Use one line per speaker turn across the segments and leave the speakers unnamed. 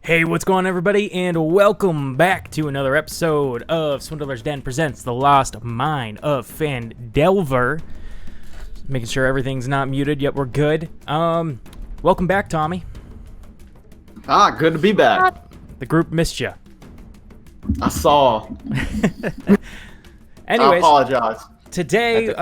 Hey, what's going on, everybody, and welcome back to another episode of Swindler's Den presents The Lost Mine of Phandelver. Making sure everything's not muted, yet we're good. Welcome back, Tommy.
Good to be back.
The group missed you.
I saw.
Anyways,
I apologize.
Today,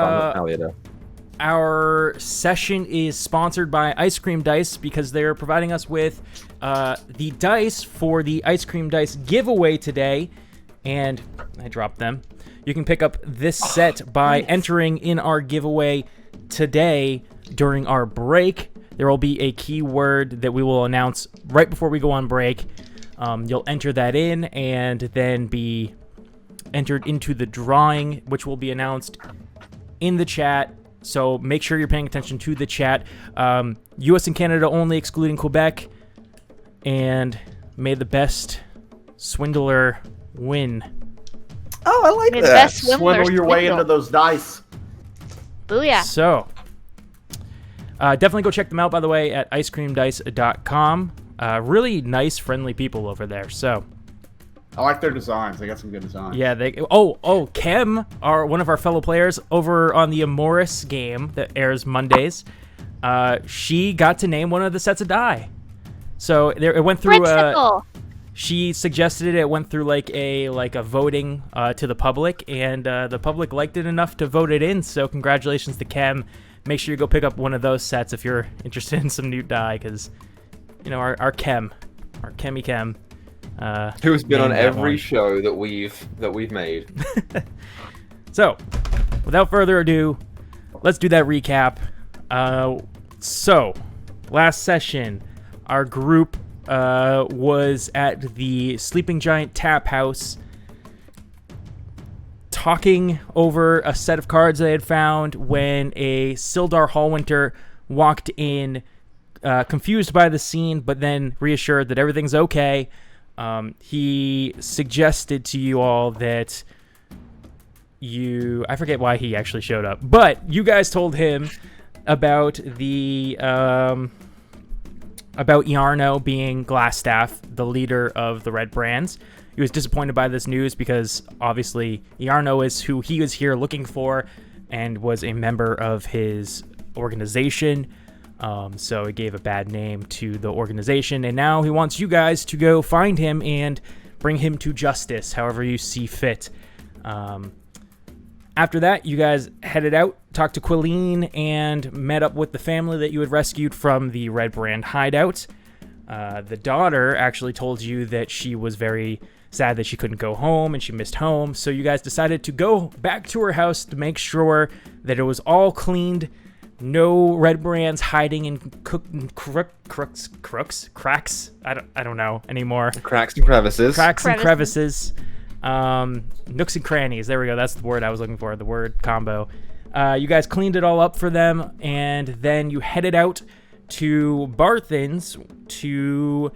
our session is sponsored by Ice Cream Dice because they're providing us with the dice for the Ice Cream Dice giveaway today. And I dropped them. You can pick up this set by entering in our giveaway today during our break. There will be a keyword that we will announce right before we go on break. You'll enter that in and then be entered into the drawing, which will be announced in the chat. So make sure you're paying attention to the chat. U.S. and Canada only, excluding Quebec. And may the best swindler win.
Oh, I like that. Swindle your way into those dice.
Booyah.
So, definitely go check them out, by the way, at icecreamdice.com. Really nice, friendly people over there. So,
I like their designs. They got some good designs.
yeah, Kem, one of our fellow players over on the Amoris game that airs Mondays. She got to name one of the sets of die. So it went through. She suggested it. It went through like a voting to the public, and the public liked it enough to vote it in. So congratulations to Kem. Make sure you go pick up one of those sets if you're interested in some new die, because our Kemmy Kem.
Who's been on every show that we've made.
So, without further ado, let's do that recap. So, last session, our group was at the Sleeping Giant Tap House, talking over a set of cards they had found when a Sildar Hallwinter walked in, confused by the scene, but then reassured that everything's okay. He suggested to you all that I forget why he actually showed up, but you guys told him about about Iarno being Glassstaff, the leader of the Red Brands. He was disappointed by this news because obviously Iarno is who he was here looking for and was a member of his organization. So it gave a bad name to the organization, and now he wants you guys to go find him and bring him to justice, however you see fit. After that, you guys headed out, talked to Quilleen, and met up with the family that you had rescued from the Red Brand hideout. The daughter actually told you that she was very sad that she couldn't go home, and she missed home, so you guys decided to go back to her house to make sure that it was all cleaned. No Red Brands hiding in cracks. I don't know anymore.
Cracks and crevices.
And crevices. Nooks and crannies. There we go. That's the word I was looking for. The word combo. You guys cleaned it all up for them, and then you headed out to Barthen's to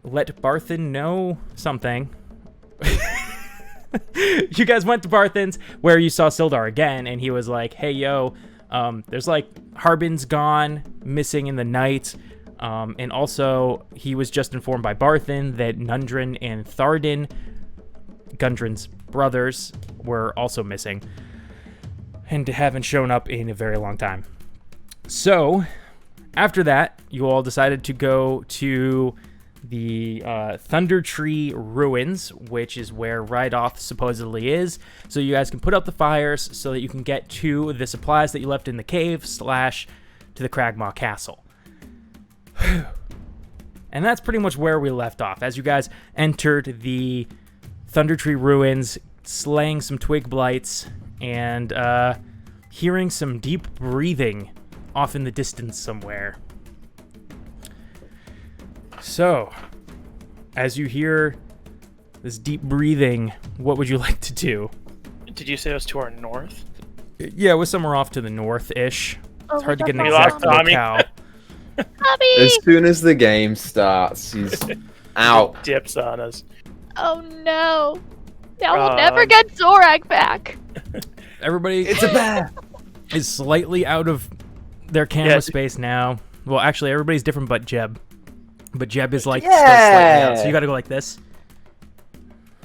let Barthen know something. You guys went to Barthen's where you saw Sildar again, and he was like, "Hey, yo. There's Harbin's gone, missing in the night, and also he was just informed by Barthen that Nundrin and Tharden, Gundren's brothers, were also missing and haven't shown up in a very long time." So, after that, you all decided to go to the Thunder Tree Ruins, which is where Rydoth supposedly is, so you guys can put out the fires so that you can get to the supplies that you left in the cave / to the Cragmaw Castle. And that's pretty much where we left off, as you guys entered the Thunder Tree Ruins, slaying some twig blights, and hearing some deep breathing off in the distance somewhere. So, as you hear this deep breathing, what would you like to do?
Did you say it was to our north?
Yeah, it was somewhere off to the north-ish. It's hard to get an
We
exact
lost Tommy.
locale.
Tommy!
As soon as the game starts, he's out.
Dips on us.
Oh no. Now we'll never get Zorak back.
Everybody
It's a bear.
is slightly out of their camera space now. Well, actually, everybody's different but Jeb. But Jeb is like still slightly out, so you gotta go like this.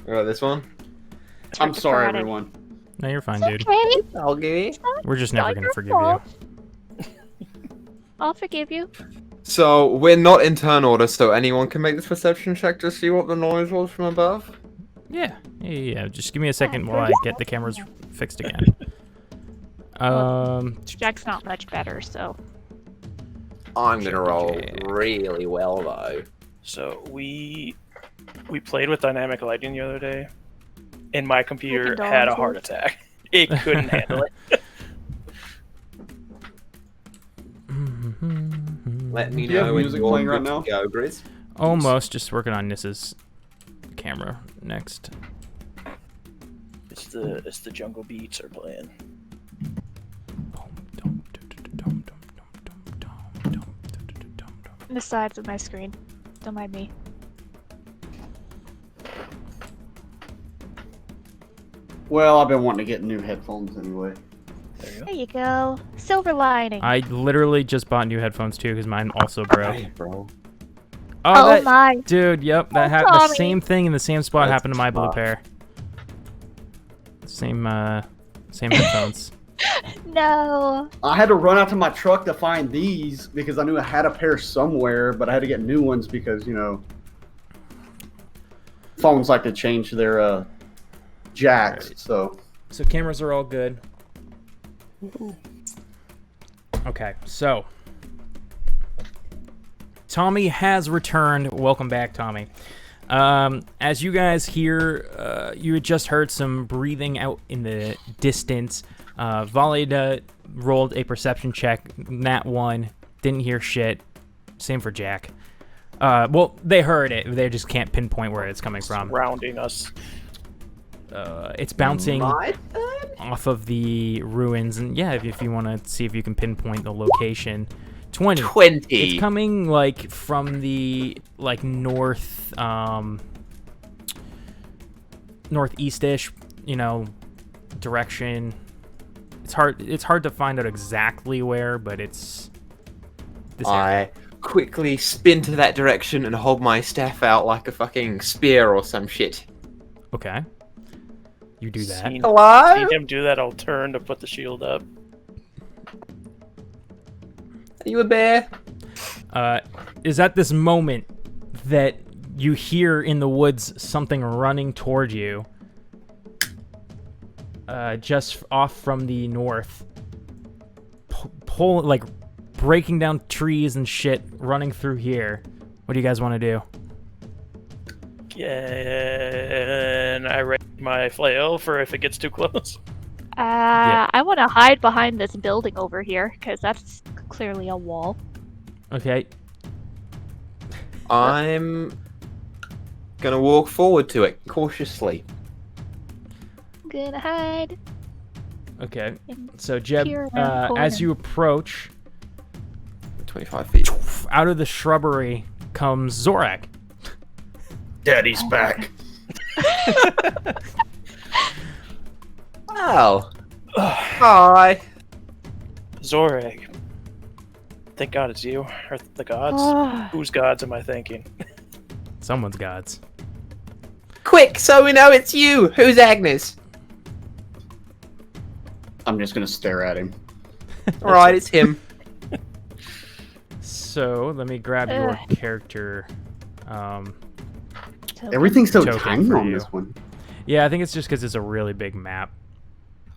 This one?
I'm sorry, everyone.
No, you're fine, dude.
Okay.
I'll give you.
We're just never gonna forgive
fault.
you.
I'll forgive you.
So, we're not in turn order, so anyone can make this perception check to see what the noise was from above?
Yeah. Just give me a second while I get the cameras fixed again.
Jack's not much better, so.
I'm gonna roll really well, though.
So, we played with dynamic lighting the other day, and my computer had a heart attack. It couldn't handle it.
Let me
Do you have
know when
music
you're
playing right
good
now?
to go, Grizz.
Almost. Just working on Nyssa's camera next.
It's the jungle beats are playing.
The sides of my screen. Don't mind me.
Well, I've been wanting to get new headphones anyway.
There you go. Silver lining.
I literally just bought new headphones too because mine also broke.
Hey, bro.
Oh my.
Dude, yep, that
Oh,
the
Tommy.
same thing in the same spot
That's
happened to my blue
tough.
pair. Same headphones.
No.
I had to run out to my truck to find these because I knew I had a pair somewhere, but I had to get new ones because, you know, phones like to change their jacks, so.
So cameras are all good. Okay, so Tommy has returned. Welcome back, Tommy. As you guys hear, you had just heard some breathing out in the distance. Valida rolled a perception check. Nat 1. Didn't hear shit. Same for Jack. Well, they heard it. They just can't pinpoint where it's coming from.
Surrounding us.
It's bouncing
My turn?
off of the ruins. And yeah, if you want to see if you can pinpoint the location. 20.
20.
It's coming like from the like north northeast-ish, you know, direction. It's hard to find out exactly where, but it's this area.
I quickly spin to that direction and hold my staff out like a fucking spear or some shit.
Okay. You do that.
Hello?
Seen him do that, I'll turn to put the shield up.
Are you a bear?
Is at this moment that you hear in the woods something running toward you, just off from the north, like breaking down trees and shit, running through here. What do you guys want to do?
And I raise my flail for if it gets too close.
I want to hide behind this building over here because that's clearly a wall.
Okay.
I'm gonna walk forward to it cautiously.
I'm gonna hide.
Okay.
And
So Jeb,
peer around the
as
corner.
you approach,
25 feet.
out of the shrubbery comes Zorak.
Daddy's back.
Wow. Hi.
Zorag. Thank God it's you. Or the gods. Whose gods am I thinking?
Someone's gods.
Quick, so we know it's you. Who's Agnes?
I'm just gonna stare at him.
Alright, it's him.
So let me grab your character.
Everything's so
Token
tiny
for
on
you.
this one.
Yeah, I think it's just because it's a really big map.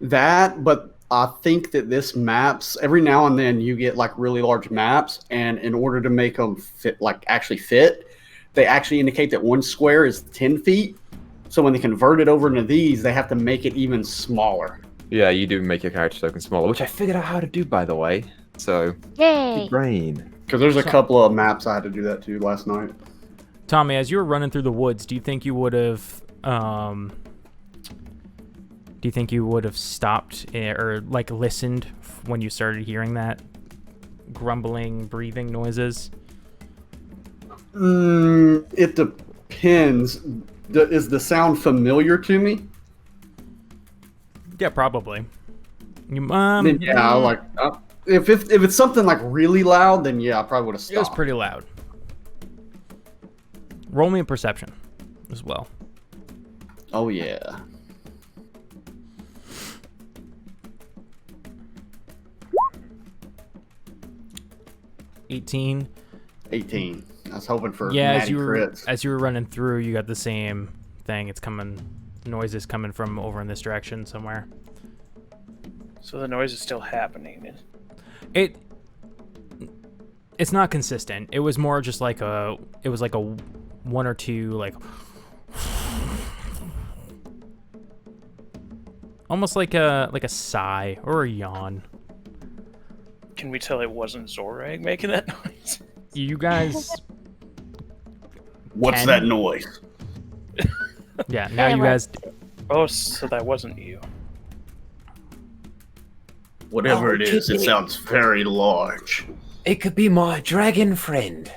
That, but I think that this maps, every now and then you get like really large maps, and in order to make them fit, like actually fit, they actually indicate that one square is 10 feet. So when they convert it over into these, they have to make it even smaller.
Yeah, you do make your character token smaller, which I figured out how to do, by the way. So,
Yay!
good brain.
Because there's a couple of maps I had to do that too last night.
Tommy, as you were running through the woods, do you think you would have stopped or like listened when you started hearing that grumbling, breathing noises?
It depends. Is the sound familiar to me?
Yeah, probably.
Then yeah, like if it's something like really loud, then yeah, I probably would have stopped.
It was pretty loud. Roll me a perception as well.
Oh yeah.
18.
18. I was hoping for
Yeah,
natty crits.
as you were running through, you got the same thing. It's coming. Noises coming from over in this direction somewhere.
So the noise is still happening.
It's not consistent. It was more just like a one or two like almost like a sigh or a yawn.
Can we tell it wasn't Zorag making that noise?
You guys
What's that noise?
Yeah, now you guys
Oh, so that wasn't you.
Whatever it is, it sounds very large.
It could be my dragon friend.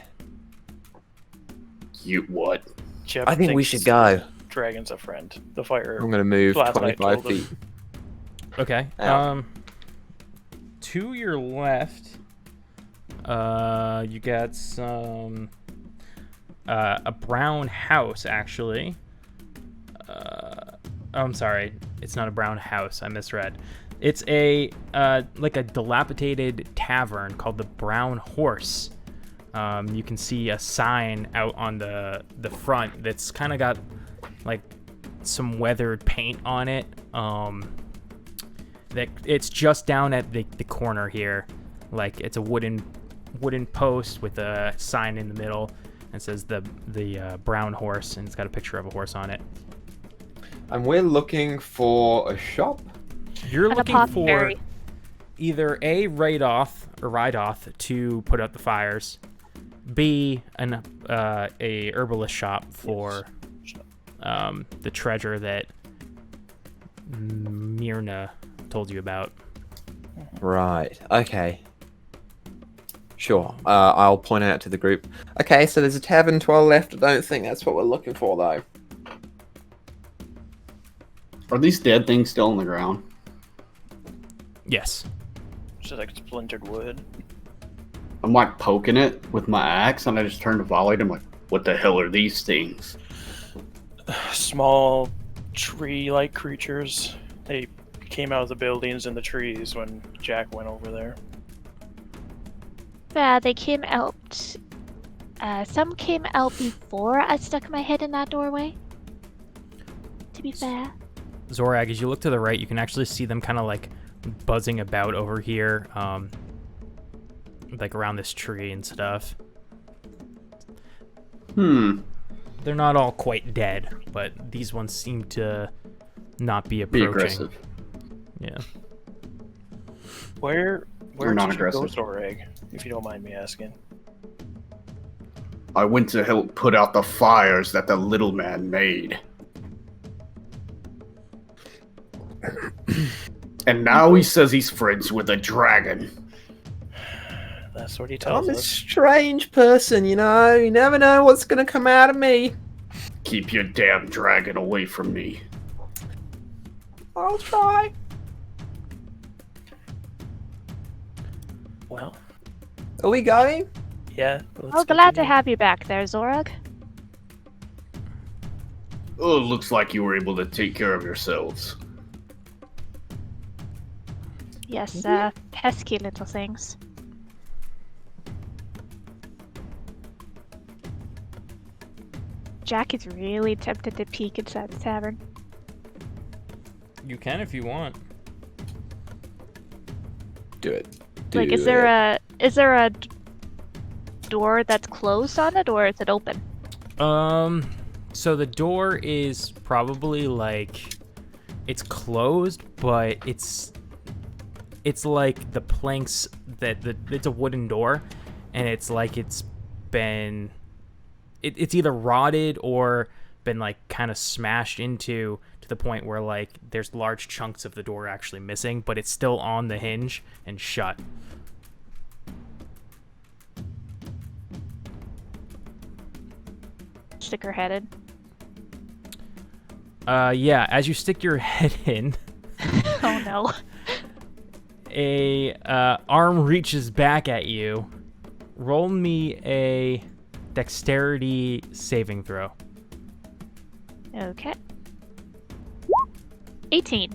You what?
Jeb
I think we
thinks
should go.
Dragon's a friend. The fire.
I'm gonna move
Last night
25
told him.
feet.
Okay.
Ow.
To your left, you got some a brown house actually. I'm sorry, it's not a brown house. I misread. It's a like a dilapidated tavern called the Brown Horse. You can see a sign out on the front that's kind of got like some weathered paint on it. That it's just down at the corner here. Like it's a wooden post with a sign in the middle and says the Brown Horse, and it's got a picture of a horse on it.
And we're looking for a shop.
You're
An
looking for
apothecary.
either A, Ride-Off to put out the fires, B, a herbalist shop for the treasure that Myrna told you about.
Right. Okay. Sure. I'll point out to the group. Okay, so there's a tavern to our left. I don't think that's what we're looking for, though.
Are these dead things still on the ground?
Yes.
Just like splintered wood.
I'm like poking it with my axe, and I just turn to volley. I'm like, what the hell are these things?
Small tree-like creatures. They came out of the buildings and the trees when Jack went over there.
Yeah, they came out. Some came out before I stuck my head in that doorway. To be fair.
Zorag, as you look to the right, you can actually see them kind of like buzzing about over here, like around this tree and stuff. They're not all quite dead, but these ones seem to not be approaching.
Be aggressive.
Yeah.
Where
Or
did you go,
non-aggressive.
Zorag, if you don't mind me asking?
I went to help put out the fires that the little man made. And now he says he's friends with a dragon.
That's what he tells
I'm a
us.
strange person, you know. You never know what's gonna come out of me.
Keep your damn dragon away from me.
I'll try.
Well,
Are we going?
yeah. Let's
Oh, glad to
continue.
have you back there, Zorag.
Oh, looks like you were able to take care of yourselves.
Yes, pesky little things. Jack is really tempted to peek inside the tavern.
You can if you want.
Do it.
Like, is there a door that's closed on it, or is it open?
So the door is probably like it's closed, but it's like the planks it's a wooden door, and it's like it's been it's either rotted or been like kind of smashed into to the point where like there's large chunks of the door actually missing, but it's still on the hinge and shut.
Stick her head in.
Yeah, as you stick your head in,
Oh no.
a arm reaches back at you. Roll me a dexterity saving throw.
Okay. 18.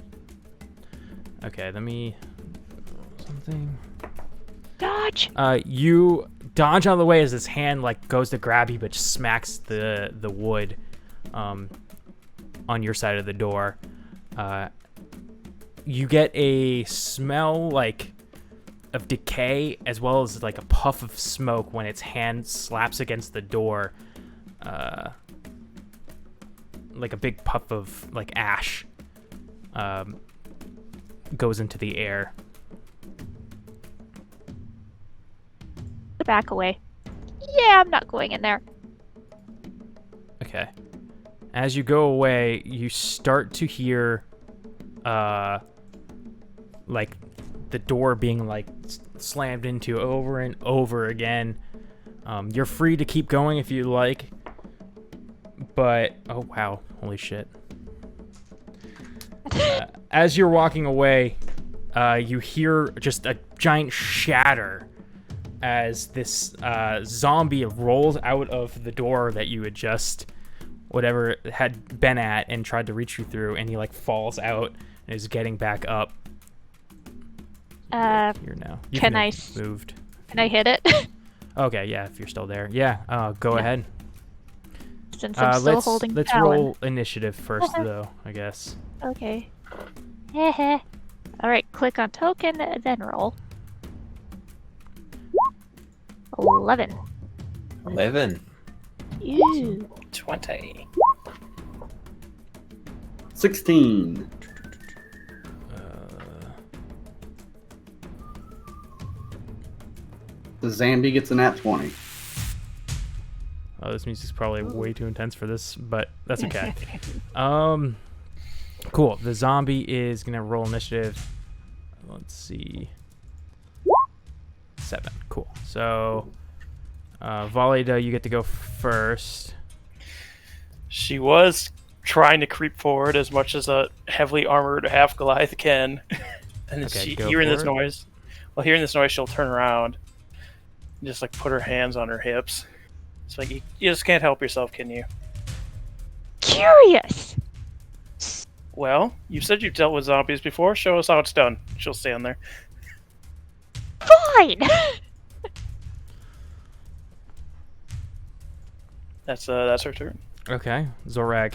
Okay, let me... something...
Dodge!
You dodge out of the way as this hand like goes to grab you, but just smacks the wood on your side of the door. You get a smell like of decay as well as like a puff of smoke when its hand slaps against the door. Like a big puff of like ash goes into the air.
Back away. Yeah, I'm not going in there.
Okay. As you go away, you start to hear, like, the door being, like, slammed into over and over again. You're free to keep going if you like, but... Oh, wow. Holy shit. As you're walking away, you hear just a giant shatter as this zombie rolls out of the door that you had just whatever had been at and tried to reach you through, and he like falls out and is getting back up. Here now.
Can I
moved?
Can I hit it?
Okay, yeah, if you're still there. Yeah, go ahead.
Since I'm still holding
let's
Talon.
roll initiative first though, I guess.
Okay. Heh. Alright, click on token, then roll. 11.
11.
Ew.
20.
16. The Zambi gets a nat 20.
Oh, this music's probably way too intense for this, but that's okay. Cool. The zombie is gonna roll initiative. Let's see. 7. Cool. So, Valida, you get to go first.
She was trying to creep forward as much as a heavily armored half Goliath can. And then
Okay, go
hearing
for
this
it.
noise, hearing this noise, she'll turn around and just like put her hands on her hips. It's like you just can't help yourself, can you?
Curious!
Well, you said you've dealt with zombies before. Show us how it's done. She'll stand there.
Fine!
That's her turn.
Okay, Zorag.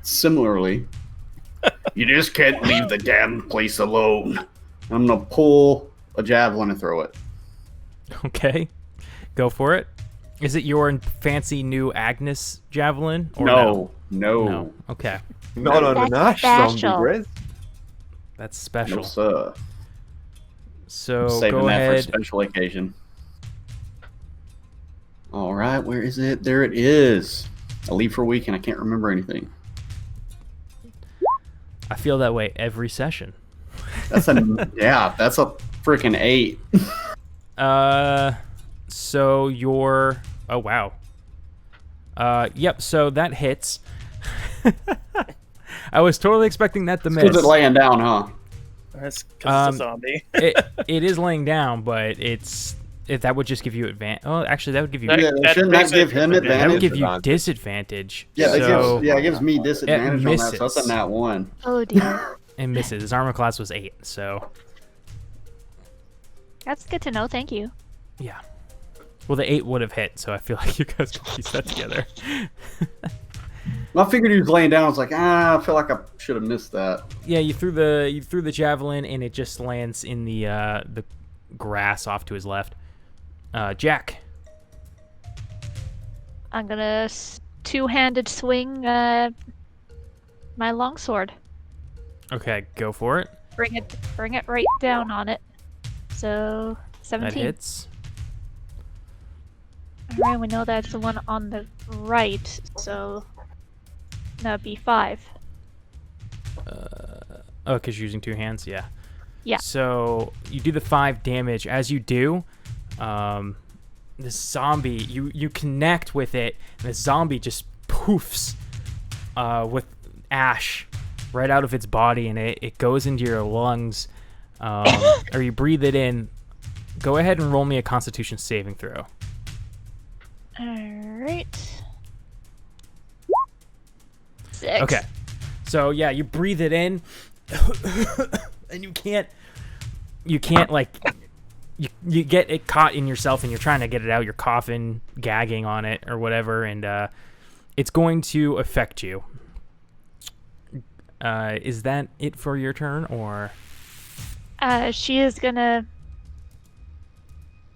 Similarly, you just can't leave the damn place alone. I'm gonna pull a javelin and throw it.
Okay, go for it. Is it your fancy new Agnes javelin? Or
No.
No. Okay,
Not on a
That's
Nash zombie,
special.
Grizz.
that's special.
No, sir.
So
Saving
go
that for a
ahead.
special occasion. All right, where is it? There it is. I leave for a week and I can't remember anything.
I feel that way every session.
That's a yeah. That's a freaking 8.
So your oh wow. Yep. So that hits. I was totally expecting that to miss.
Because it laying down, huh?
That's because it's a zombie.
it is laying down, but that would just give you advantage. Oh, actually, that would give you
That-
Yeah, shouldn't that give him
that
that would
advantage?
give you
Advantage.
disadvantage.
Yeah,
so
it gives me disadvantage on that. So
misses.
that's a nat 1.
Oh dear.
it misses. His armor class was 8, so
That's good to know, thank you.
yeah. Well, the 8 would have hit, so I feel like you guys can piece that together.
I figured he was laying down. I was like, I feel like I should have missed that.
Yeah, you threw the javelin, and it just lands in the grass off to his left. Jack.
I'm gonna two-handed swing my longsword.
Okay, go for it.
Bring it right down on it. So
That
17.
hits.
Alright, we know that's the one on the right, so that'd be 5.
Oh, because you're using 2 hands? Yeah.
Yeah.
So you do the 5 damage. As you do, this zombie, you connect with it, and the zombie just poofs with ash right out of its body, and it goes into your lungs, or you breathe it in. Go ahead and roll me a Constitution saving throw.
Alright. 6.
Okay. So yeah, you breathe it in, and you can't like, you get it caught in yourself, and you're trying to get it out. You're coughing, gagging on it, or whatever, and it's going to affect you. Is that it for your turn, or?
She is gonna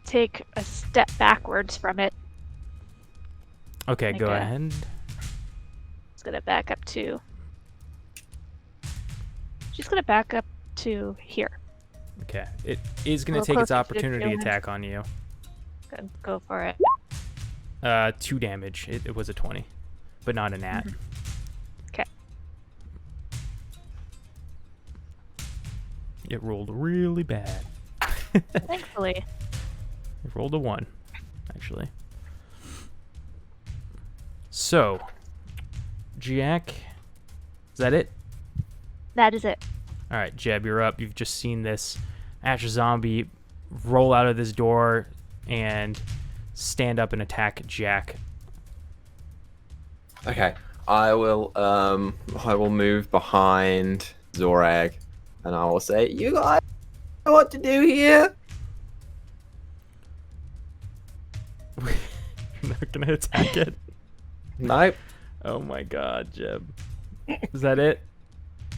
take a step backwards from it.
Okay, go ahead.
It's gonna back up to. She's gonna back up to here.
Okay, it is gonna
Well,
take its
closer to the
opportunity
kill.
attack on you.
Go for it.
2 damage. It was a 20, but not a nat.
Okay.
It rolled really bad.
Thankfully.
It rolled a 1, actually. So, Jack, is that it?
That is it.
All right, Jeb, you're up. You've just seen this Achaidh roll out of this door and stand up and attack Jack.
Okay, I will move behind Zorag, and I will say, "You guys know what to do here."
You're not gonna attack it?
Nope,
Oh my God, Jeb. Is that it?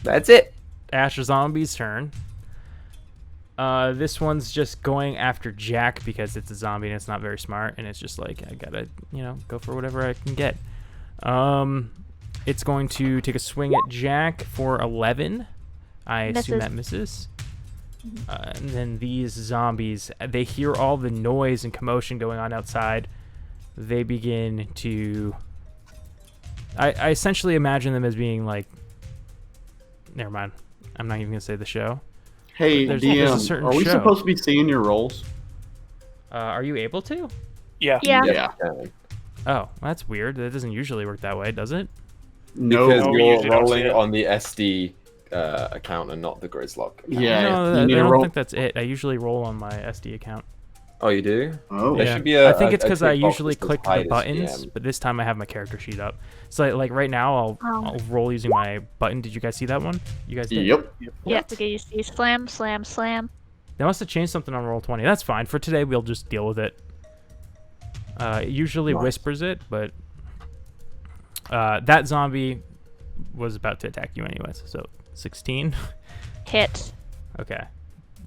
that's it.
Achaidh's turn. This one's just going after Jack because it's a zombie and it's not very smart, and it's just like, I gotta, go for whatever I can get. It's going to take a swing at Jack for 11. I assume that misses. And then these zombies, they hear all the noise and commotion going on outside. They begin to... I essentially imagine them as being like... Never mind. I'm not even going to say the show.
Hey,
There's a
DM,
certain
are we
show.
supposed to be seeing your rolls?
Are you able to?
Yeah.
Yeah.
Yeah.
Oh, that's weird. That doesn't usually work that way, does it?
No.
Because
No, we
you're
usually don't see
rolling
it.
on the SD account and not the Grizlocke account.
Yeah.
No,
you
I
need to
don't
roll.
think that's it. I usually roll on my SD account.
Oh, you do?
Oh.
There
Yeah.
should be a-
I think it's
a
because I
tick box
usually
that says
click the
hide as
buttons,
DM.
but this time I have my character sheet up. So like right now, I'll roll using my button. Did you guys see that one? You guys did?
Yep.
Yeah, okay, you see slam, slam, slam.
They must have changed something on Roll20. That's fine. For today, we'll just deal with it. It usually whispers it, but that zombie was about to attack you anyways. So 16.
Hit.
Okay.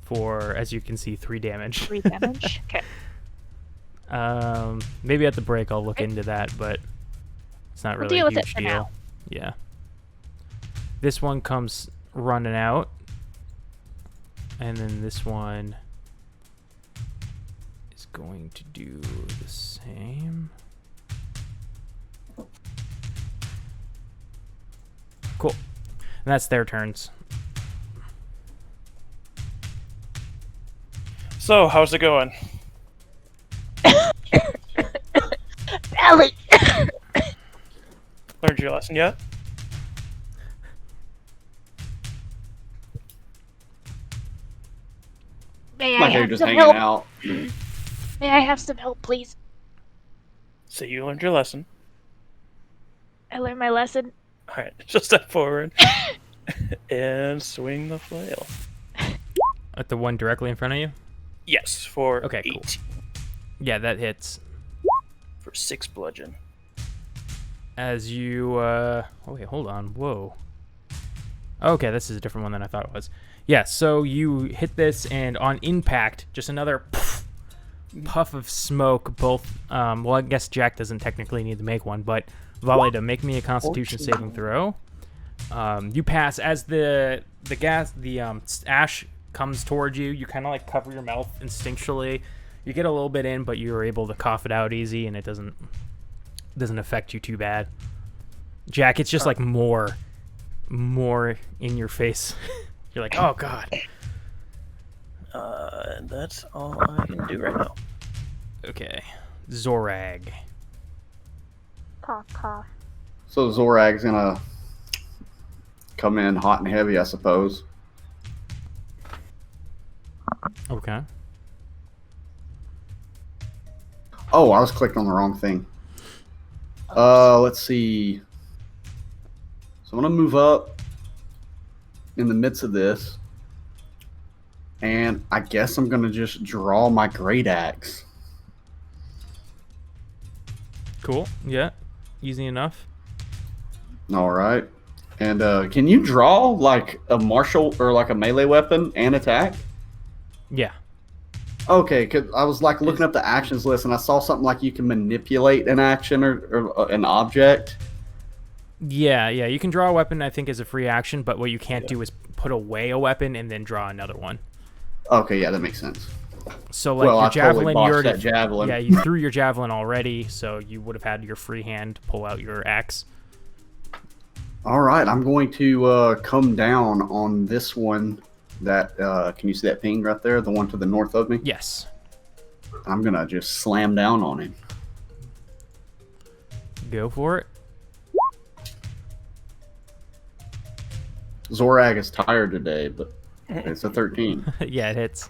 For, as you can see, 3 damage.
3 damage. Okay.
Maybe at the break I'll look into that, but it's not
We'll
really
deal
a
with it
huge
for
deal.
now.
Yeah. This one comes running out. And then this one is going to do the same. Cool. And that's their turns.
So, how's it going?
Belly!
Learned your lesson yet?
May
My
I
hair
have
just
some
hanging
help?
out.
May I have some help, please?
So you learned your lesson.
I learned my lesson.
Alright, just step forward. And swing the flail.
At the one directly in front of you?
Yes, for
Okay,
8.
cool. Yeah, that hits.
For 6 bludgeon.
As you, oh wait, hold on, whoa. Okay, this is a different one than I thought it was. Yeah, so you hit this, and on impact, just another puff of smoke, both, well, I guess Jack doesn't technically need to make one, but Valida, make me a Constitution saving throw. You pass, as the ash comes towards you, you kind of like cover your mouth instinctually. You get a little bit in, but you're able to cough it out easy, and it doesn't affect you too bad. Jack, it's just like more in your face. You're like, oh god.
And that's all I can do right now.
Okay, Zorag.
Cough, cough.
So Zorag's gonna come in hot and heavy, I suppose.
Okay.
Oh, I was clicked on the wrong thing. Let's see. So I'm gonna move up in the midst of this, and I guess I'm gonna just draw my great axe.
Cool. Yeah. Easy enough.
All right. And can you draw like a martial or like a melee weapon and attack?
Yeah.
Okay, because I was like looking up the actions list and I saw something like you can manipulate an action or an object.
Yeah, yeah. You can draw a weapon, I think, as a free action, but what you can't do is put away a weapon and then draw another one.
Okay, yeah, that makes sense.
So, like,
Well,
your
I totally
javelin,
botched
you already,
that javelin.
yeah, you threw your javelin already, so you would have had your free hand pull out your axe.
All right, I'm going to come down on this one. That can you see that ping right there? The one to the north of me?
Yes.
I'm going to just slam down on him.
Go for it.
Zorag is tired today, but it's a 13.
Yeah, it hits.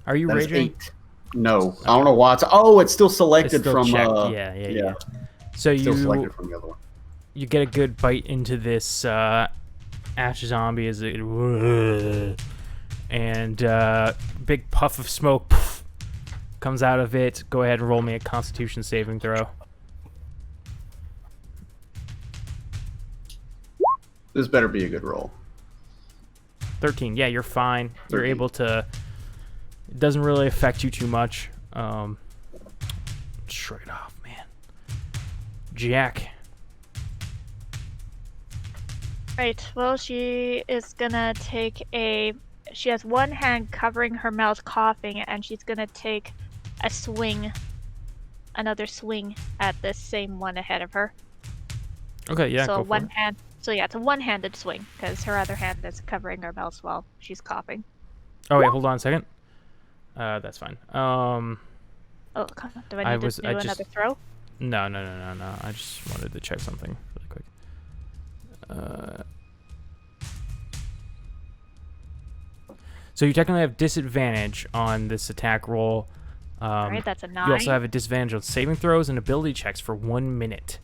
Are you
That is
raging?
8. No, I don't know why. It's still
It's
selected
still
from.
checked. Yeah. So
Still selected from the other one.
you get a good bite into this Achaidh as it and big puff of smoke comes out of it. Go ahead and roll me a Constitution saving throw.
This better be a good roll.
13. Yeah, you're fine. You're
13.
able to. It doesn't really affect you too much. Shrug it off, man. Jack.
Right. Well, she is gonna take a. She has one hand covering her mouth, coughing, and she's gonna take a swing, another swing at this same one ahead of her.
Okay, yeah.
So
go for
one
it.
hand. So yeah, it's a one-handed swing because her other hand is covering her mouth while she's coughing.
Oh wait, hold on a second. That's fine.
Oh, come on. Do I need to do another throw?
No. I just wanted to check something really quick. So you technically have disadvantage on this attack roll.
All right, that's a 9.
You also have a disadvantage on saving throws and ability checks for 1 minute.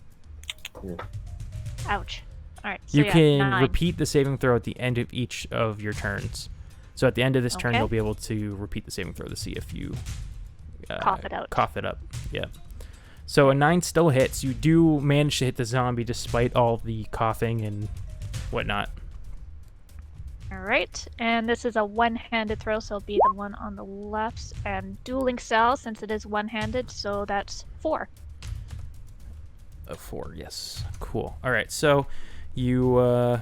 Ouch. All right. So
You
yeah,
can
9.
repeat the saving throw at the end of each of your turns. So at the end of this turn,
Okay.
you'll be able to repeat the saving throw to see if you
Cough it out.
Cough it up. Yeah. So a 9 still hits. You do manage to hit the zombie despite all the coughing and whatnot.
All right, and this is a one-handed throw, so it'll be the one on the left. And dueling style, since it is one-handed, so that's 4.
A 4, yes. Cool. All right, so you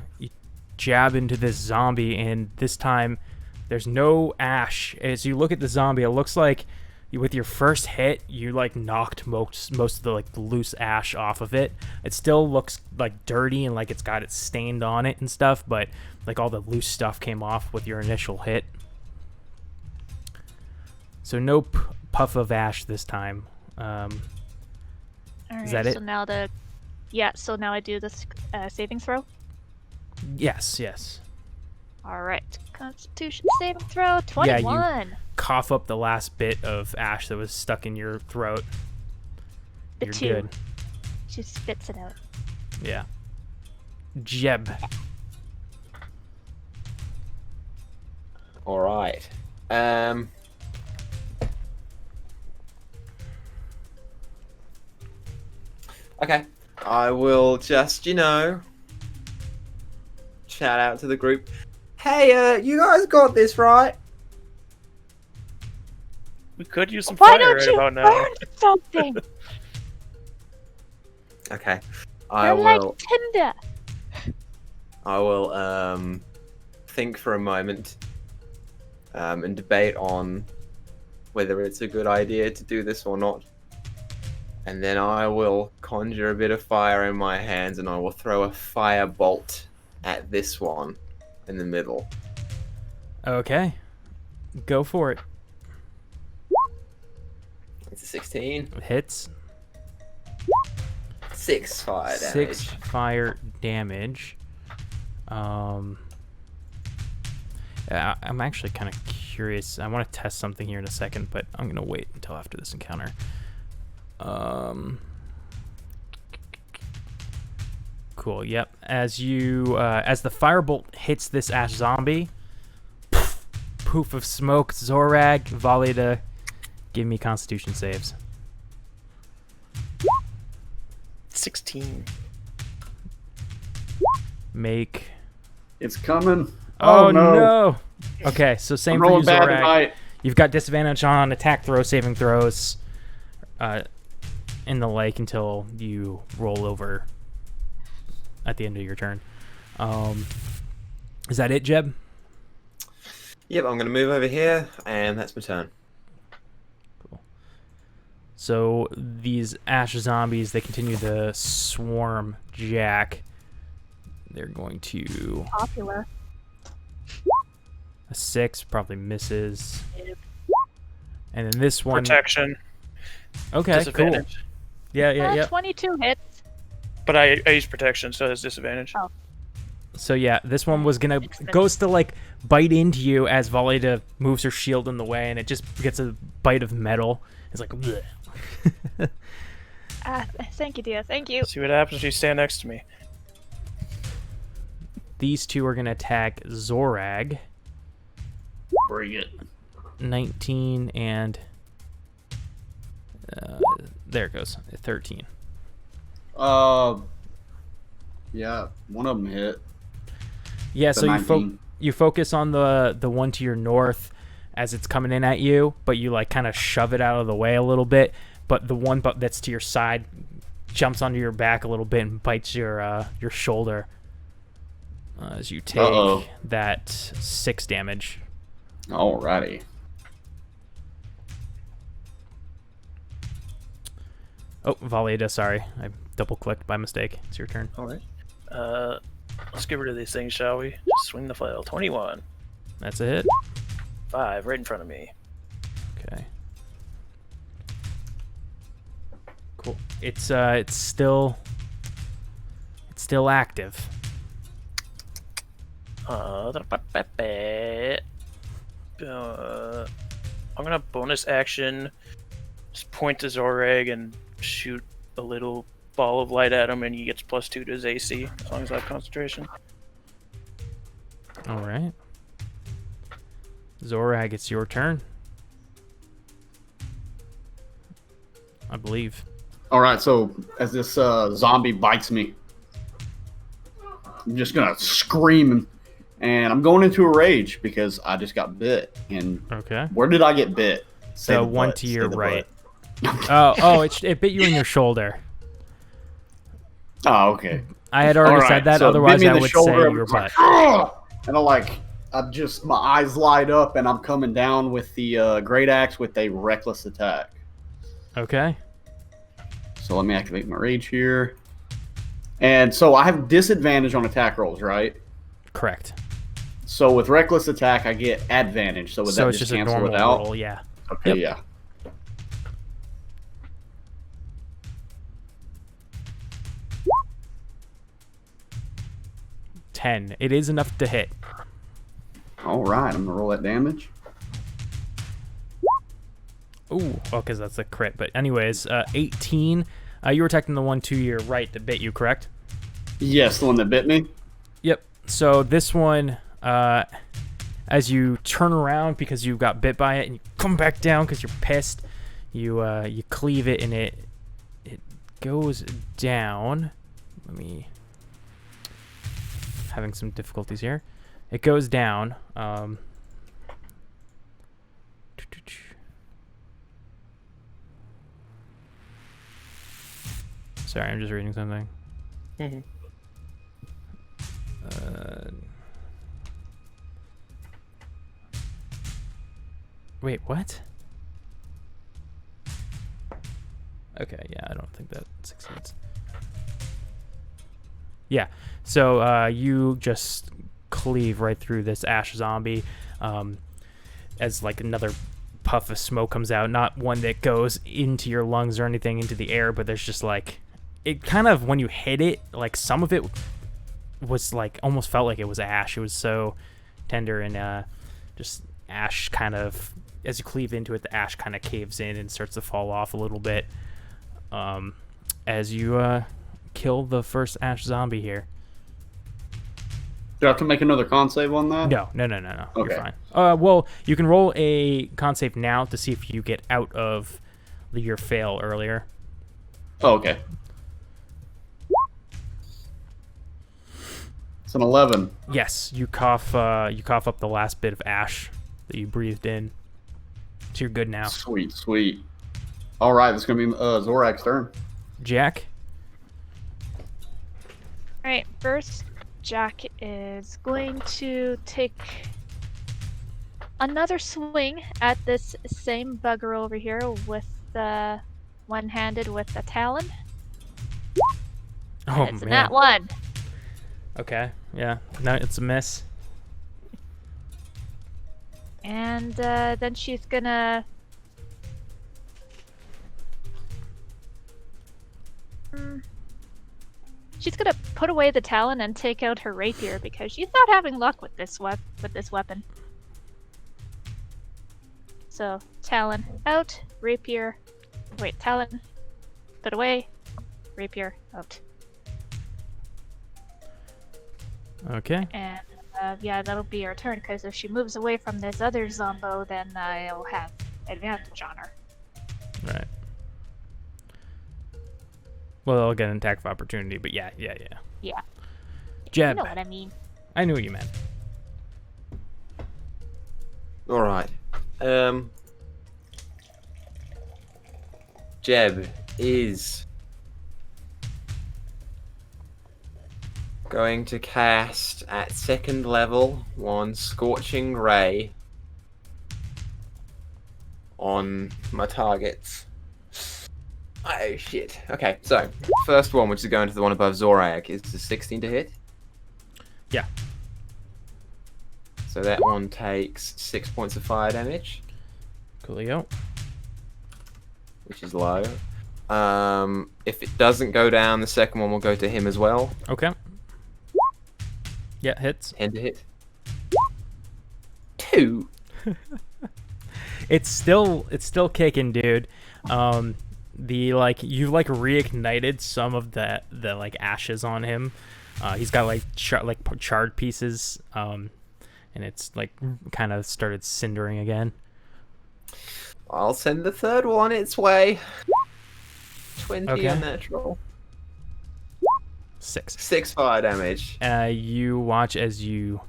jab into this zombie, and this time there's no ash. As you look at the zombie, it looks like with your first hit, you like knocked most of the like the loose ash off of it. It still looks like dirty and like it's got it stained on it and stuff, but like all the loose stuff came off with your initial hit. So no puff of ash this time.
All right,
Is that it?
So now so now I do this saving throw.
Yes.
All right, Constitution saving throw, 21.
Cough up the last bit of ash that was stuck in your throat.
The
You're
2.
good.
She spits it out.
Yeah. Jeb.
All right. Okay. I will just, shout out to the group. Hey, you guys got this, right?
We could use some
Why
fire
don't
right
you
about now.
burn something?
Okay.
You're like tinder.
I will think for a moment and debate on whether it's a good idea to do this or not. And then I will conjure a bit of fire in my hands and I will throw a fire bolt at this one in the middle.
Okay. Go for it.
It's a 16.
It hits.
6 fire damage.
6 fire damage. I'm actually kind of curious. I want to test something here in a second, but I'm gonna wait until after this encounter. Cool. Yep. As the firebolt hits this ash zombie, poof of smoke. Zorag, volley to give me Constitution saves.
16.
It's coming.
Oh no. Okay, so same for you,
rolling bad
Zorag.
tonight.
You've got disadvantage on attack throws, saving throws, in the lake until you roll over at the end of your turn. Is that it, Jeb?
Yep, I'm going to move over here, and that's my turn.
Cool. So these ash zombies, they continue to swarm Jack. They're going to...
Popular.
A 6 probably misses. And then this one...
Protection.
Okay, cool.
Disadvantage.
Yeah.
22 hits.
But I use protection, so it's disadvantage.
Oh.
So yeah, this one was goes to like bite into you as Volida moves her shield in the way, and it just gets a bite of metal. It's like, bleh.
Thank you, dear. Thank you.
See what happens if you stand next to me.
These two are gonna attack Zorag.
Bring it.
19 and there it goes. 13.
Yeah, one of them hit.
Yeah,
The
so
19.
you focus on the one to your north as it's coming in at you, but you like kind of shove it out of the way a little bit. But the one that's to your side jumps onto your back a little bit and bites your shoulder as you take that 6 damage.
Alrighty.
Oh, Valeda, sorry. I double-clicked by mistake. It's your turn.
All right. Let's get rid of these things, shall we? Just swing the flail. 21.
That's a hit.
5 right in front of me.
Okay. Cool. It's still active.
I'm gonna bonus action, just point to Zorag and shoot a little ball of light at him, and he gets +2 to his AC as long as I have concentration.
All right. Zorag, it's your turn. I believe.
Alright, so as this zombie bites me, I'm just gonna scream, and I'm going into a rage because I just got bit. And
Okay.
where did I get bit? Say
The
the
one
butt,
to
say
your
the
right.
butt.
It bit you in your shoulder.
Oh, okay.
I had already
Alright,
said that,
so it bit
otherwise
me in
I
the
would
shoulder,
say
I'm
your
just like,
butt.
"Ugh!" And my eyes light up, and I'm coming down with the great axe with a reckless attack.
Okay.
So let me activate my rage here. And so I have disadvantage on attack rolls, right?
Correct.
So with reckless attack, I get advantage. So would
So
that
it's
just
just a
cancel
normal
it out?
roll, yeah.
Okay,
Yep.
yeah.
It is enough to hit.
All right, I'm gonna roll that damage.
Ooh, well, because that's a crit. But anyways, 18. You were attacking the one to your right that bit you, correct?
Yes, the one that bit me.
Yep. So this one, as you turn around because you got bit by it, and you come back down because you're pissed, you cleave it, and it goes down. Let me. Having some difficulties here. It goes down. Sorry, I'm just reading something.
Mm-hmm.
Wait, what? Okay, yeah, I don't think that succeeds. Yeah, so you just cleave right through this ash zombie as like another puff of smoke comes out. Not one that goes into your lungs or anything into the air, but there's just like, it kind of, when you hit it, like some of it was like almost felt like it was ash. It was so tender, and just ash kind of, as you cleave into it, the ash kind of caves in and starts to fall off a little bit as you kill the first ash zombie here.
Do I have to make another con save on that?
No.
Okay.
You're fine. Well, you can roll a con save now to see if you get out of your fail earlier.
Oh, okay. It's an 11.
Yes, you cough up the last bit of ash that you breathed in. So you're good now.
Sweet. All right, it's going to be Zorak's turn.
Jack?
All right, first, Jack is going to take another swing at this same bugger over here with the one-handed with the talon.
Oh,
It's
man.
not one.
Okay, yeah. No, it's a miss.
And then she's gonna... She's gonna put away the talon and take out her rapier because she's not having luck with this weapon. So talon out, rapier. Wait, talon put away, rapier out.
Okay.
And yeah, that'll be her turn because if she moves away from this other zombo, then I'll have advantage on her.
Right. Well, I'll get an attack of opportunity, but yeah.
Yeah.
Jeb.
You know what I mean.
I knew what you meant.
All right. Jeb is going to cast at second level one Scorching Ray on my targets. Oh shit. Okay, so first one, which is going to the one above Zorak, is a 16 to hit.
Yeah.
So that one takes 6 points of fire damage,
Coolio.
which is low. If it doesn't go down, the second one will go to him as well.
Okay. Yeah, hits.
10 to hit. 2.
It's still kicking, dude. You've reignited some of the ashes on him. He's got charred pieces, and it's kind of started cindering again.
I'll send the third one its way. 20
Okay.
unnatural.
6.
6 fire damage.
You watch as you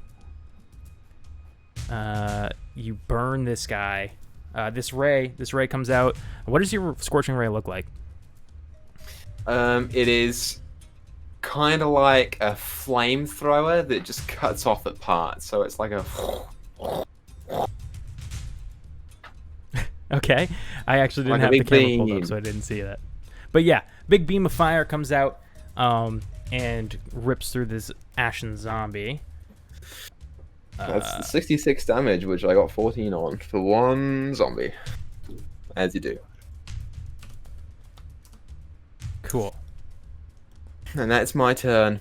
burn this guy. This ray comes out. What does your scorching ray look like?
It is kind of like a flamethrower that just cuts off at parts. So it's like a...
Okay, I actually didn't
Like a
have the
big
camera pulled up,
beam.
so I didn't see that. But yeah, big beam of fire comes out and rips through this ashen zombie.
That's 66 damage, which I got 14 on for one zombie. As you do.
Cool.
And that's my turn.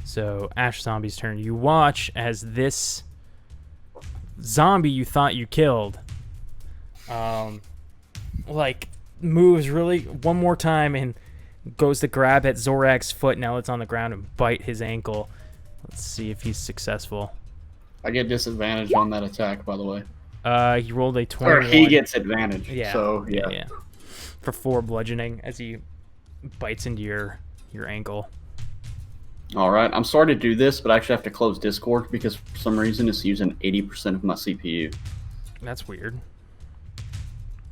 So ash zombie's turn. You watch as this zombie you thought you killed, moves really one more time and goes to grab at Zorak's foot. Now it's on the ground and bite his ankle. Let's see if he's successful.
I get disadvantage on that attack, by the way.
He rolled a 21.
Or he gets advantage.
Yeah.
So, yeah.
For 4 bludgeoning as he bites into your ankle.
All right. I'm sorry to do this, but I actually have to close Discord because for some reason it's using 80% of my CPU.
That's weird.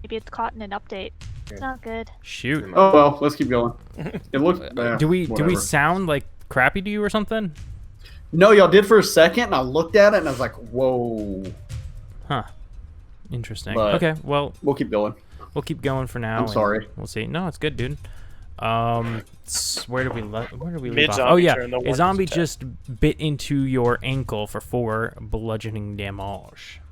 Maybe it's caught in an update. It's not good.
Shoot.
Oh, well, let's keep going. It looks...
Do we
whatever.
sound like crappy to you or something?
No, y'all did for a second, and I looked at it, and I was like, whoa.
Huh. Interesting.
But-
Okay, well,
We'll keep going.
we'll keep going for now.
I'm
and
sorry.
We'll see. No, it's good, dude. Where do we leave off?
Mid-zombie
Oh yeah,
turn, the
a
one
zombie
attack.
just bit into your ankle for 4 bludgeoning damage.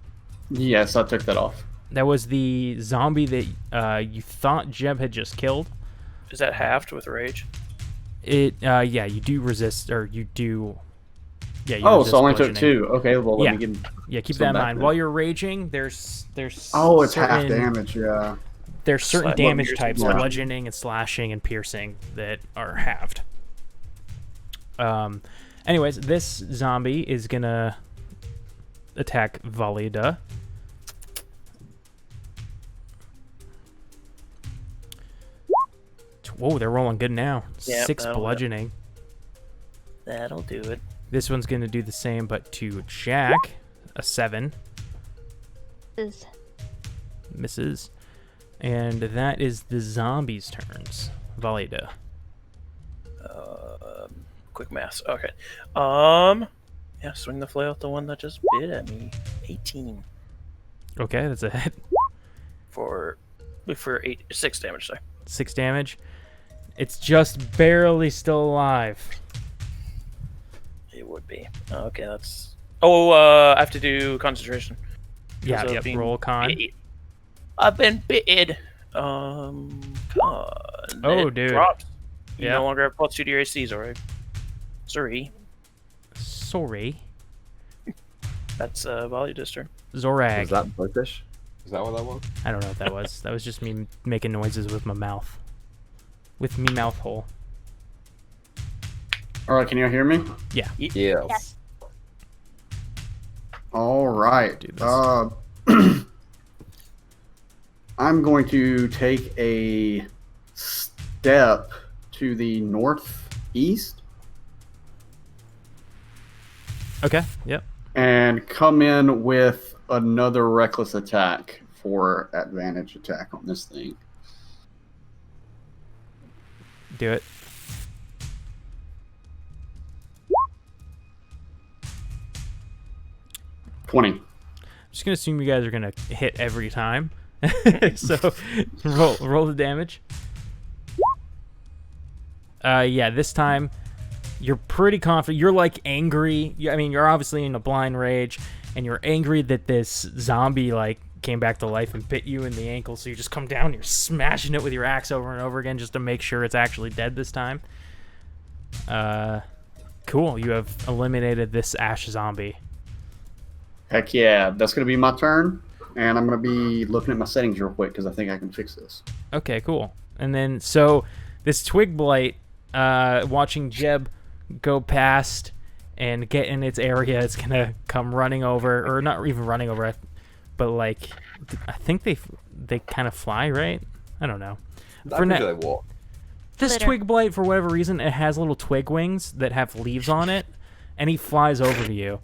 Yes, I took that off.
That was the zombie that you thought Jeb had just killed.
Is that halved with rage?
Yeah, you do resist, or you do. Yeah. You
Oh,
resist
so I only took
bludgeoning.
2. Okay, well, let me get.
Yeah, keep
some
that in
back
mind.
then.
While you're raging, there's
Oh, it's
certain,
half damage, yeah.
There's certain
Well,
damage
piercing,
types,
yeah.
bludgeoning and slashing and piercing, that are halved. Anyways, this zombie is gonna attack Valida. Whoa, they're rolling good now.
Yep,
6
that'll hit.
bludgeoning.
That'll do it.
This one's gonna do the same, but to Jack, a 7. Misses. And that is the zombies' turns. Valida.
Quick math. Okay. Yeah, swing the flail at the one that just bit at me. 18
Okay, that's a hit.
for 6 damage. Sorry.
6 damage. It's just barely still alive.
It would be. Okay, that's. Oh, I have to do concentration.
Yeah,
Because of
yep.
being
Roll con.
bit. I've been bitten. Con.
Oh,
It
dude.
Drops. You
Yeah.
no longer have +2 to your ACs, alright? Sorry.
Sorry.
That's Valida's turn.
Zorag.
Was that British? Is that what that was?
I don't know what that was. That was just me making noises with my mouth. With me mouth hole.
All right, can you hear me?
Yeah.
Yes.
All right.
Do this.
I'm going to take a step to the northeast
Okay. Yep.
and come in with another reckless attack for advantage attack on this thing.
Do it.
$20.
I'm just gonna assume you guys are gonna hit every time. So roll the damage. Yeah, this time you're pretty confident. You're like angry. I mean, you're obviously in a blind rage, and you're angry that this zombie like came back to life and bit you in the ankle. So you just come down, and you're smashing it with your axe over and over again just to make sure it's actually dead this time. Cool. You have eliminated this ash zombie.
Heck yeah. That's going to be my turn. And I'm going to be looking at my settings real quick because I think I can fix this.
Okay, cool. And then, so this twig blight, watching Jeb go past and get in its area, it's gonna come running over, or not even running over, but like, I think they kind of fly, right? I don't know.
I think they walk.
This
Glitter.
twig blight, for whatever reason, it has little twig wings that have leaves on it, and he flies over to you.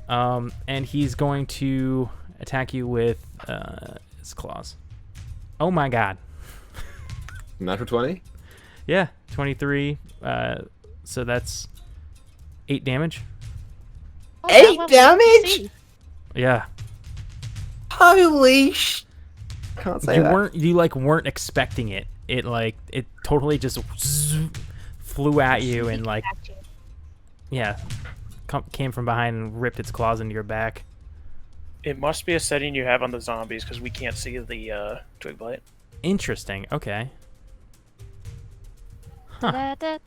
And he's going to attack you with his claws. Oh my god.
Natural 20?
Yeah, 23. So that's 8 damage.
Oh, that
8
level
damage?
C.
Yeah.
Holy sh! Can't say that.
You weren't expecting it. It totally just flew at you and like, yeah, came from behind and ripped its claws into your back.
It must be a setting you have on the zombies because we can't see the twig blight.
Interesting. Okay. Huh.
Da-da.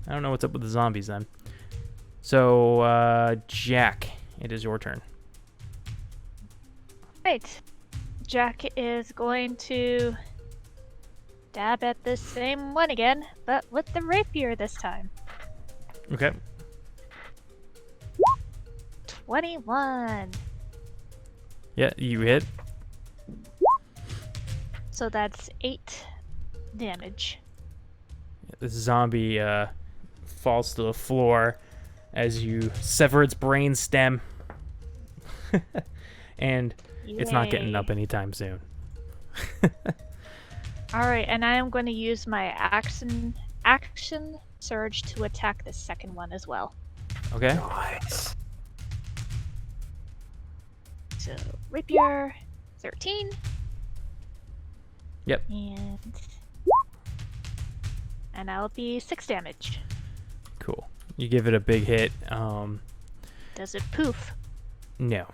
I don't know what's up with the zombies then. So, Jack, it is your turn.
Right. Jack is going to dab at this same one again, but with the rapier this time.
Okay.
21.
Yeah, you hit.
So that's 8 damage.
This zombie falls to the floor as you sever its brain stem. And it's not getting
Yay.
up anytime soon.
Alright, and I am going to use my action surge to attack the second one as well.
Okay.
Nice.
So, rapier, 13.
Yep.
And I'll be 6 damage.
Cool. You give it a big hit.
Does it poof?
No.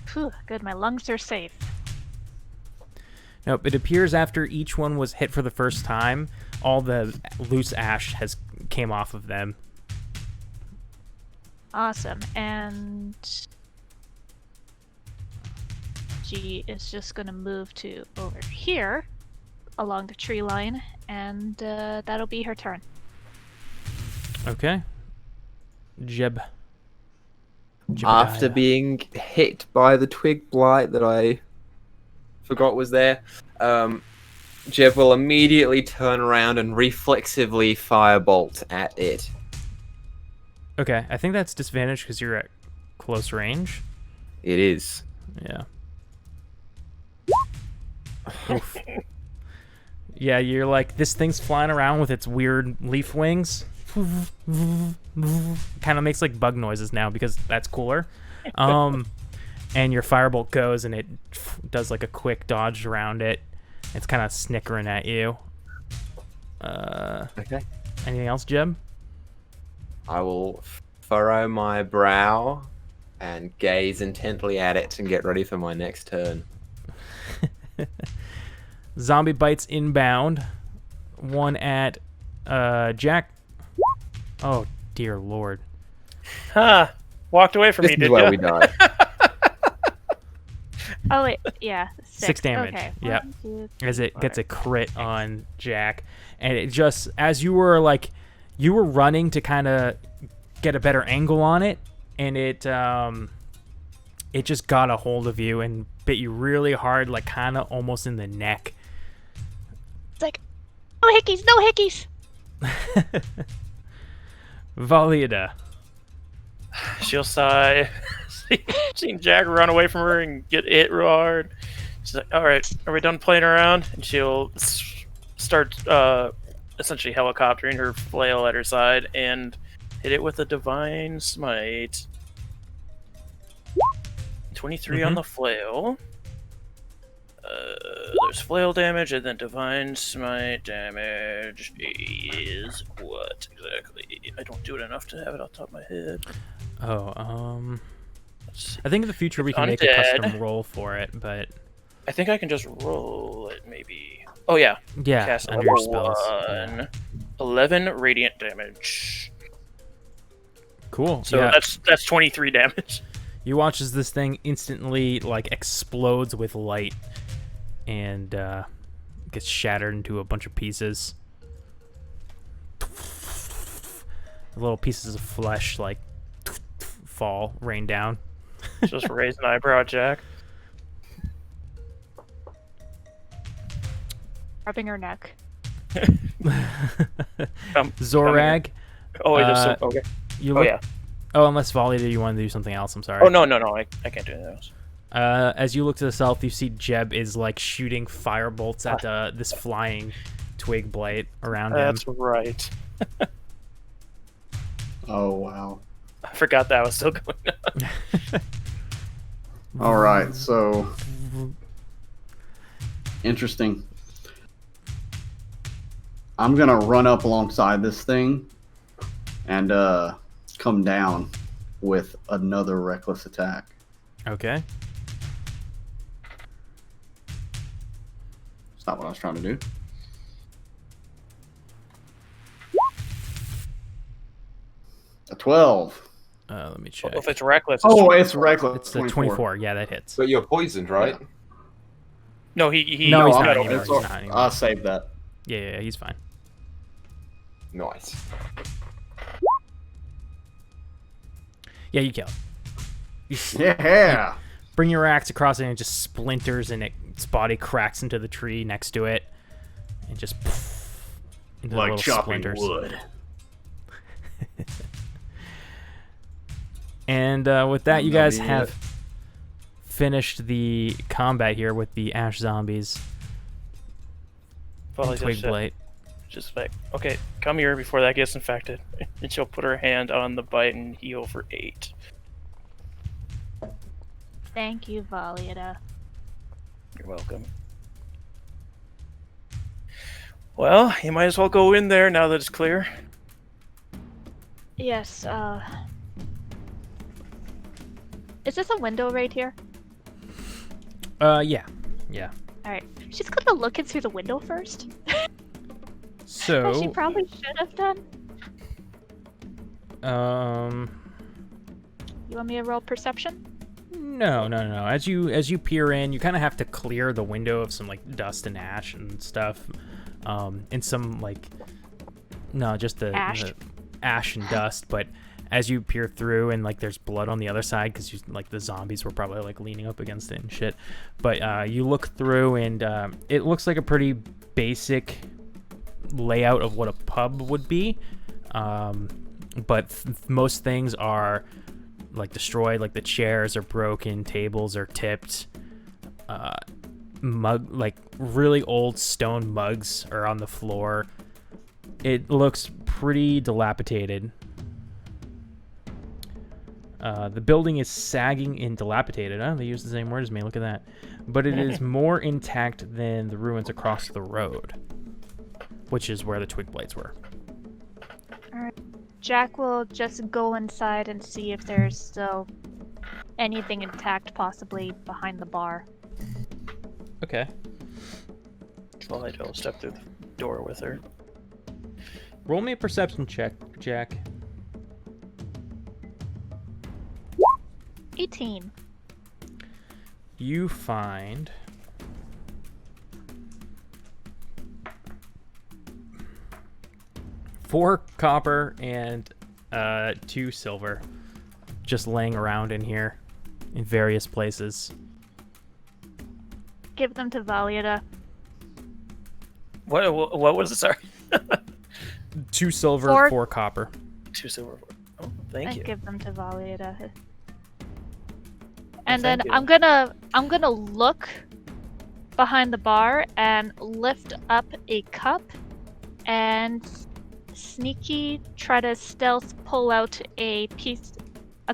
Phew, good, my lungs are safe.
Nope, it appears after each one was hit for the first time, all the loose ash has came off of them.
Awesome. And she is just going to move to over here along the tree line, and that'll be her turn.
Okay. Jeb.
After
Jebediah.
being hit by the twig blight that I forgot was there, Jeb will immediately turn around and reflexively firebolt at it.
Okay, I think that's disadvantage because you're at close range.
It is.
Yeah. Oof. Yeah, you're like, this thing's flying around with its weird leaf wings. Kind of makes like bug noises now because that's cooler. And your firebolt goes and it does like a quick dodge around it. It's kind of snickering at you.
Okay.
Anything else, Jeb?
I will furrow my brow and gaze intently at it and get ready for my next turn.
Zombie bites inbound. One at Jack. Oh, dear Lord.
Huh. Walked away from
This
me,
is
did
where
ya?
we die.
Oh, wait. Yeah.
6 damage.
Okay.
Yep.
1, 2,
As
3,
it gets a
4.
crit on Jack. And it just, as you were like, you were running to kind of get a better angle on it, and it just got a hold of you and bit you really hard, like kind of almost in the neck.
It's like, no hickeys, no hickeys.
Valiada.
She'll sigh. Seeing Jack run away from her and get hit real hard. She's like, all right, are we done playing around? And she'll start essentially helicoptering her flail at her side and hit it with a Divine Smite. 23 on the flail. There's flail damage, and then Divine Smite damage is what exactly? I don't do it enough to have it off the top of my head.
Oh,
Let's see.
I think in the future we
It's
can make a
undead.
custom roll for it, but
I think I can just roll it, maybe. Oh, yeah.
yeah,
Cast
under your
level
spells.
1.
Yeah.
11 radiant damage.
Cool.
So
yeah.
that's 23 damage.
You watch as this thing instantly like explodes with light and gets shattered into a bunch of pieces. Little pieces of flesh like fall, rain down.
Just raise an eyebrow, Jack.
Rubbing her neck.
Zorag.
Oh, wait, there's some... Okay.
You
Oh,
look,
yeah.
Oh, unless Volley, do you want to do something else? I'm sorry.
Oh, no, I can't do anything else.
As you look to the south, you see Jeb is like shooting fire bolts at this flying twig blight around him.
That's right.
Oh, wow.
I forgot that was still going on.
All right, so interesting. I'm gonna run up alongside this thing and come down with another reckless attack.
Okay.
It's not what I was trying to do. A 12.
Let me check.
If it's reckless...
Oh, it's reckless.
It's the 24. Yeah, that hits.
But you're poisoned, right?
No, he
No, he's
I'm
not
not-
anymore.
it's
He's
all-
not anymore.
I'll save that.
Yeah, he's fine.
Nice.
Yeah, you kill him. You
Yeah.
bring your axe across it and it just splinters and its body cracks into the tree next to it and just into the
Like
little
chopping
splinters.
wood.
And with that, you guys
Lovely.
have finished the combat here with the ash zombies.
Probably
and twig blight.
just like, okay, come here before that gets infected. And she'll put her hand on the bite and heal for 8.
Thank you, Valiada.
You're welcome. Well, you might as well go in there now that it's clear.
Yes, is this a window right here?
Yeah.
Alright. She's gonna look in through the window first.
So,
As she probably should have done. You want me to roll perception?
No. As you peer in, you kind of have to clear the window of some like dust and ash and stuff, and some like just the ash and dust. But as you peer through, and like there's blood on the other side because like the zombies were probably like leaning up against it and shit. But you look through, and it looks like a pretty basic layout of what a pub would be. But most things are like destroyed, like the chairs are broken, tables are tipped, like really old stone mugs are on the floor. It looks pretty dilapidated. The building is sagging and dilapidated. Oh, they use the same word as me, look at that. But it is more intact than the ruins across the road, which is where the twig blades were.
Alright. Jack will just go inside and see if there's still anything intact, possibly behind the bar.
Okay.
Twilight will step through the door with her.
Roll me a perception check, Jack.
18.
You find 4 copper and 2 silver just laying around in here in various places.
Give them to Valieta.
What was it? Sorry.
2 silver, 4 copper.
2 silver. Oh, thank you.
Give them to Valieta. And
thank
then
you.
I'm gonna look behind the bar and lift up a cup and sneaky try to stealth pull out a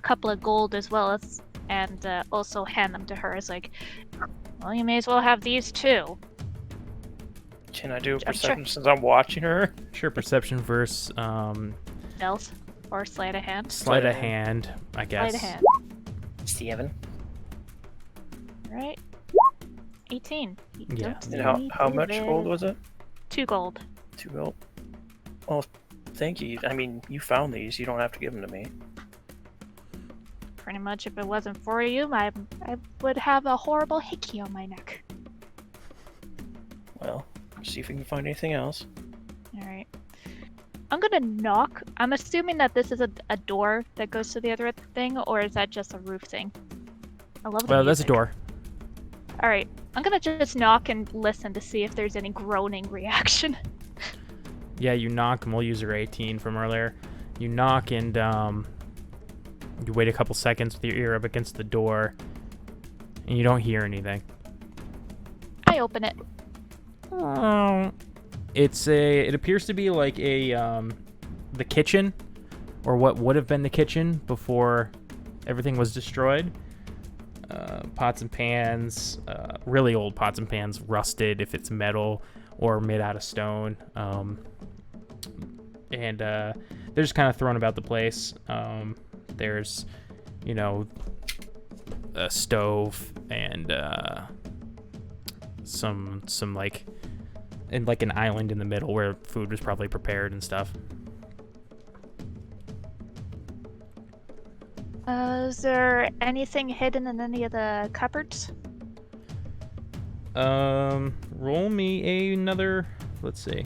couple of gold as well as, and also hand them to her as like, well, you may as well have these too.
Can I do a perception since I'm watching her?
Sure, perception versus
Stealth or sleight of hand.
sleight of hand, I guess.
Sleight of hand.
7.
Right. 18. You
Yeah.
don't
And
need
how
to
much
live.
gold was it?
2 gold.
2 gold. Well, thank you. I mean, you found these. You don't have to give them to me.
Pretty much, if it wasn't for you, I would have a horrible hickey on my neck.
Well, see if we can find anything else.
Alright. I'm gonna knock. I'm assuming that this is a door that goes to the other thing, or is that just a roof thing? I love the
Well, that's a
music.
door.
Alright. I'm gonna just knock and listen to see if there's any groaning reaction.
Yeah, you knock, and we'll use your 18 from earlier. You knock, and you wait a couple seconds with your ear up against the door, and you don't hear anything.
I open it.
It appears to be like the kitchen, or what would have been the kitchen before everything was destroyed. Pots and pans, really old pots and pans, rusted if it's metal or made out of stone. And they're just kind of thrown about the place. There's, a stove and some like, and like an island in the middle where food was probably prepared and stuff.
Is there anything hidden in any of the cupboards?
Roll me another. Let's see.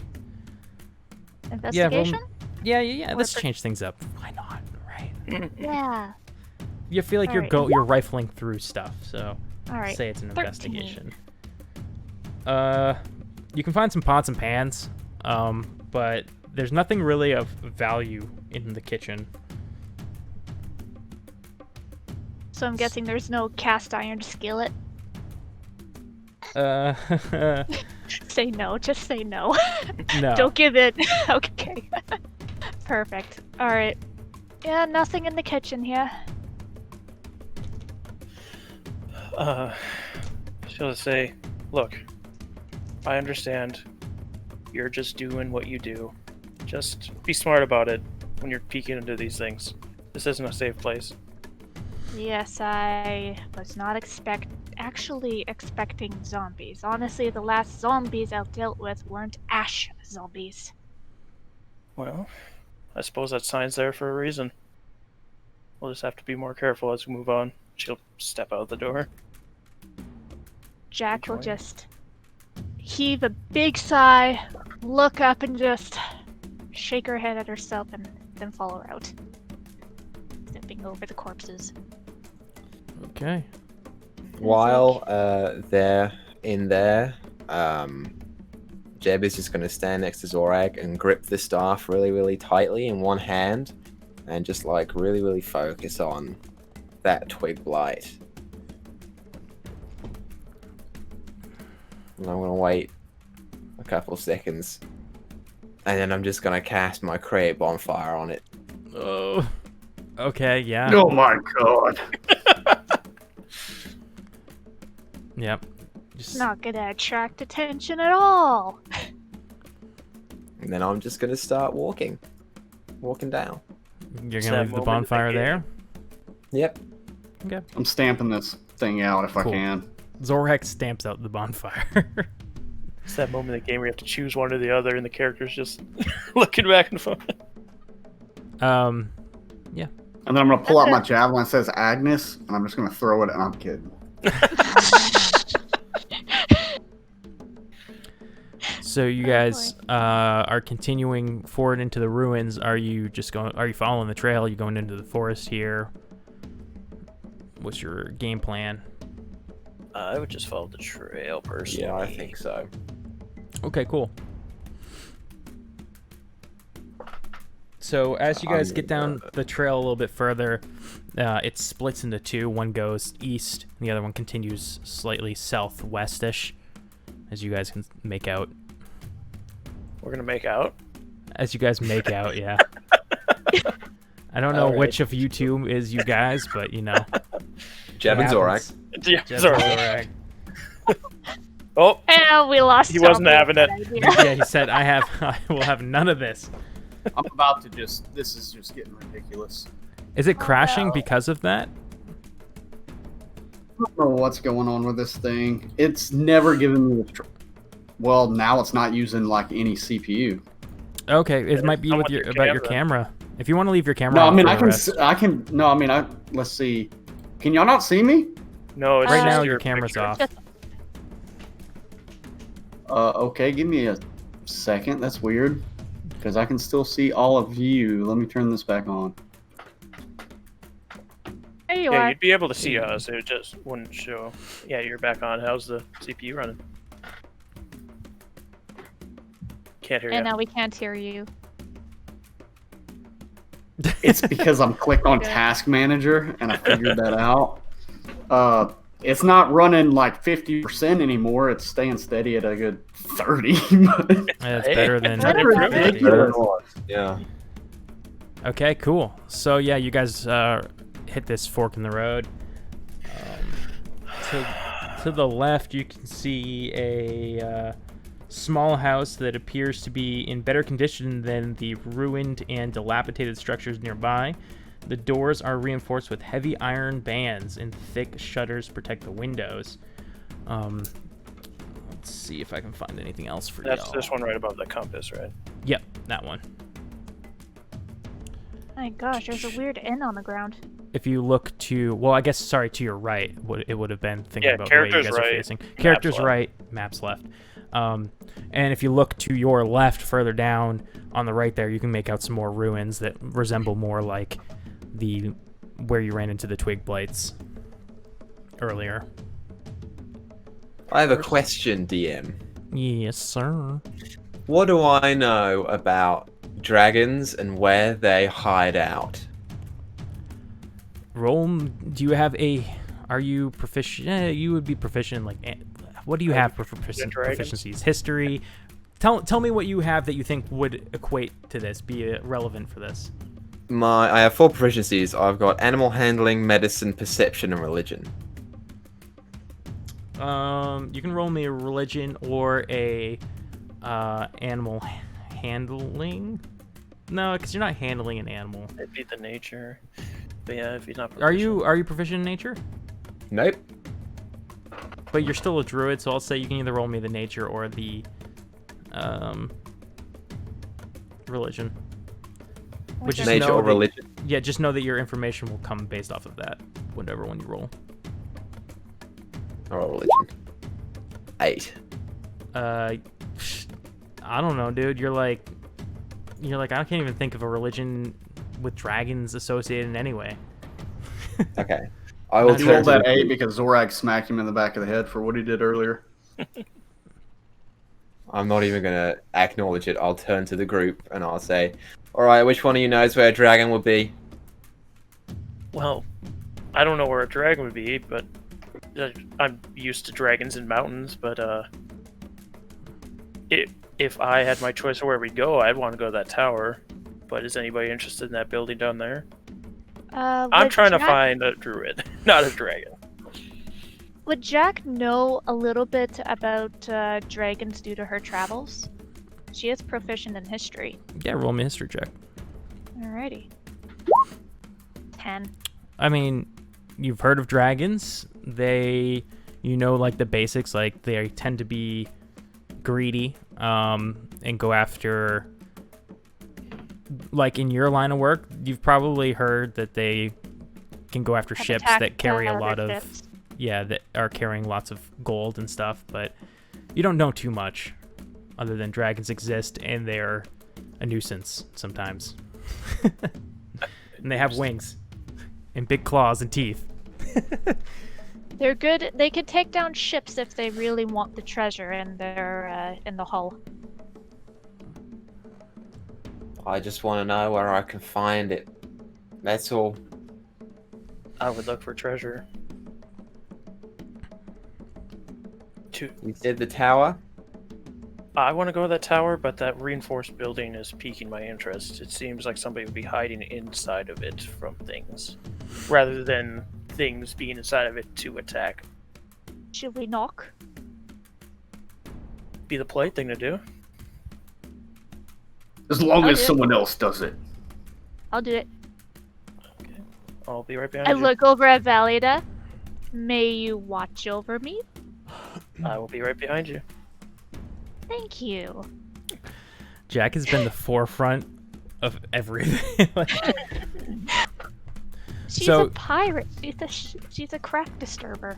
Investigation?
Yeah.
Or
Let's change things up. Why not? Right?
Yeah.
You feel like
Alright.
you're rifling through stuff. So
Alright.
say it's an
13.
investigation. You can find some pots and pans, but there's nothing really of value in the kitchen.
So I'm guessing there's no cast iron skillet. Say no, just say no.
No.
Don't give it. Okay. Perfect. Alright. Yeah, nothing in the kitchen here.
She'll say, look, I understand you're just doing what you do. Just be smart about it when you're peeking into these things. This isn't a safe place.
Yes, I was not actually expecting zombies. Honestly, the last zombies I dealt with weren't ash zombies.
Well, I suppose that sign's there for a reason. We'll just have to be more careful as we move on. She'll step out the door.
Jack will
Enjoy.
just heave a big sigh, look up, and just shake her head at herself and then follow her out. Stepping over the corpses.
Okay.
While they're in there, Jeb is just going to stand next to Zorag and grip the staff really, really tightly in one hand and just like really, really focus on that twig blight. And I'm going to wait a couple seconds and then I'm just going to cast my create bonfire on it.
Oh. Okay, yeah.
Oh my god.
Yep. Just...
Not gonna attract attention at all.
And then I'm just going to start walking down.
You're
It's
gonna
that
leave the
moment
bonfire
in the
there?
game.
Yep.
Okay.
I'm stamping this thing out if I
Cool.
can.
Zorak stamps out the bonfire.
It's that moment in the game where you have to choose one or the other, and the character's just looking back and forth.
Yeah.
And then I'm gonna pull out my javelin that says Agnes, and I'm just gonna throw it. And I'm kidding.
So you guys are continuing forward into the ruins. Are you just going? Are you following the trail? Are you going into the forest here? What's your game plan?
I would just follow the trail personally.
Yeah, I think so.
Okay, cool. So as you guys get down the trail a little bit further, it splits into two. One goes east, and the other one continues slightly southwestish, as you guys can make out.
We're gonna make out.
As you guys make out, yeah. I don't know
All right.
which of you two is you guys, but you know.
Jeb and Zorak.
happens.
Yeah,
Jeb
sorry.
and Zorak.
Oh,
And we lost.
He wasn't
Tommy.
having it.
Yeah, he said, I will have none of this.
I'm about to just. This is just getting ridiculous.
Is it crashing
no.
because of that?
I don't know what's going on with this thing. It's never given me the. Well, now it's not using like any CPU.
Okay, it might be
Not
with
with
your
your
about your
camera.
camera. If you want to leave your camera
No, I
on
mean
for
I
the
can.
rest.
I can. No, I mean Let's see. Can y'all not see me?
no, it's
Right
just
now your camera's
picture.
off.
Okay, give me a second. That's weird. Because I can still see all of you. Let me turn this back on.
There you
Yeah,
are.
you'd be able to see us. It just wouldn't show. Yeah, you're back on. How's the CPU running? Can't hear
And
you.
now we can't hear you.
It's because I'm clicked on
Okay.
Task Manager and I figured that out. It's not running like 50% anymore. It's staying steady at a good 30.
It's
Hey,
better than.
Better
Better
than
than
it.
Ridiculous.
Yeah.
Okay, cool. So yeah, you guys hit this fork in the road. To the left, you can see a small house that appears to be in better condition than the ruined and dilapidated structures nearby. The doors are reinforced with heavy iron bands, and thick shutters protect the windows. Let's see if I can find anything else for
That's
y'all.
this one right above the compass, right?
Yep, that one.
My gosh, there's a weird N on the ground.
If you look to, well, I guess, sorry, to your right, it would have been thinking
Yeah,
about the way you
characters
guys are
right,
facing.
maps
Characters
left.
right, maps left. And if you look to your left, further down on the right there, you can make out some more ruins that resemble more like where you ran into the twig blights earlier.
I have a question, DM.
Yes, sir.
What do I know about dragons and where they hide out?
Roll. Do you have a? Are you proficient? You would be proficient in like. What do you have for
dragons?
proficiencies? History. Tell me what you have that you think would equate to this, be relevant for this.
I have 4 proficiencies. I've got animal handling, medicine, perception, and religion.
You can roll me a religion or a animal handling. No, because you're not handling an animal.
It'd be the nature. But yeah, if he's not.
Are you proficient in nature?
Nope.
but you're still a druid, so I'll say you can either roll me the nature or the religion. Which is
Nature
know
or
that-
religion?
Yeah, just know that your information will come based off of that, whatever one you roll.
Or religion. 8.
I don't know, dude. You're like, I can't even think of a religion with dragons associated in any way.
Okay. I will
He
turn
rolled
to
that
the
8
group.
because Zorak smacked him in the back of the head for what he did earlier.
I'm not even going to acknowledge it. I'll turn to the group and I'll say, alright, which one of you knows where a dragon would be?
Well, I don't know where a dragon would be, but I'm used to dragons in mountains, but if I had my choice of where we go, I'd want to go to that tower. But is anybody interested in that building down there? I'm trying to find a druid, not a dragon.
Would Jack know a little bit about dragons due to her travels? She is proficient in history.
Yeah, roll me a history check.
Alrighty. 10.
I mean, you've heard of dragons. They, like the basics. Like they tend to be greedy, and go after. Like in your line of work, you've probably heard that they can go after ships that carry a lot of,
ships.
that are carrying lots of gold and stuff. But you don't know too much, other than dragons exist and they're a nuisance sometimes, and they have wings, and big claws and teeth.
They're good. They could take down ships if they really want the treasure in their in the hull.
I just want to know where I can find it. That's all.
I would look for treasure.
You said the tower?
I want to go to that tower, but that reinforced building is piquing my interest. It seems like somebody would be hiding inside of it from things, rather than things being inside of it to attack.
Should we knock?
Be the polite thing to do.
As long
I'll
as
do it.
someone else does it.
I'll do it.
Okay. I'll be right behind
I
you.
look over at Valida. May you watch over me?
I will be right behind you.
Thank you.
Jack has been the forefront of everything.
She's
So-
a pirate. She's a crack disturber.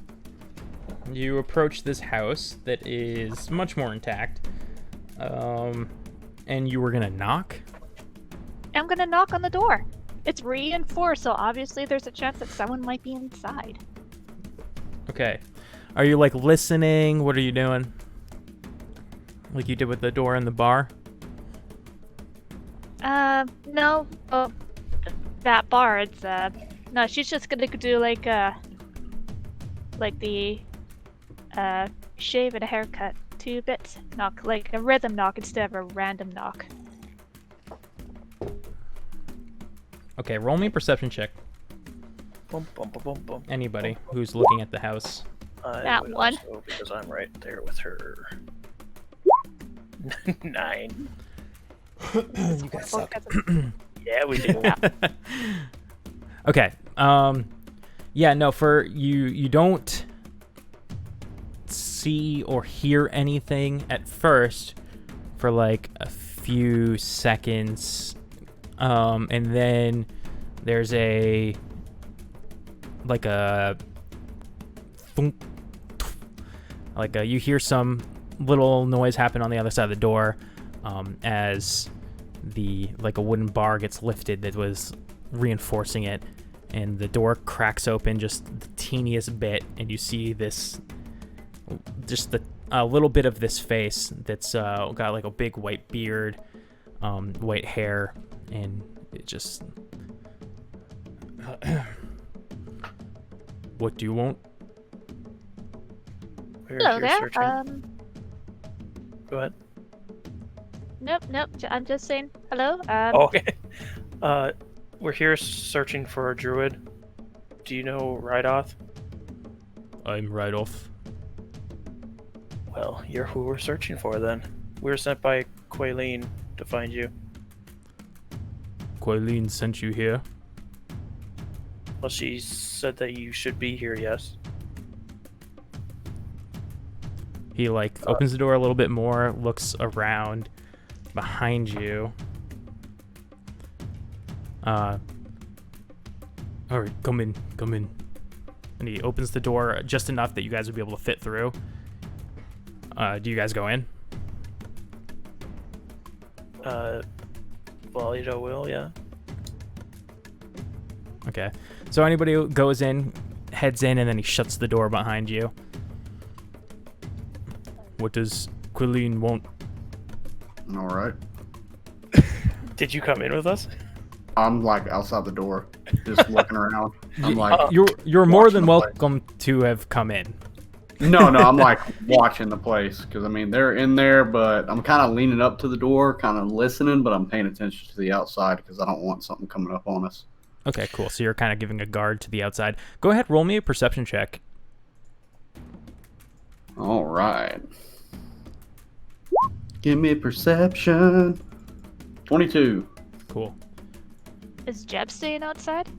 You approach this house that is much more intact, and you were gonna knock.
I'm gonna knock on the door. It's reinforced, so obviously there's a chance that someone might be inside.
Okay. Are you like listening? What are you doing? Like you did with the door in the bar?
No. Oh, that bar. It's no. She's just gonna do like the shave and a haircut. 2 bits. Knock, like a rhythm knock instead of a random knock.
Okay, roll me a perception check.
Bum, bum, bum, bum, bum.
Anybody who's looking at the house.
I
That
would
one.
also, because I'm right there with her. 9.
You guys suck.
Yeah, we do.
Okay. Yeah, no, for you don't see or hear anything at first for like a few seconds. And then there's a thunk, you hear some little noise happen on the other side of the door, as a wooden bar gets lifted that was reinforcing it, and the door cracks open just the teeniest bit, and you see a little bit of this face that's got like a big white beard, white hair, and it just what do you want?
We're
Hello
here
there.
searching. Go ahead.
Nope. I'm just saying hello.
Oh, okay. We're here searching for a druid. Do you know Rydoth?
I'm right off.
Well, you're who we're searching for then. We were sent by Quaileen to find you.
Quaileen sent you here.
Well, she said that you should be here, yes.
He like opens the door a little bit more, looks around behind you. All right, come in. And he opens the door just enough that you guys would be able to fit through. Do you guys go in?
Well, will, yeah.
Okay. So anybody who goes in, heads in, and then he shuts the door behind you. What does Quilleen want?
All right.
Did you come in with us?
I'm like outside the door, just looking around. I'm like,
You're more than
watching the
welcome to have come in.
no, I'm like watching the place because I mean they're in there, but I'm kind of leaning up to the door, kind of listening, but I'm paying attention to the outside because I don't want something coming up on us.
Okay, cool. So you're kind of giving a guard to the outside. Go ahead, roll me a perception check.
All right. Give me perception. 22.
Cool.
Is Jeb staying outside?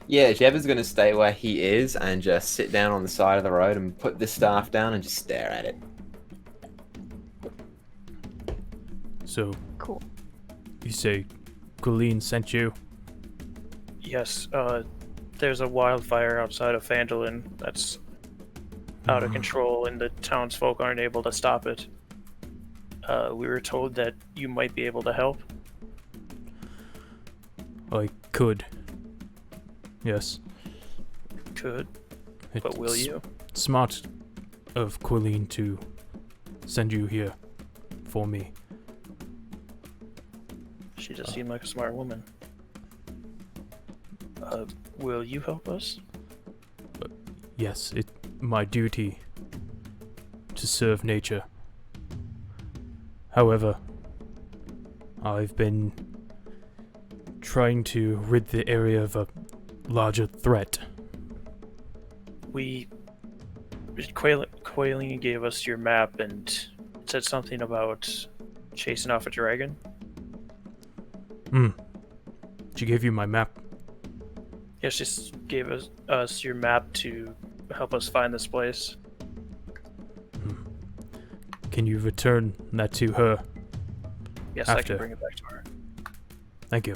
Yeah, Jeb is going to stay where he is and just sit down on the side of the road and put the staff down and just stare at it.
So,
Cool.
you say Quilleen sent you?
Yes, there's a wildfire outside of Phandalin that's out of control, and the townsfolk aren't able to stop it. We were told that you might be able to help.
I could. Yes.
Could,
It's
but will you?
Smart of Quilleen to send you here for me.
She just seemed like a smart woman. Will you help us?
Yes, it's my duty to serve nature. However, I've been trying to rid the area of a larger threat.
Quailing gave us your map and said something about chasing off a dragon.
She gave you my map.
Yeah, she gave us your map to help us find this place.
Can you return that to her?
Yes, I
After.
can bring it back to her.
Thank you.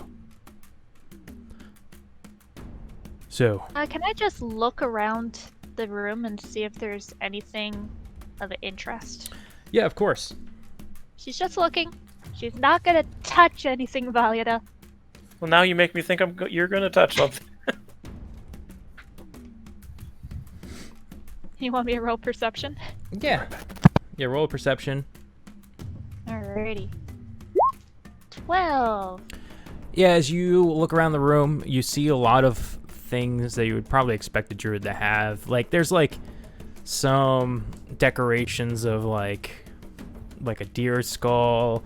So,
Can I just look around the room and see if there's anything of interest?
yeah, of course.
She's just looking. She's not gonna touch anything, Valyada.
Well, now you make me think you're gonna touch something.
You want me to roll perception?
Yeah. Yeah, roll a perception.
Alrighty. 12.
Yeah, as you look around the room, you see a lot of things that you would probably expect a druid to have. Like, there's like some decorations of like a deer skull,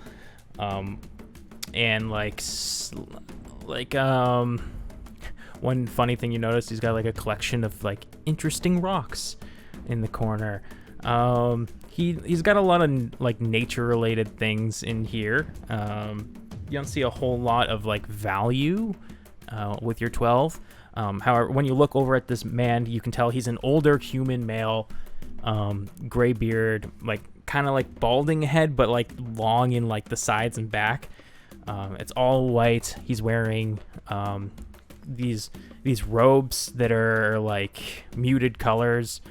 and one funny thing you notice, he's got like a collection of like interesting rocks in the corner. He's got a lot of like nature related things in here. You don't see a whole lot of like value with your 12. However, when you look over at this man, you can tell he's an older human male, gray beard, like kind of like balding head, but like long in like the sides and back. It's all white. He's wearing these robes that are like muted colors,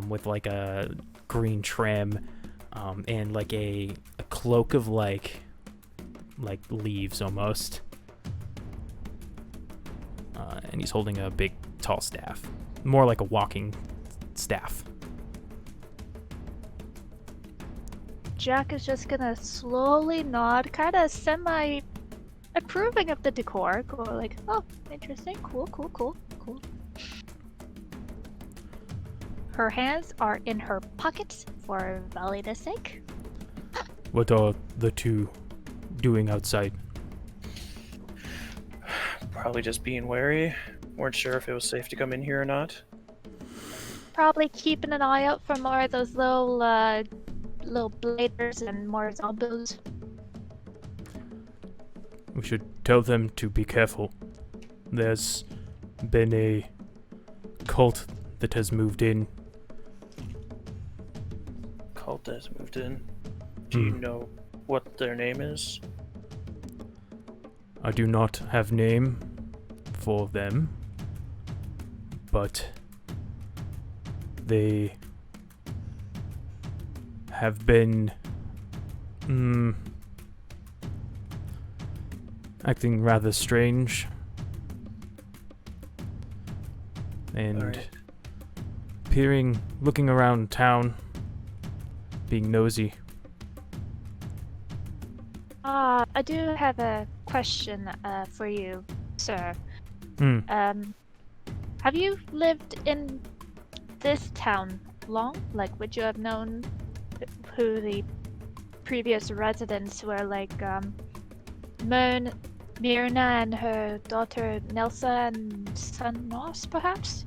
with like a green trim, and like a cloak of like leaves almost. And he's holding a big tall staff, more like a walking staff.
Jack is just gonna slowly nod, kind of semi-approving of the decor. Go like, oh, interesting, cool. Her hands are in her pockets for Valyada's sake.
What are the two doing outside?
Probably just being wary. Weren't sure if it was safe to come in here or not.
Probably keeping an eye out for more of those little bladers and more zombies.
We should tell them to be careful. There's been a cult that has moved in.
cult has moved in. Do you know what their name is?
I do not have name for them, but they have been acting rather strange and
Alright.
looking around town, being nosy.
I do have a question for you, sir. Have you lived in this town long? Like, would you have known who the previous residents were, like, Myrna and her daughter Nyssa and son Ross, perhaps?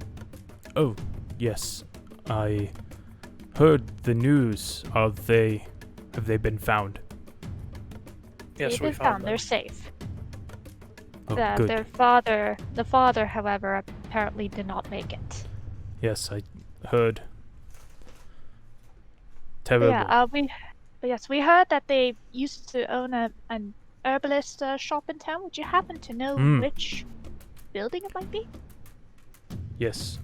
Oh, yes. I heard the news. Have they been found?
Yes,
They've
we
been
found
found.
them.
They're safe.
Oh, good.
The father, however, apparently did not make it.
Yes, I heard. Terrible.
Yeah, we heard that they used to own an herbalist shop in town. Would you happen to know which building it might be?
Yes.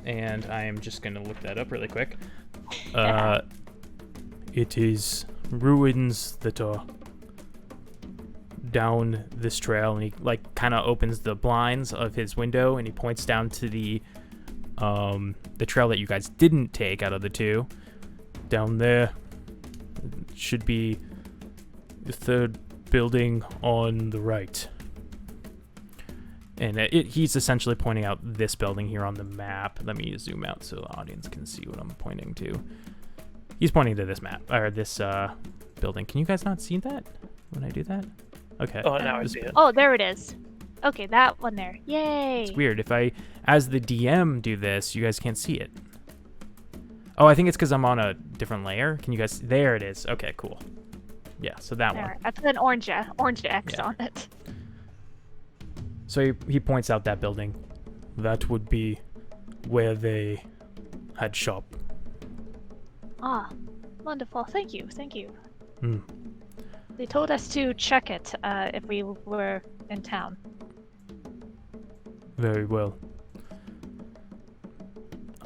And I am just gonna look that up really quick. It is ruins that are down this trail, and he like kind of opens the blinds of his window and he points down to the trail that you guys didn't take out of the two. Down there should be the third building on the right. And he's essentially pointing out this building here on the map. Let me zoom out so the audience can see what I'm pointing to. He's pointing to this map, or this building. Can you guys not see that when I do that? Okay.
Oh, now I see it.
Oh, there it is. Okay, that one there. Yay!
It's weird. If I, as the DM, do this, you guys can't see it. Oh, I think it's because I'm on a different layer. Can you guys... There it is. Okay, cool. Yeah, so that one.
There, I put an orange X on it.
So he points out that building. That would be where they had shop.
Ah, wonderful. Thank you.
Hmm.
They told us to check it if we were in town.
Very well.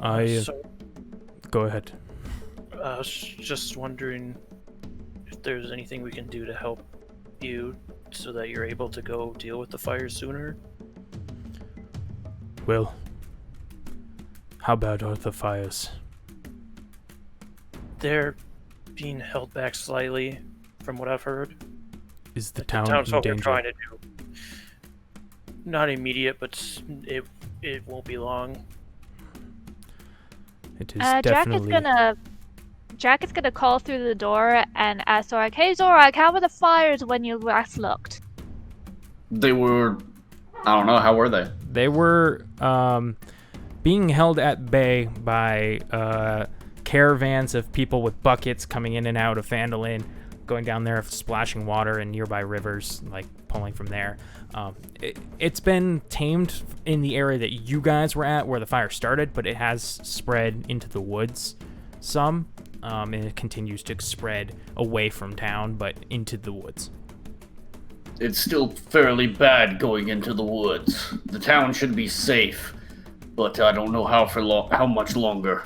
So,
Go ahead.
I was just wondering if there's anything we can do to help you so that you're able to go deal with the fire sooner.
Well, how bad are the fires?
They're being held back slightly, from what I've heard.
Is the
The
town in
townsfolk are
danger?
trying to do. Not immediate, but it won't be long.
It is definitely...
Jack is gonna call through the door and ask Zorak, "Hey Zorak, how were the fires when you last looked?"
They were, I don't know, how were they?
They were being held at bay by caravans of people with buckets coming in and out of Phandalin, going down there, splashing water in nearby rivers, like pulling from there. It's been tamed in the area that you guys were at where the fire started, but it has spread into the woods some, and it continues to spread away from town, but into the woods.
It's still fairly bad going into the woods. The town should be safe, but I don't know how much longer.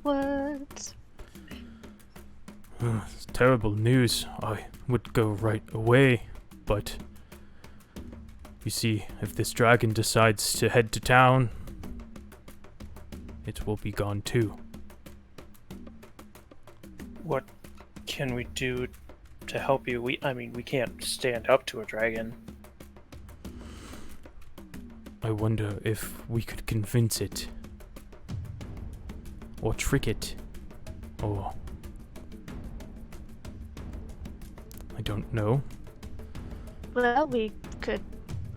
What?
It's terrible news. I would go right away, but you see, if this dragon decides to head to town, it will be gone too.
What can we do to help you? We can't stand up to a dragon.
I wonder if we could convince it, or trick it, or... I don't know.
Well, we could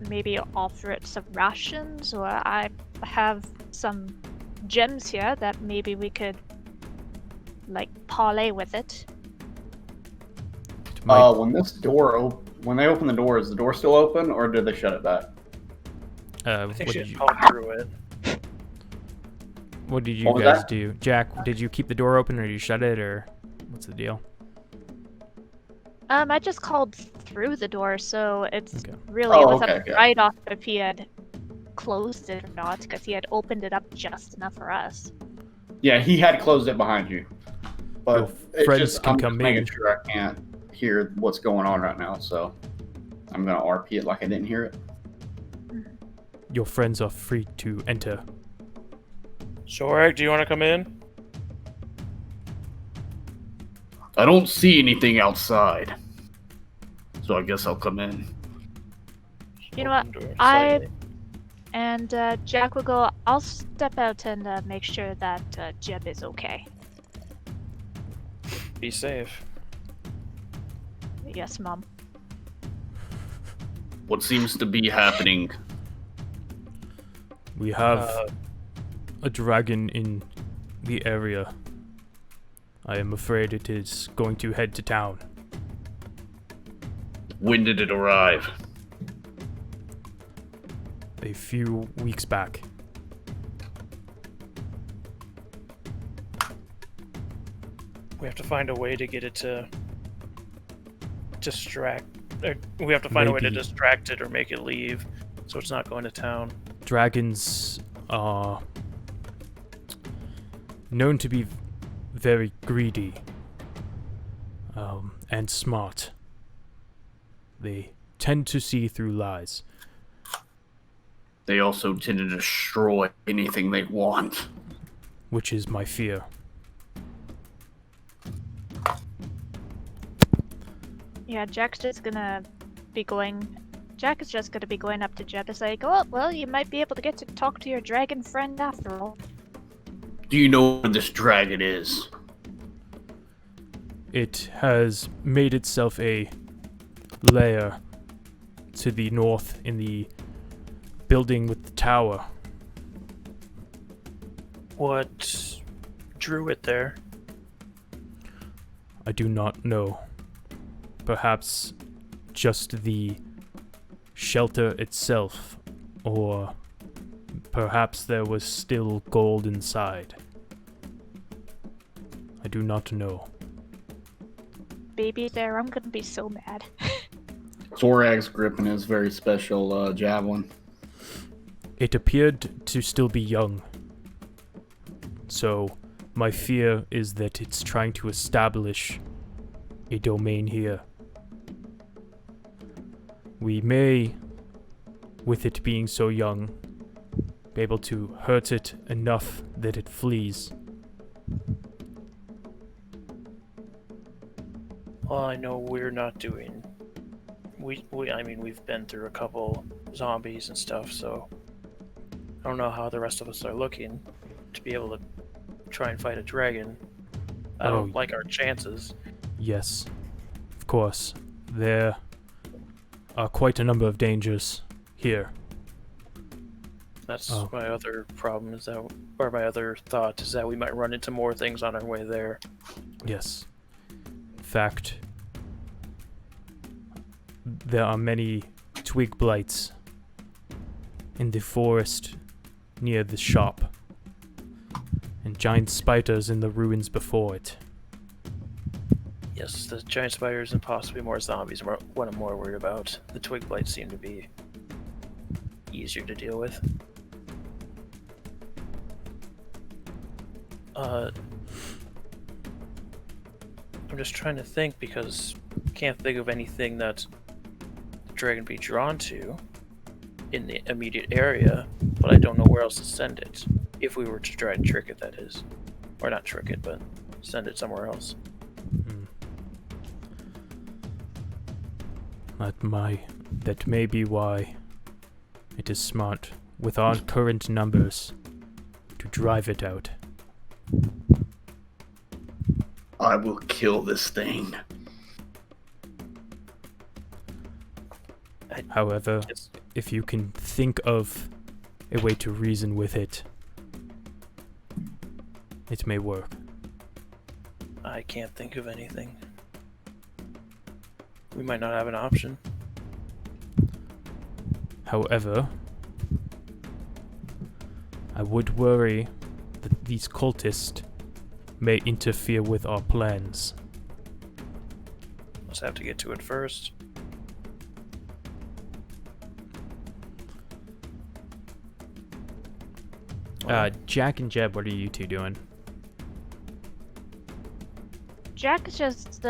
maybe offer it some rations, or I have some gems here that maybe we could, like, parlay with it.
It might-
When they open the door, is the door still open, or did they shut it back?
I think
what
she
did
just
you-
called through it.
What did you
What was
guys
that?
do? Jack, did you keep the door open or did you shut it or what's the deal?
I just called through the door, so it's
Okay.
really
Oh,
it was
okay,
up
okay.
to Rydoff if he had closed it or not, because he had opened it up just enough for us.
Yeah, he had closed it behind you. But
Your
it's
friends
just,
can
I'm
come
just making
in.
sure I can't hear what's going on right now, so I'm gonna RP it like I didn't hear it.
Your friends are free to enter.
Shorak, do you want to come in?
I don't see anything outside, so I guess I'll come in.
You know what?
Open door
I
slightly.
and Jack will go. I'll step out and make sure that Jeb is okay.
Be safe.
Yes, Mom.
What seems to be happening?
We have
Uh,
a dragon in the area. I am afraid it is going to head to town.
When did it arrive?
A few weeks back.
We have to find a way to get it to distract. Or we have to find a way to
Maybe.
distract it or make it leave, so it's not going to town.
Dragons are known to be very greedy and smart. They tend to see through lies.
They also tend to destroy anything they want.
Which is my fear.
Yeah, Jack's just gonna be going. Jack is just gonna be going up to Jeb. It's like, oh, well, you might be able to get to talk to your dragon friend after all.
Do you know where this dragon is?
It has made itself a lair to the north in the building with the tower.
What drew it there?
I do not know. Perhaps just the shelter itself, or perhaps there was still gold inside. I do not know.
Baby bear, I'm gonna be so mad.
Zorag's gripping his very special javelin.
It appeared to still be young. So, my fear is that it's trying to establish a domain here. We may, with it being so young, be able to hurt it enough that it flees.
Well, I know we're not doing. I mean, we've been through a couple zombies and stuff, so I don't know how the rest of us are looking to be able to try and fight a dragon. I don't
Oh.
like our chances.
Yes, of course. There are quite a number of dangers here.
That's
Oh.
my other problem is that, or my other thought is that we might run into more things on our way there.
Yes. In fact, there are many twig blights in the forest near the shop, and giant spiders in the ruins before it.
Yes, the giant spiders and possibly more zombies are what I'm more worried about. The twig blights seem to be easier to deal with. I'm just trying to think because I can't think of anything that the dragon be drawn to in the immediate area, but I don't know where else to send it. If we were to try and trick it, that is. Or not trick it, but send it somewhere else.
That may be why it is smart, with our current numbers, to drive it out.
I will kill this thing.
However,
It's,
if you can think of a way to reason with it, it may work.
I can't think of anything. We might not have an option.
However, I would worry that these cultists may interfere with our plans.
Let's have to get to it first.
Jack and Jeb, what are you two doing?
Jack is just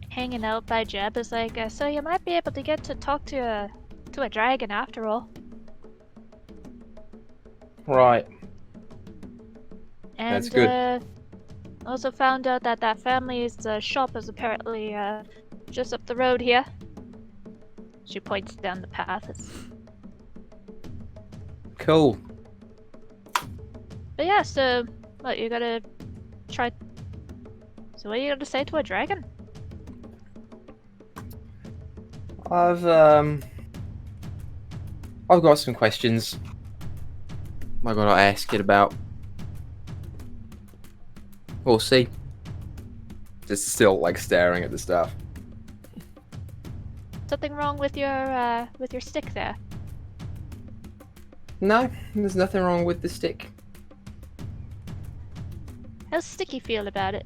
hanging out by Jeb. Is like, so you might be able to get to talk to a dragon after all.
Right.
And
That's good.
Also found out that that family's shop is apparently just up the road here. She points down the path.
Cool.
But yeah, so what you gotta try? So what are you gonna say to a dragon?
I've got some questions I gotta ask it about. We'll see. Just still like staring at the stuff.
Something wrong with your stick there?
No, there's nothing wrong with the stick.
How's Sticky feel about it?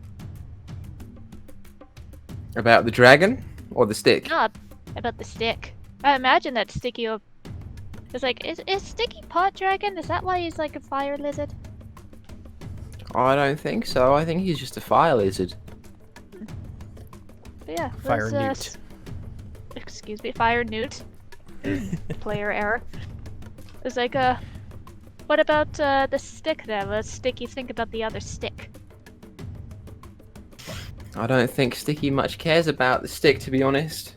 About the dragon or the stick?
No, about the stick. I imagine that Sticky will... It's like, is Sticky pot dragon? Is that why he's like a fire lizard?
I don't think so. I think he's just a fire lizard.
But yeah,
Fire newt.
Excuse me, fire newt. Player error. It's like, what about the stick there? What does Sticky think about the other stick?
I don't think Sticky much cares about the stick, to be honest.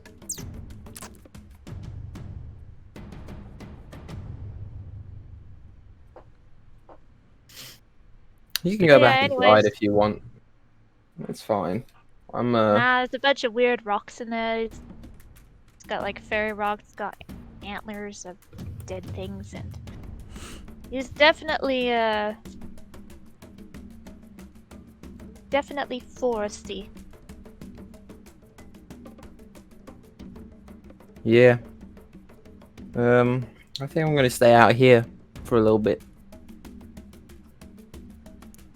You can go
Yeah,
back
anyways.
inside if you want. That's fine. I'm
Nah, there's a bunch of weird rocks in there. It's got like fairy rocks, it's got antlers of dead things, and he's definitely foresty.
Yeah. I think I'm gonna stay out here for a little bit.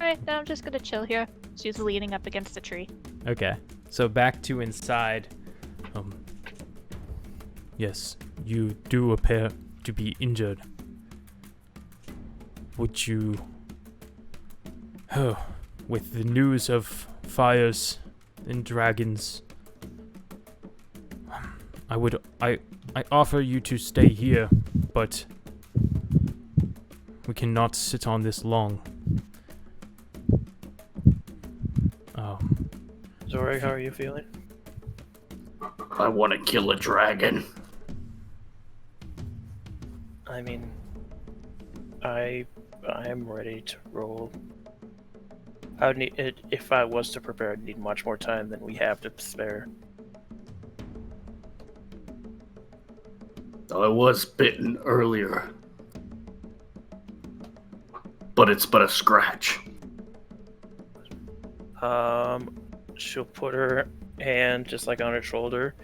Alright, then I'm just gonna chill here. She's leaning up against a tree.
Okay, so back to inside. Yes, you do appear to be injured. Would you... Oh, with the news of fires and dragons, I offer you to stay here, but we cannot sit on this long.
Zori, how are you feeling?
I want to kill a dragon.
I mean, I am ready to roll. I would need it if I was to prepare. I'd need much more time than we have to spare.
I was bitten earlier, but it's but a scratch.
She'll put her hand just like on her shoulder,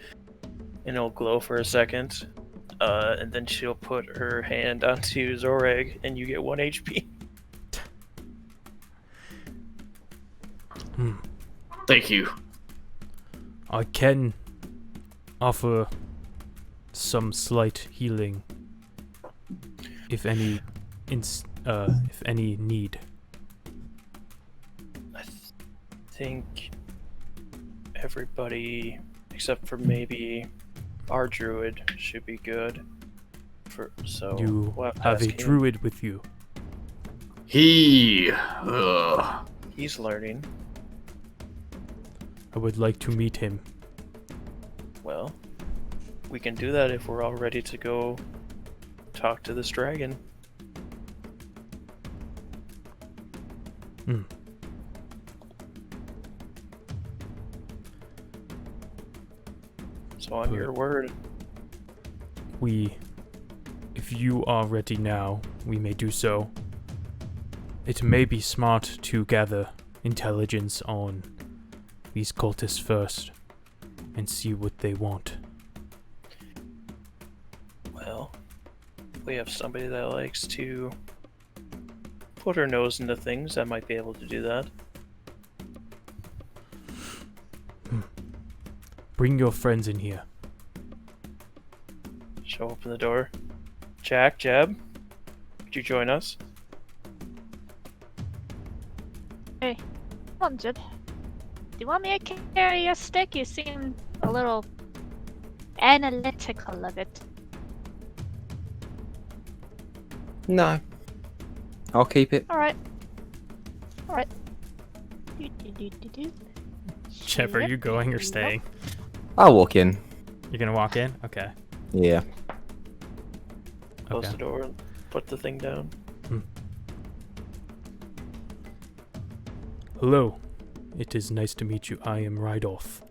and it'll glow for a second. And then she'll put her hand onto Zoreg, and you get 1 HP.
Thank you.
I can offer some slight healing, if any need.
I think everybody, except for maybe our druid, should be good.
You
we'll to
have a
ask him.
druid with you.
He's
He's learning.
I would like to meet him.
Well, we can do that if we're all ready to go talk to this dragon. So on your word.
If you are ready now, we may do so. It may be smart to gather intelligence on these cultists first and see what they want.
Well, we have somebody that likes to put her nose into things, I might be able to do that.
Bring your friends in here.
She'll open the door. Jack, Jeb, could you join us?
Hey, come on, Jed. Do you want me to carry your stick? You seem a little analytical of it.
No. I'll keep it.
Alright. Alright. Do.
Jeff, are you going or staying?
I'll walk in.
You're gonna walk in? Okay.
Yeah.
Close
Okay.
the door and put the thing down.
Hello. It is nice to meet you. I am Rydolph.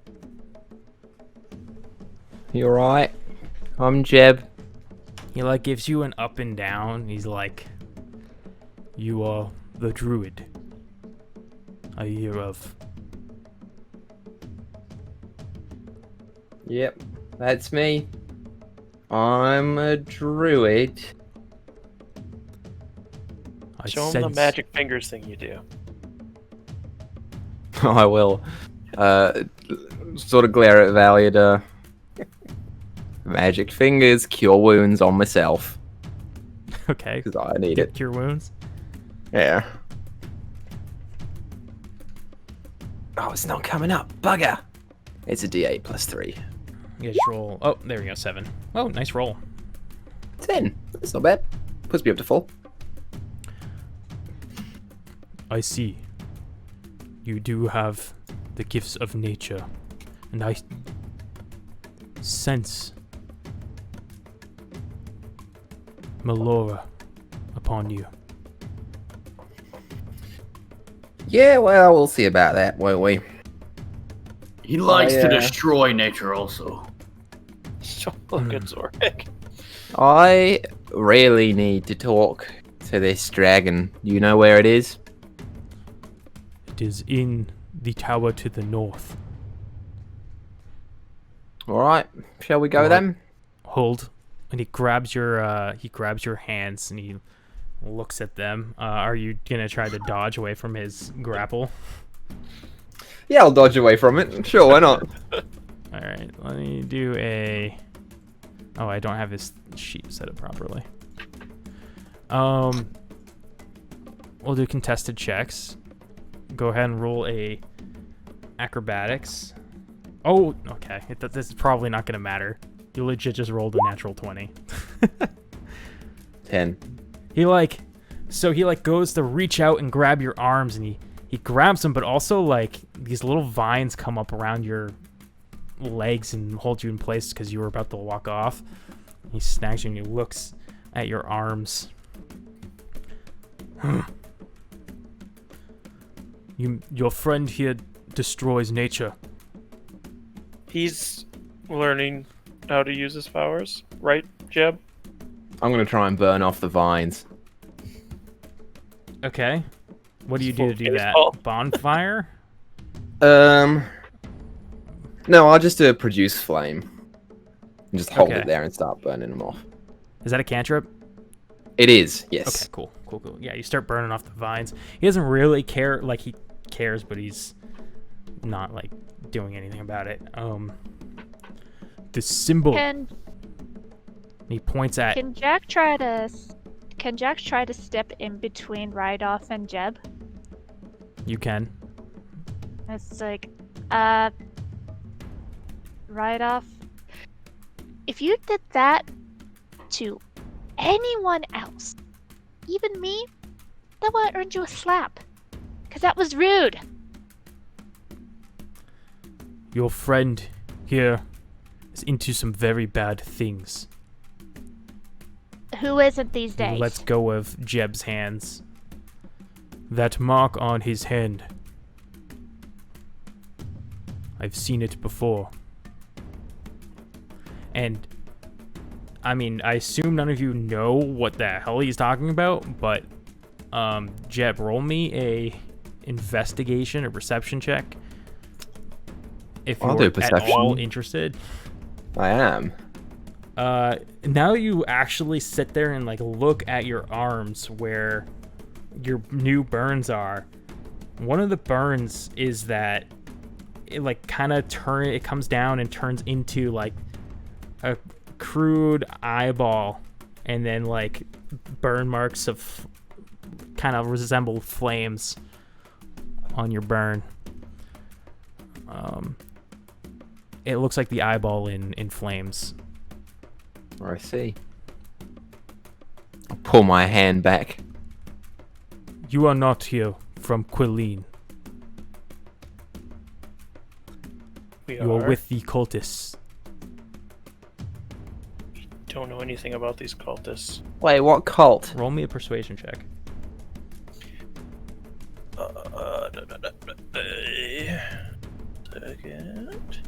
You alright? I'm Jeb.
He like gives you an up and down. He's like, you are the druid I hear of.
Yep, that's me. I'm a druid.
I
Show him
sense...
the magic fingers thing you do.
I will. Sort of glare at Valiant. Magic fingers cure wounds on myself.
Okay.
Because I need it.
Cure wounds.
Yeah. Oh, it's not coming up. Bugger. It's a D8 plus 3.
You just roll. Oh, there we go. 7. Oh, nice roll.
10. That's not bad. Puts me up to full.
I see. You do have the gifts of nature, and I sense Melora upon you.
Yeah, well, we'll see about that, won't we?
He likes to
yeah.
destroy nature also.
So good, Zorik.
I really need to talk to this dragon. You know where it is?
It is in the tower to the north.
Alright, shall we go
Alright.
then?
Hold, and he grabs your hands and he looks at them. Are you gonna try to dodge away from his grapple?
Yeah, I'll dodge away from it. Sure, why not?
All right, let me do a. Oh, I don't have his sheet set up properly. We'll do contested checks. Go ahead and roll a acrobatics. Oh, okay. This is probably not gonna matter. You legit just rolled a natural 20.
10.
He goes to reach out and grab your arms, and he grabs them, but also like these little vines come up around your legs and hold you in place because you were about to walk off. He snags you and he looks at your arms. Your friend here destroys nature.
He's learning how to use his powers, right, Jeb?
I'm gonna try and burn off the vines.
Okay. What do you do to do that?
Baseball.
Bonfire?
No, I'll just produce flame. And just hold
Okay.
it there and start burning them off.
Is that a cantrip?
It is, yes.
Okay, cool. Yeah, you start burning off the vines. He doesn't really care, like he cares, but he's not like doing anything about it. The symbol. He points at.
Can Jack try to step in between Rydolph and Jeb?
You can.
It's like, Rydolph, if you did that to anyone else, even me, that would have earned you a slap. Because that was rude.
Your friend here is into some very bad things.
Who isn't these days?
Let's go of Jeb's hands. That mark on his hand. I've seen it before. And, I mean, I assume none of you know what the hell he's talking about, but, Jeb, roll me a investigation or perception check. If
I'll
you're
do
at
perception.
all interested.
I am.
Now you actually sit there and like look at your arms where your new burns are. One of the burns is that it like kind of it comes down and turns into like a crude eyeball, and then like burn marks of kind of resemble flames on your burn. It looks like the eyeball in flames.
I see. I'll pull my hand back.
You are not here from Quilleen. You are with the cultists.
Don't know anything about these cultists.
Wait, what cult?
Roll me a persuasion check.
Second.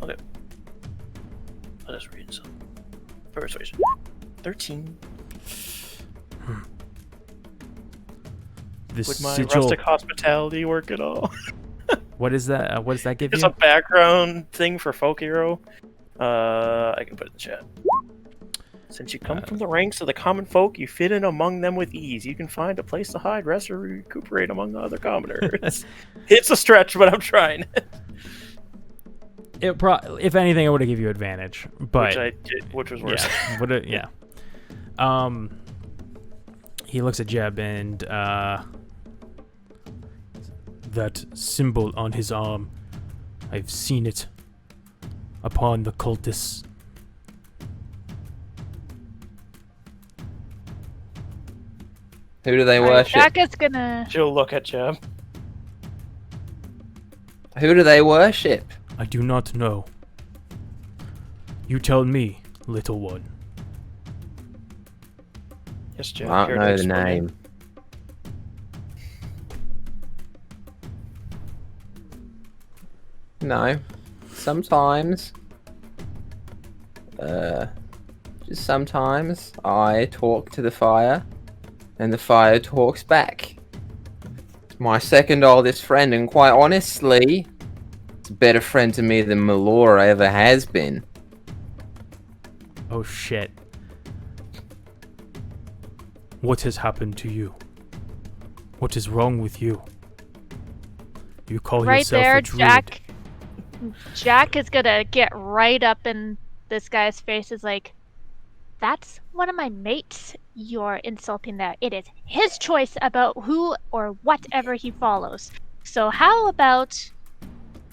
Okay. I'll just read some. Persuasion. 13.
This
Would my
sigil.
rustic hospitality work at all?
What is that? What does that give
It's
you?
a background thing for folk hero. I can put it in the chat. Since you come from the ranks of the common folk, you fit in among them with ease. You can find a place to hide, rest, or recuperate among the other commoners. It's a stretch, but I'm trying.
If anything, it would have give you advantage, but
Which I did, which was worse.
Yeah, he looks at Jeb and that symbol on his arm. I've seen it upon the cultists.
Who do they
Alright,
worship?
Jack is gonna.
She'll look at Jeb.
Who do they worship?
I do not know. You tell me, little one.
Yes, Jeb.
I
care
don't
to
know the
explain?
name. No. Sometimes. Just sometimes I talk to the fire, and the fire talks back. It's my second oldest friend, and quite honestly, it's a better friend to me than Melora ever has been.
Oh shit. What has happened to you? What is wrong with you? You call
Right
yourself
there,
a druid.
Jack is gonna get right up in this guy's face. Is like, that's one of my mates you're insulting there. It is his choice about who or whatever he follows. So how about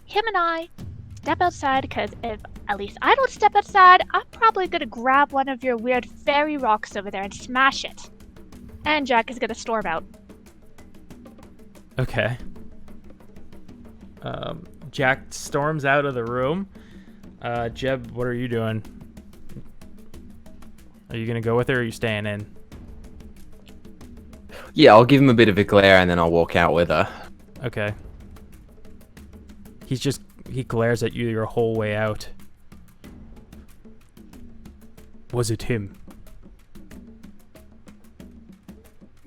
him and I step outside? Because if at least I don't step outside, I'm probably gonna grab one of your weird fairy rocks over there and smash it. And Jack is gonna storm out.
Okay. Jack storms out of the room. Jeb, what are you doing? Are you gonna go with her, or are you staying in?
Yeah, I'll give him a bit of a glare, and then I'll walk out with her.
Okay. He glares at you your whole way out. Was it him?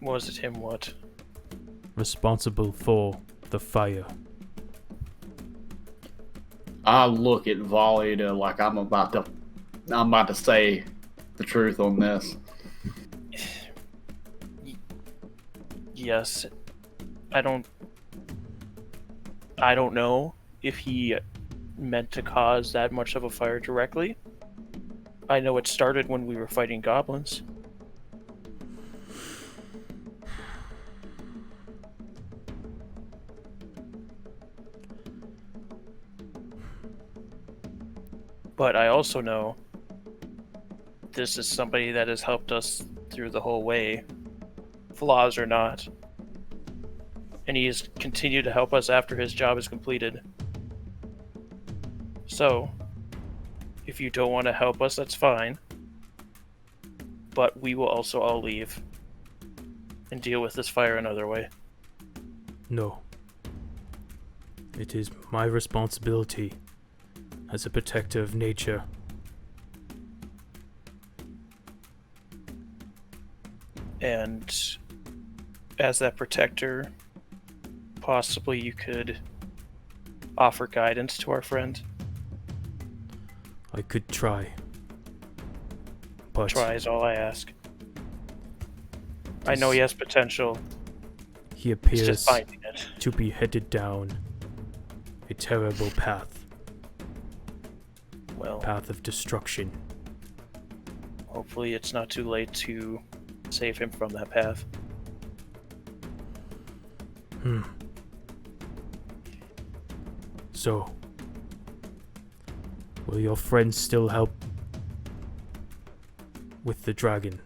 Was it him what?
Responsible for the fire.
I look at Volley to like I'm about to say the truth on this.
Yes. I don't know if he meant to cause that much of a fire directly. I know it started when we were fighting goblins. But I also know this is somebody that has helped us through the whole way, flaws or not. And he has continued to help us after his job is completed. So, if you don't want to help us, that's fine. But we will also all leave and deal with this fire another way.
No. It is my responsibility as a protector of nature.
And as that protector, possibly you could offer guidance to our friend.
I could try. But
Try is all I ask. I know he has potential.
he
It's
appears
just finding it.
to be headed down a terrible path.
Well,
Path of destruction.
hopefully it's not too late to save him from that path.
So, will your friends still help with the dragon?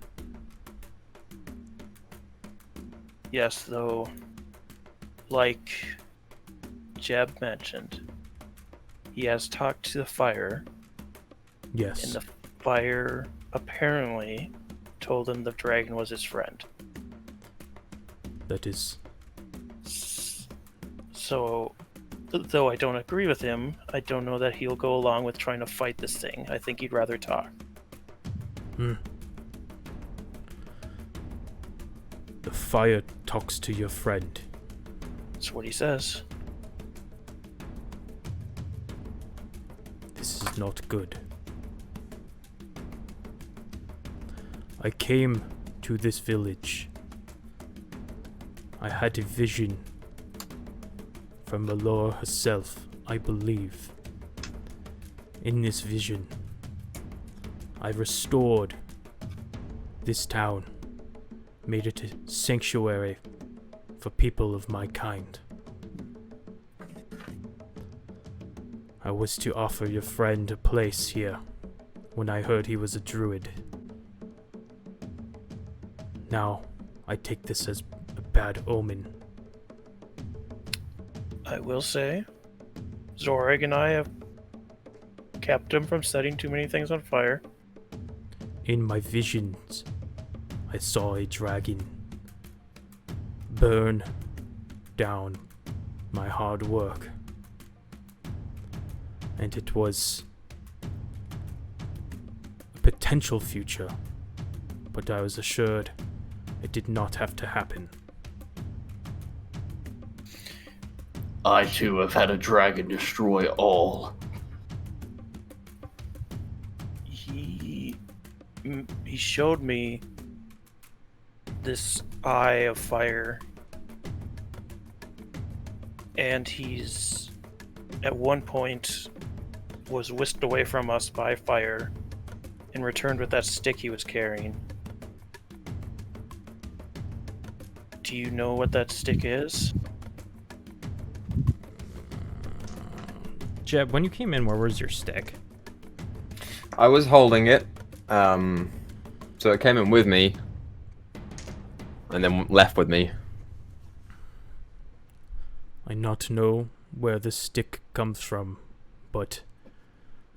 Yes, though, like Jeb mentioned, he has talked to the fire,
Yes.
and the fire apparently told him the dragon was his friend.
That is...
So, though I don't agree with him, I don't know that he'll go along with trying to fight this thing. I think he'd rather talk.
The fire talks to your friend.
That's what he says.
This is not good. I came to this village. I had a vision from Malor herself, I believe. In this vision, I restored this town, made it a sanctuary for people of my kind. I was to offer your friend a place here when I heard he was a druid. Now, I take this as a bad omen.
I will say, Zorg and I have kept him from setting too many things on fire.
In my visions, I saw a dragon burn down my hard work. And it was a potential future, but I was assured it did not have to happen.
I too have had a dragon destroy all.
He showed me this eye of fire, and he's at one point was whisked away from us by fire and returned with that stick he was carrying. Do you know what that stick is?
Jeb, when you came in, where was your stick?
I was holding it, so it came in with me, and then left with me.
I not know where the stick comes from, but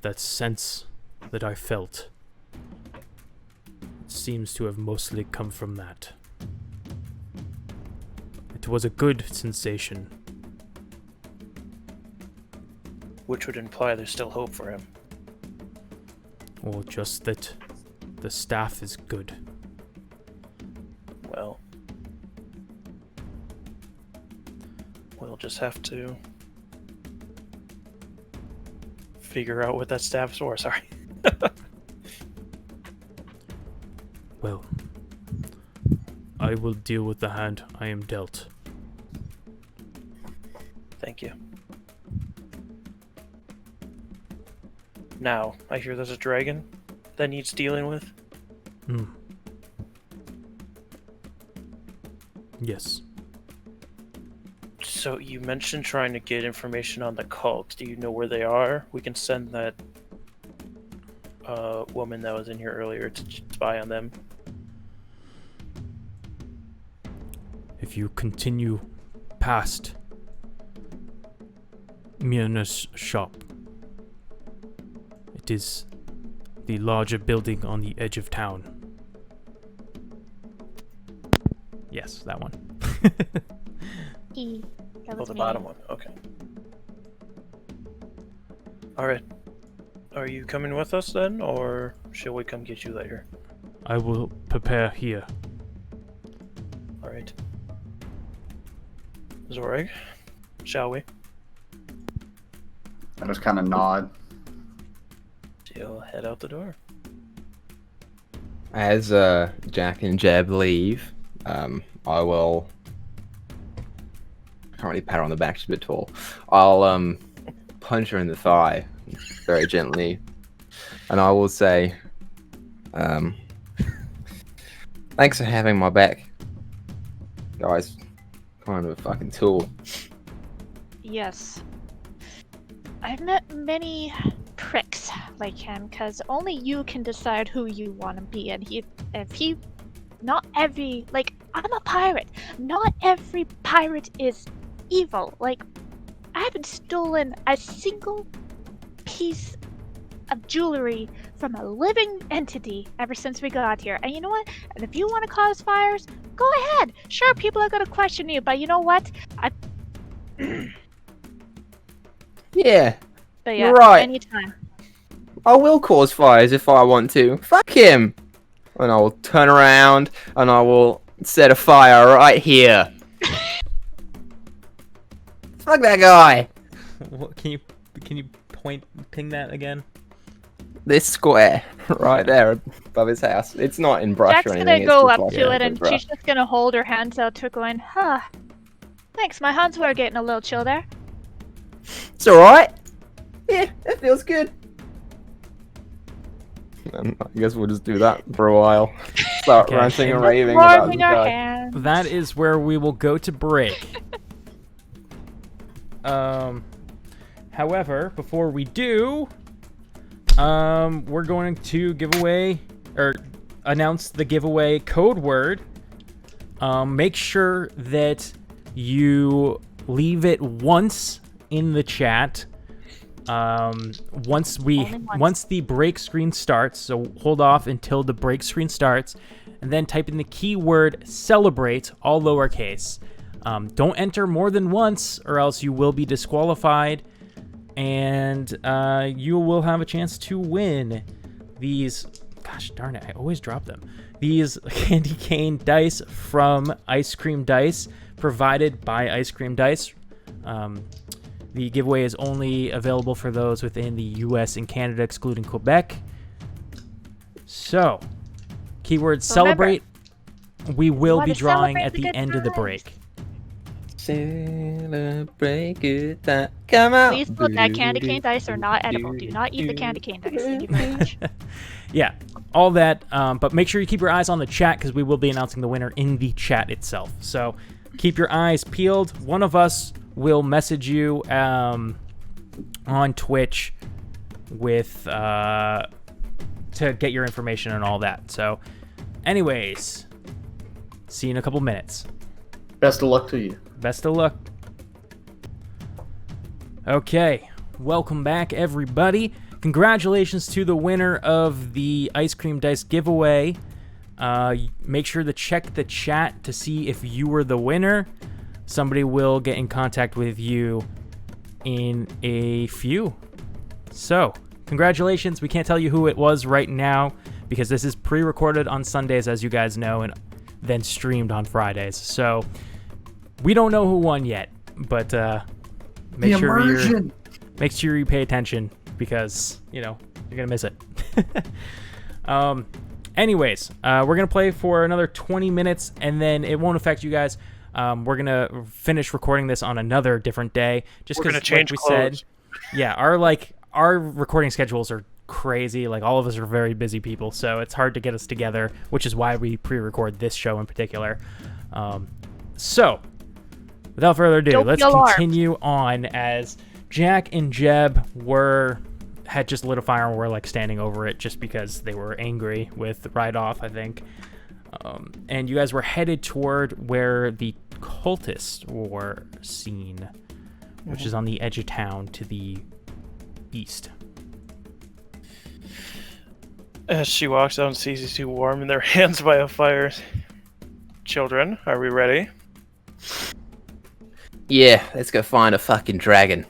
that sense that I felt, it seems to have mostly come from that. It was a good sensation.
Which would imply there's still hope for him.
Or just that the staff is good.
Well, we'll just have to figure out what that staff's for. Sorry.
Well, I will deal with the hand I am dealt.
Thank you. Now, I hear there's a dragon that needs dealing with.
Yes.
So you mentioned trying to get information on the cult. Do you know where they are? We can send that woman that was in here earlier to spy on them.
If you continue past Myrna's shop, it is the larger building on the edge of town. Yes, that one.
That
Oh,
was
the
me.
bottom one. Okay. Alright. Are you coming with us then, or shall we come get you later?
I will prepare here.
Alright. Zorg, shall we?
I just kind of nod.
She'll head out the door.
As Jack and Jeb leave, I will. I can't really pat her on the back; she's a bit tall. I'll punch her in the thigh very gently, and I will say, "Thanks for having my back, guys. Kind of a fucking tool."
Yes. I've met many pricks like him, because only you can decide who you want to be, and not every, like, I'm a pirate. Not every pirate is evil. Like, I haven't stolen a single piece of jewelry from a living entity ever since we got here. And you know what? And if you want to cause fires, go ahead. Sure, people are going to question you, but you know what?
Yeah,
But yeah,
you're right.
anytime.
I will cause fires if I want to. Fuck him! And I will turn around and I will set a fire right here. Fuck that guy!
What, can you ping that again?
This square right there above his house. It's not in brush
Jack's
or anything.
gonna
it's
go
just
up
like
to
a
it, and
brush.
she's just gonna hold her hands out to it, going, huh. Thanks, my hands were getting a little chill there.
It's alright. Yeah, it feels good. And I guess we'll just do that for a while. Start
Okay.
ranting and raving about
Warming
the
our
guy.
hands.
That is where we will go to break. However, before we do, we're going to give away or announce the giveaway code word. Make sure that you leave it once in the chat. Once the break screen starts, so hold off until the break screen starts, and then type in the keyword celebrate, all lowercase. Don't enter more than once, or else you will be disqualified, and you will have a chance to win these. Gosh darn it, I always drop them. These candy cane dice from Ice Cream Dice, provided by Ice Cream Dice. The giveaway is only available for those within the US and Canada, excluding Quebec. So, keyword celebrate. We will be drawing at the end of the break.
Celebrate good time. Come on.
Please note that candy cane dice are not edible. Do not eat the candy cane dice. Thank you very much.
Yeah, all that. But make sure you keep your eyes on the chat, because we will be announcing the winner in the chat itself. So keep your eyes peeled. One of us will message you on Twitch with to get your information and all that. So anyways, see you in a couple minutes.
Best of luck to you.
Best of luck. Okay, welcome back, everybody. Congratulations to the winner of the Ice Cream Dice giveaway. Make sure to check the chat to see if you were the winner. Somebody will get in contact with you in a few. So, congratulations. We can't tell you who it was right now, because this is pre-recorded on Sundays, as you guys know, and then streamed on Fridays. So, we don't know who won yet, but make sure you pay attention, because, you know, you're going to miss it. Anyways, we're going to play for another 20 minutes, and then it won't affect you guys. We're going to finish recording this on another different day. Just because, like we said, yeah, our recording schedules are crazy. Like, all of us are very busy people, so it's hard to get us together, which is why we pre-record this show in particular. So, without further ado, let's continue on, as Jack and Jeb had just lit a fire and were like standing over it just because they were angry with Ride Off, I think. And you guys were headed toward where the cultists were seen, which is on the edge of town to the east.
As she walks out and sees these two warm in their hands by a fire. Children, are we ready?
Yeah, let's go find a fucking dragon.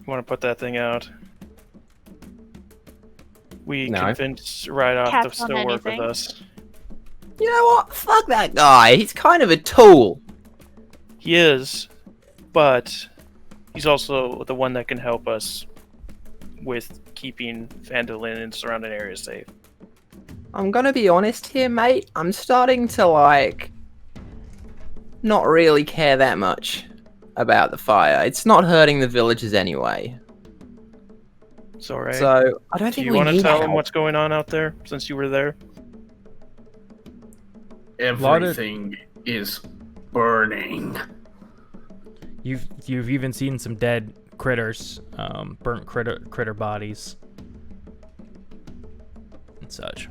Want to put that thing out? We
No.
convinced Ride Off to
Cats on
still work with
anything.
us.
You know what? Fuck that guy. He's kind of a tool.
He is, but he's also the one that can help us with keeping Phandalin and surrounding areas safe.
I'm gonna be honest here, mate. I'm starting to, like, not really care that much about the fire. It's not hurting the villagers anyway.
It's alright.
So, I don't
Do
think
you
we
want to
need
tell
help.
them what's going on out there, since you were there?
Everything is burning.
You've even seen some dead critters, burnt critter bodies and such.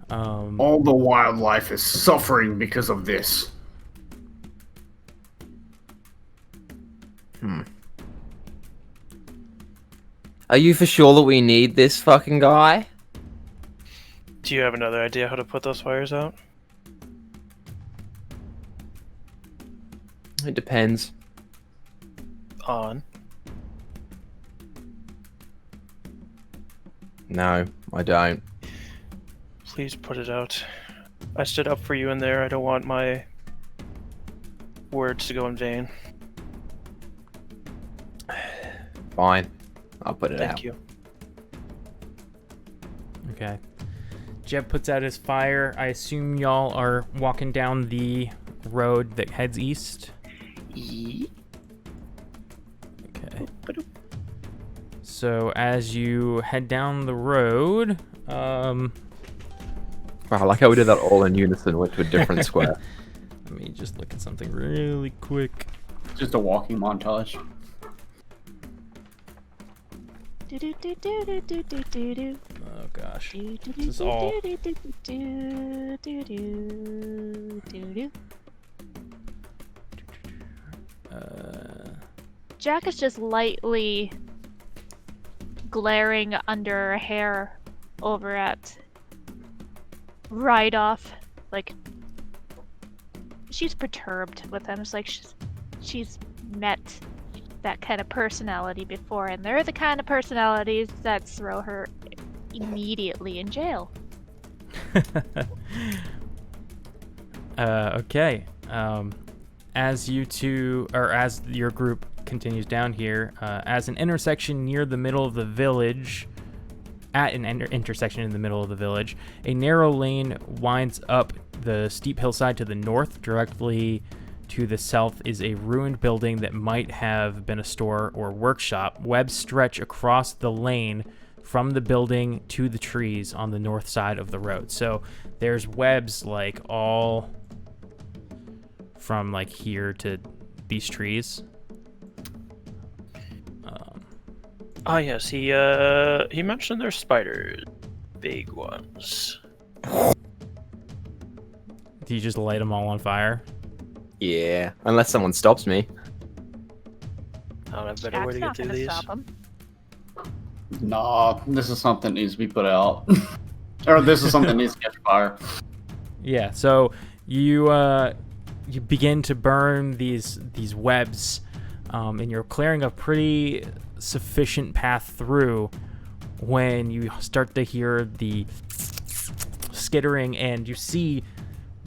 All the wildlife is suffering because of this.
Are you for sure that we need this fucking guy?
Do you have another idea how to put those fires out?
It depends.
On.
No, I don't.
Please put it out. I stood up for you in there. I don't want my words to go in vain.
Fine. I'll put it out.
Thank you.
Okay. Jeb puts out his fire. I assume y'all are walking down the road that heads east. Okay. So as you head down the road,
Wow, I like how we did that all in unison, went to a different square.
let me just look at something really quick.
Just a walking montage.
Oh gosh. This is all.
Jack is just lightly glaring under her hair over at Ride Off. Like, she's perturbed with him. It's like she's met that kind of personality before, and they're the kind of personalities that throw her immediately in jail.
Okay. As you two, or as your group continues down here, as an intersection near the middle of the village, at an intersection in the middle of the village, a narrow lane winds up the steep hillside to the north. Directly to the south is a ruined building that might have been a store or workshop. Webs stretch across the lane from the building to the trees on the north side of the road. So there's webs like all from like here to these trees.
Ah, yes, he mentioned there's spiders, big ones.
Do you just light them all on fire?
Yeah, unless someone stops me.
I don't have a better way to get
Jack's
through
not
these.
gonna stop him.
Nah, this is something that needs to be put out. Or this is something that needs to catch fire.
Yeah, so you begin to burn these webs, and you're clearing a pretty sufficient path through when you start to hear the skittering, and you see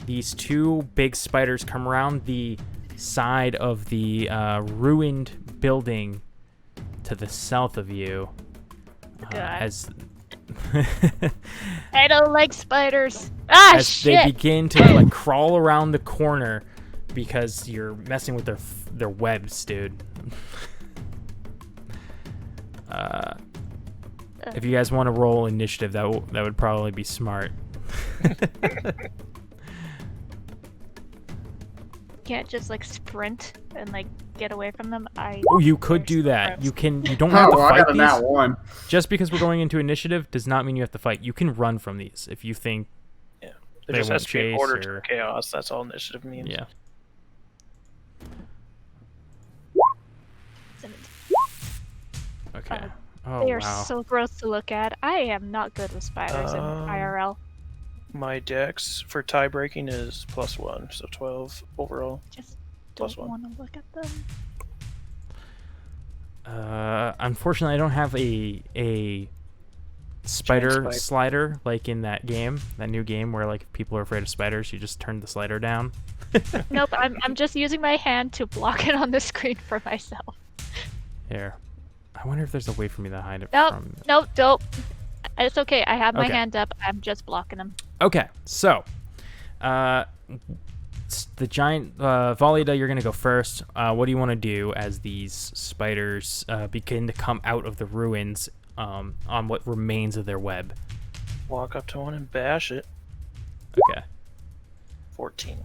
these two big spiders come around the side of the ruined building to the south of you. As
I don't like spiders. Ah,
as
shit!
they begin to like crawl around the corner because you're messing with their webs, dude. If you guys want to roll initiative, that would probably be smart.
Can't just like sprint and like get away from them.
Oh, you could do that. You don't have to
I
fight
got a
these.
nat one.
Just because we're going into initiative does not mean you have to fight. You can run from these if you think.
Yeah,
They
there just has
won't
to be an
chase
order
or-
to chaos. That's all initiative means.
Yeah. Okay. Oh
They are
wow.
so gross to look at. I am not good with spiders in IRL.
My dex for tie breaking is +1, so 12 overall.
Just
Plus
don't
one.
want to look at them.
Unfortunately, I don't have a spider slider like in that game, that new game where like if people are afraid of spiders, you just turn the slider down.
Nope, I'm just using my hand to block it on the screen for myself.
Here. I wonder if there's a way for me to hide it
Nope,
from...
nope, nope. It's okay. I have my
Okay.
hand up. I'm just blocking him.
Okay, so... the giant... Valida, you're going to go first. What do you want to do as these spiders begin to come out of the ruins on what remains of their web?
Walk up to one and bash it.
Okay.
14.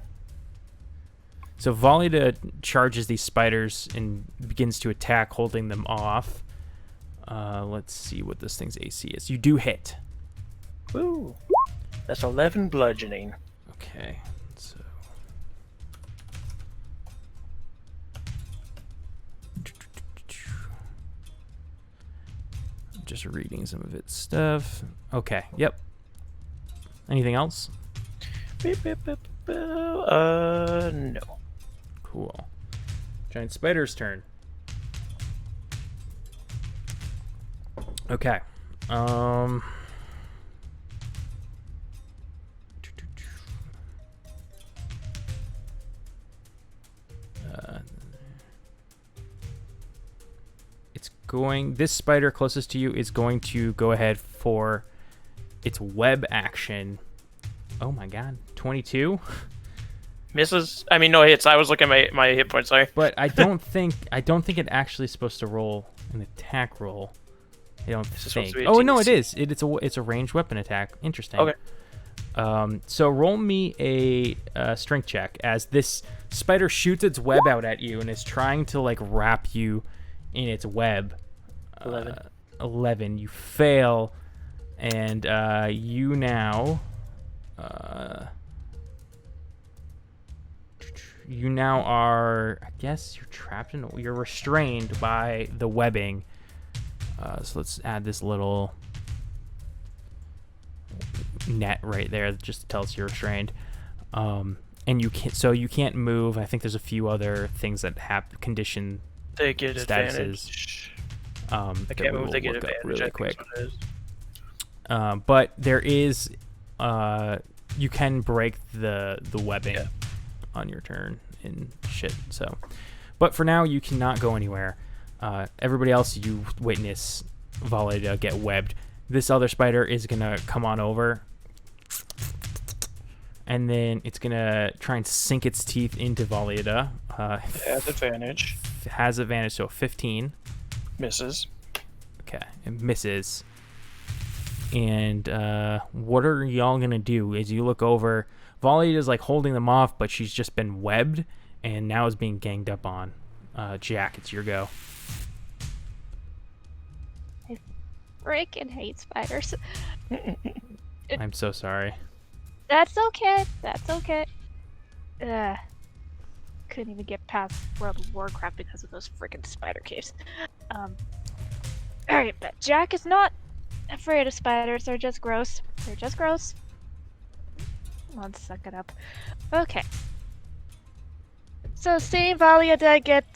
So Valida charges these spiders and begins to attack, holding them off. Let's see what this thing's AC is. You do hit.
Woo! That's 11 bludgeoning.
Okay, so... I'm just reading some of its stuff. Okay, yep. Anything else?
Beep, beep, beep, beep. No.
Cool. Giant spider's turn. Okay. It's going... This spider closest to you is going to go ahead for its web action. Oh my god. 22?
Misses. I mean, no hits. I was looking at my hit points. Sorry.
But I don't think it actually is supposed to roll an attack roll. I don't
This is
think.
supposed to be a
Oh no,
TC.
it is. It's a ranged weapon attack. Interesting.
Okay.
So roll me a strength check as this spider shoots its web out at you and is trying to like wrap you in its web.
11.
11. You fail, and you now. You now are, I guess you're trapped in, you're restrained by the webbing. So let's add this little net right there that just tells you're restrained. And you can't move. I think there's a few other things that have condition
They get
statuses.
advantage. I
that
can't
we
move.
will
They get
look up
advantage.
really
I think
quick.
is what it is.
But there is, you can break the webbing on your turn and shit. So, but for now you cannot go anywhere. Everybody else, you witness Valida get webbed. This other spider is gonna come on over, and then it's gonna try and sink its teeth into Valida.
Has advantage.
Has advantage, so 15.
Misses.
Okay, it misses. And what are y'all gonna do? As you look over, Volley is like holding them off, but she's just been webbed and now is being ganged up on. Jack, it's your go.
I freaking hate spiders.
I'm so sorry.
That's okay. That's okay. Couldn't even get past World of Warcraft because of those freaking spider caves. Alright, but Jack is not afraid of spiders. They're just gross. They're just gross. Let's suck it up. Okay. So seeing Valiada get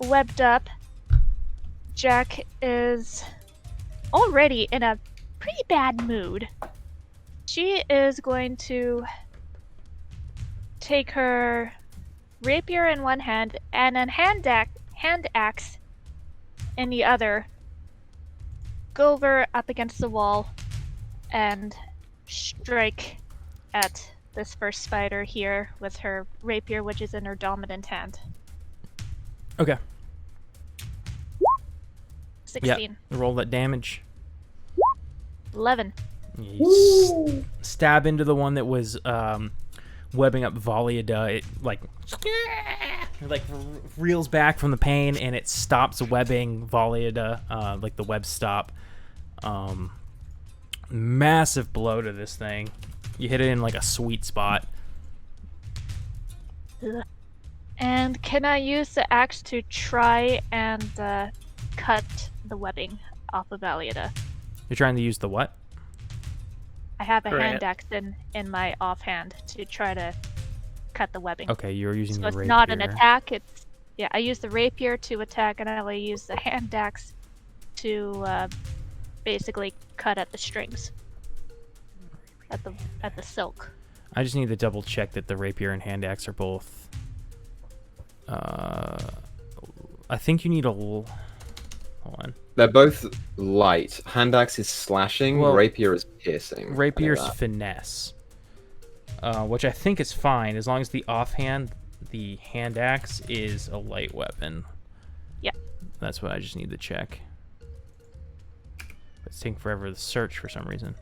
webbed up, Jack is already in a pretty bad mood. She is going to take her rapier in one hand and a hand axe in the other. Go over up against the wall and strike at this first spider here with her rapier, which is in her dominant hand.
Okay.
16.
Yeah. Roll that damage.
11.
You stab into the one that was webbing up Valiada. It reels back from the pain and it stops webbing Valiada. Like the webs stop. Massive blow to this thing. You hit it in like a sweet spot.
And can I use the axe to try and cut the webbing off of Valiada?
You're trying to use the what?
I have a
Great.
hand axe in my offhand to try to cut the webbing.
Okay, you're using
So
the
it's
rapier.
not an attack. It's I use the rapier to attack, and I use the hand axe to basically cut at the strings, at the silk.
I just need to double check that the rapier and hand axe are both. I think you need a. Hold on.
They're both light. Hand axe is slashing.
Well,
rapier is piercing.
Rapier's finesse, which I think is fine as long as the offhand, the hand axe is a light weapon.
Yeah.
That's what I just need to check. It's taking forever to search for some reason.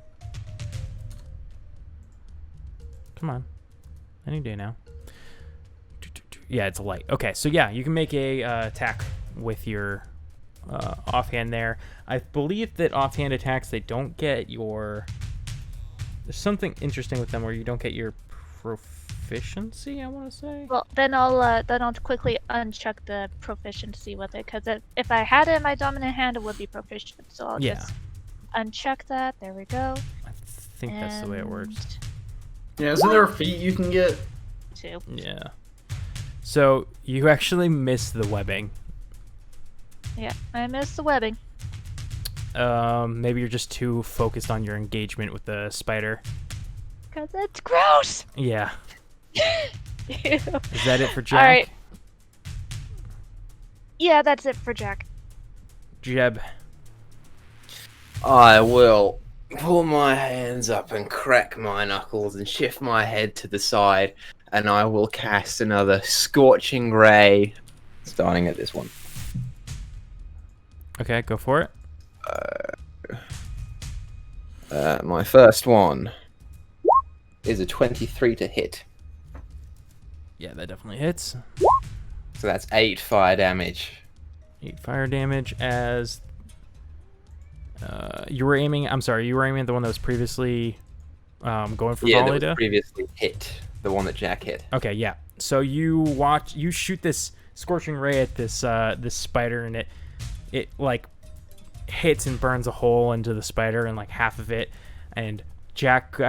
Come on. Any day now. Yeah, it's a light. Okay, so yeah, you can make a attack with your offhand there. I believe that offhand attacks, they don't get your... There's something interesting with them where you don't get your proficiency, I want to say.
Well, then I'll quickly uncheck the proficiency with it, because if I had it in my dominant hand, it would be proficient. So I'll just uncheck that. There we go.
I think that's the way it works.
Yeah, isn't there a feat you can get?
2.
Yeah. So you actually missed the webbing.
Yeah, I missed the webbing.
Maybe you're just too focused on your engagement with the spider.
Because it's gross!
Yeah.
Ew.
Is that it for Jack?
Alright. Yeah, that's it for Jack.
Jeb.
I will pull my hands up and crack my knuckles and shift my head to the side, and I will cast another Scorching Ray, starting at this one.
Okay, go for it.
My first one is a 23 to hit.
Yeah, that definitely hits.
So that's 8 fire damage.
8 fire damage as... you were aiming... I'm sorry, you were aiming at the one that was previously going for
Yeah,
volley
that was
to?
previously hit. The one that Jack hit.
Okay, yeah. So you shoot this Scorching Ray at this this spider, and it like hits and burns a hole into the spider, and like half of it, and Jack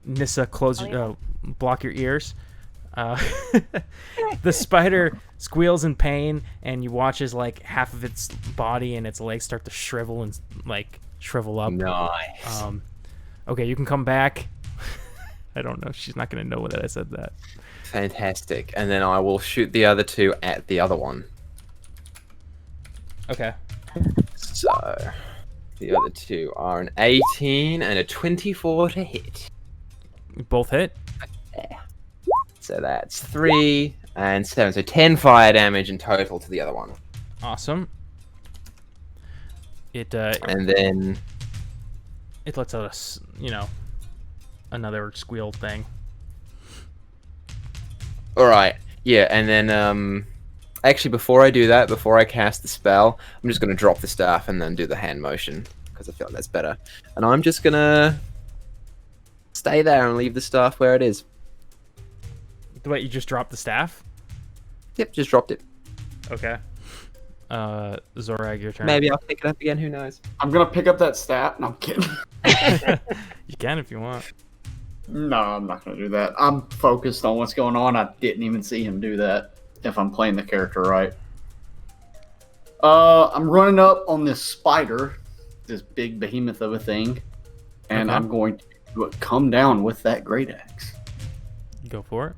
Nyssa, block your ears. The spider squeals in pain, and you watch as like half of its body and its legs start to shrivel and like shrivel up.
Nice.
Okay, you can come back. I don't know. She's not going to know that I said that.
Fantastic. And then I will shoot the other 2 at the other one.
Okay.
So, the other 2 are an 18 and a 24 to hit.
Both hit?
Yeah. So that's 3 and 7. So 10 fire damage in total to the other one.
Awesome. It
And then...
it lets out another squeal thing.
Alright. Yeah, and then, actually, before I do that, before I cast the spell, I'm just going to drop the staff and then do the hand motion, because I feel like that's better. And I'm just going to stay there and leave the staff where it is.
Wait, you just dropped the staff?
Yep, just dropped it.
Okay. Zorag, your turn.
Maybe I'll pick it up again, who knows?
I'm gonna pick up that stat. No, I'm kidding.
You can if you want.
No, I'm not gonna do that. I'm focused on what's going on. I didn't even see him do that. If I'm playing the character right. I'm running up on this spider, this big behemoth of a thing, and
Okay.
I'm going to come down with that great axe.
Go for it.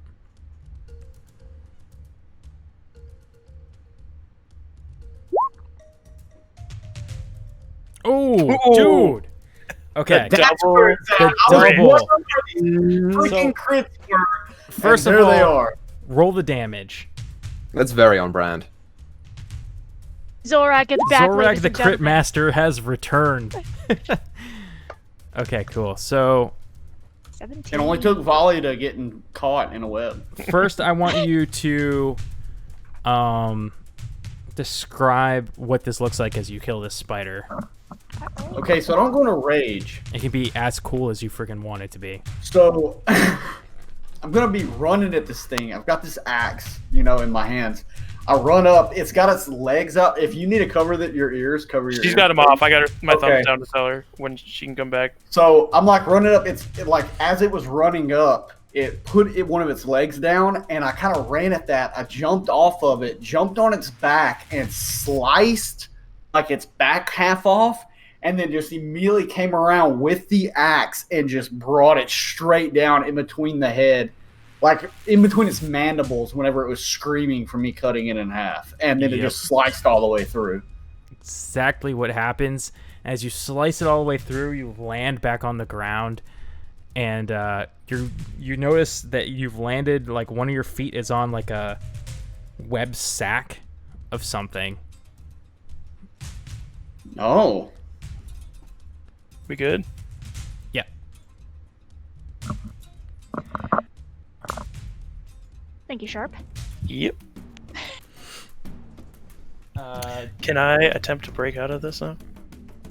Oh, dude. Okay.
That's where it's at.
The
I was
double.
wondering where these freaking crits were.
First
and
of
there they
all,
are.
roll the damage.
That's very on brand.
Zorak is back,
Zorag
ladies
the
and
Crit
gentlemen.
Master has returned. Okay, cool. So
17.
It only took Volley to getting caught in a web.
first, I want you to describe what this looks like as you kill this spider.
Okay, so I don't go into rage.
It can be as cool as you freaking want it to be.
So I'm gonna be running at this thing. I've got this axe, in my hands. I run up. It's got its legs up. If you need to cover your ears, cover your ears.
She's got him off. I got my
Okay.
thumbs down to tell her when she can come back.
So I'm like running up. Like as it was running up, it put one of its legs down, and I kind of ran at that. I jumped off of it, jumped on its back, and sliced like its back half off, and then just immediately came around with the axe and just brought it straight down in between the head, like in between its mandibles whenever it was screaming for me cutting it in half, and then it just sliced all the way through.
Exactly what happens. As you slice it all the way through, you land back on the ground, and you notice that you've landed, like one of your feet is on like a web sack of something.
Oh.
We good?
Yeah.
Thank you, Sharp.
Yep. Can I attempt to break out of this now?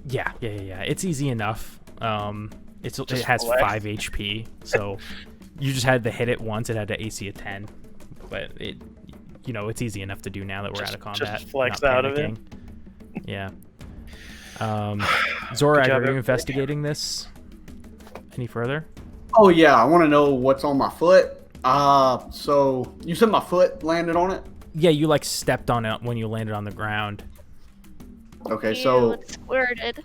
Yeah. It's easy enough. It has
flex.
5 HP, so you just had to hit it once. It had to AC of 10, but it's easy enough to do now that we're out of combat.
Just flex
not
out of it.
panicking. Yeah. Zorak,
job,
are you
everybody.
investigating this any further?
Oh yeah, I want to know what's on my foot. So you said my foot landed on it?
Yeah, you like stepped on it when you landed on the ground.
Okay,
Ew,
so
it's squirted.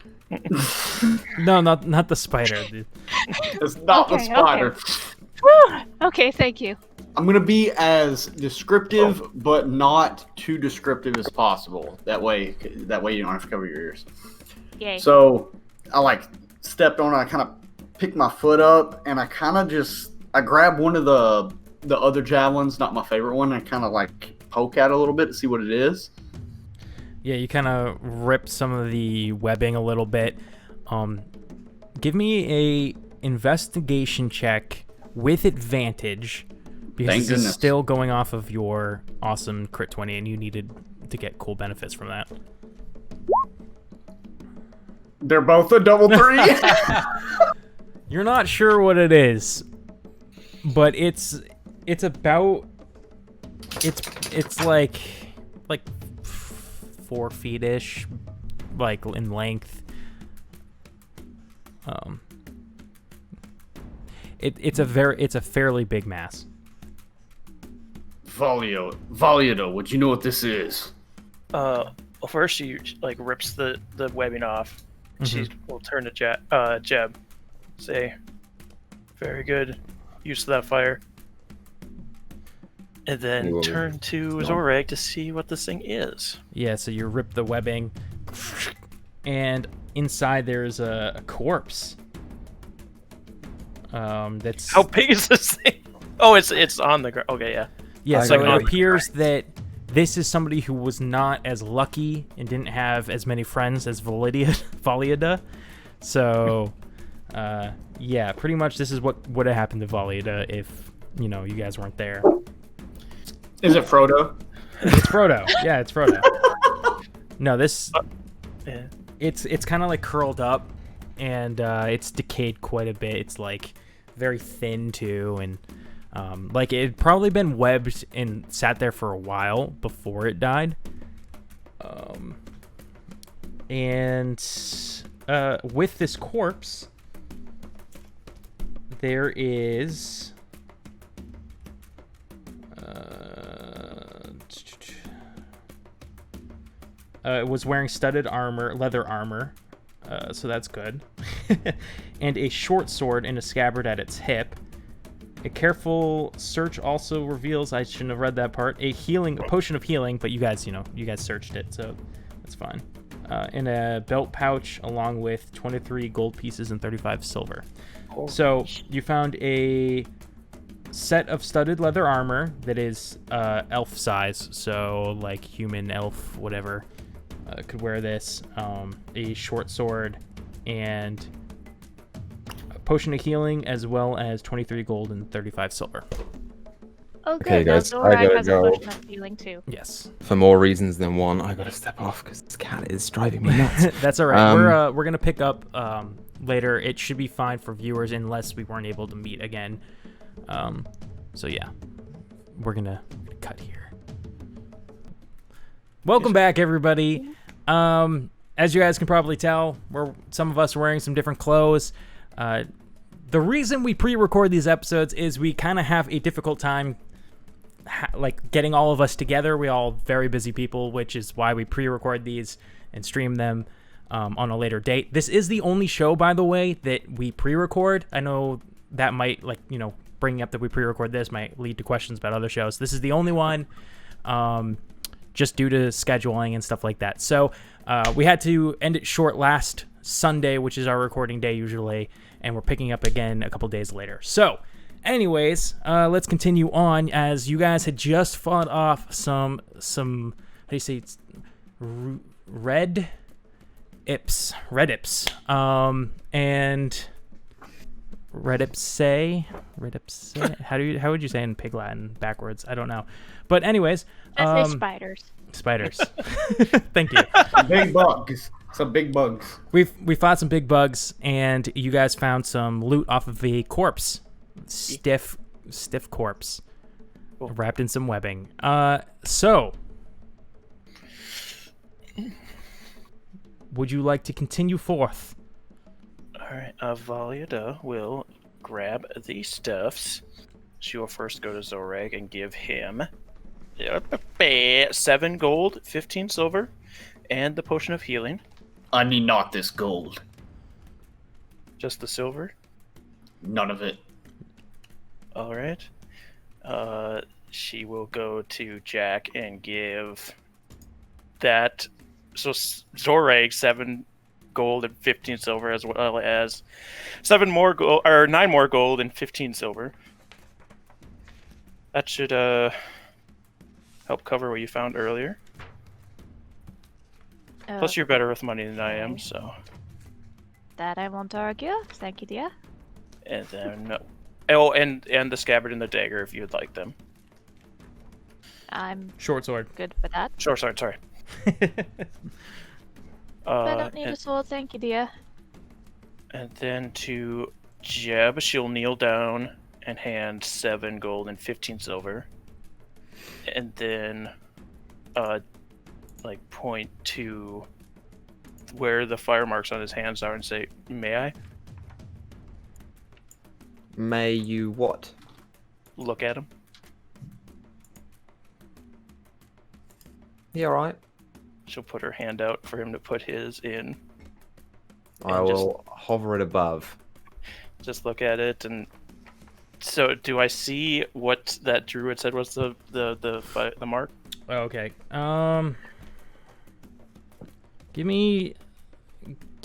No, not the spider, dude.
it's not the
Okay,
spider.
Whew. Okay, thank you.
I'm gonna be as descriptive, but not too descriptive as possible. That way you don't have to cover your ears.
Yay.
So I like stepped on it. I kind of picked my foot up, and I kind of I grabbed one of the other javelins, not my favorite one. I kind of like poke at it a little bit to see what it is.
Yeah, you kind of ripped some of the webbing a little bit. Give me a investigation check with advantage, because
Thank
this
goodness.
is still going off of your awesome crit 20, and you needed to get cool benefits from that.
They're both a double 3.
You're not sure what it is, but it's about it's like 4 feet ish, like in length. It's a fairly big mass.
Valido, would you know what this is?
Well, first she like rips the webbing off. She will turn to Jeb. Say, very good use of that fire. And then
Whoa.
turn to Zorak to see what this thing is.
Yeah, so you rip the webbing, and inside there's a corpse. That's
How big is this thing? Oh, it's on the ground. Okay, yeah.
yeah.
I
So
got
it
it.
appears that this is somebody who was not as lucky and didn't have as many friends as Valiada. So, yeah, pretty much this is what would have happened to Valiada if you guys weren't there.
Is it Frodo?
It's Frodo. Yeah, it's Frodo. No, this
Yeah.
it's kind of like curled up, and it's decayed quite a bit. It's like very thin too, and like it had probably been webbed and sat there for a while before it died. And with this corpse, there is it was wearing studded armor, leather armor, so that's good. And a short sword and a scabbard at its hip. A careful search also reveals, I shouldn't have read that part, a potion of healing, but you guys searched it, so that's fine. In a belt pouch along with 23 gold pieces and 35 silver. So you found a set of studded leather armor that is elf size, so like human, elf, whatever, could wear this. A short sword and a potion of healing, as well as 23 gold and 35 silver.
Oh, good.
Okay,
Now
guys, I
Zorak
gotta
has
go.
a potion of healing too.
Yes.
For more reasons than one, I gotta step off because this cat is driving me nuts.
That's all right. We're gonna pick up later. It should be fine for viewers unless we weren't able to meet again. So yeah, we're gonna cut here. Welcome back, everybody. As you guys can probably tell, some of us are wearing some different clothes. The reason we pre-record these episodes is we kind of have a difficult time like getting all of us together. We all very busy people, which is why we pre-record these and stream them on a later date. This is the only show, by the way, that we pre-record. I know that might bringing up that we pre-record this might lead to questions about other shows. This is the only one, just due to scheduling and stuff like that. So we had to end it short last Sunday, which is our recording day usually, and we're picking up again a couple days later. So anyways, let's continue on, as you guys had just fought off some how do you say it's red ips, and redipse. How would you say in Pig Latin backwards? I don't know, but anyways,
I say spiders.
Thank you.
Big bugs. Some big bugs.
We fought some big bugs, and you guys found some loot off of a corpse, stiff corpse, wrapped in some webbing. So, would you like to continue forth?
All right, Valiada will grab the stuffs. She will first go to Zorag and give him 7 gold, 15 silver, and the potion of healing.
I need not this gold.
Just the silver?
None of it.
All right. She will go to Jack and give that. So Zorag 7 gold and 15 silver, as well as 9 more gold and 15 silver. That should help cover what you found earlier. Plus, you're better with money than I am, so.
That I won't argue. Thank you, dear.
And then, and the scabbard and the dagger, if you'd like them.
I'm
Short sword.
good for that.
Short sword, sorry.
I don't need a sword, thank you, dear.
And then to Jeb, she'll kneel down and hand 7 gold and 15 silver. And then, point to where the fire marks on his hands are and say, "May I?"
May you what?
Look at him.
You alright?
She'll put her hand out for him to put his in.
I will hover it above.
Just look at it, and so do I see what that druid said was the mark?
Okay. Give me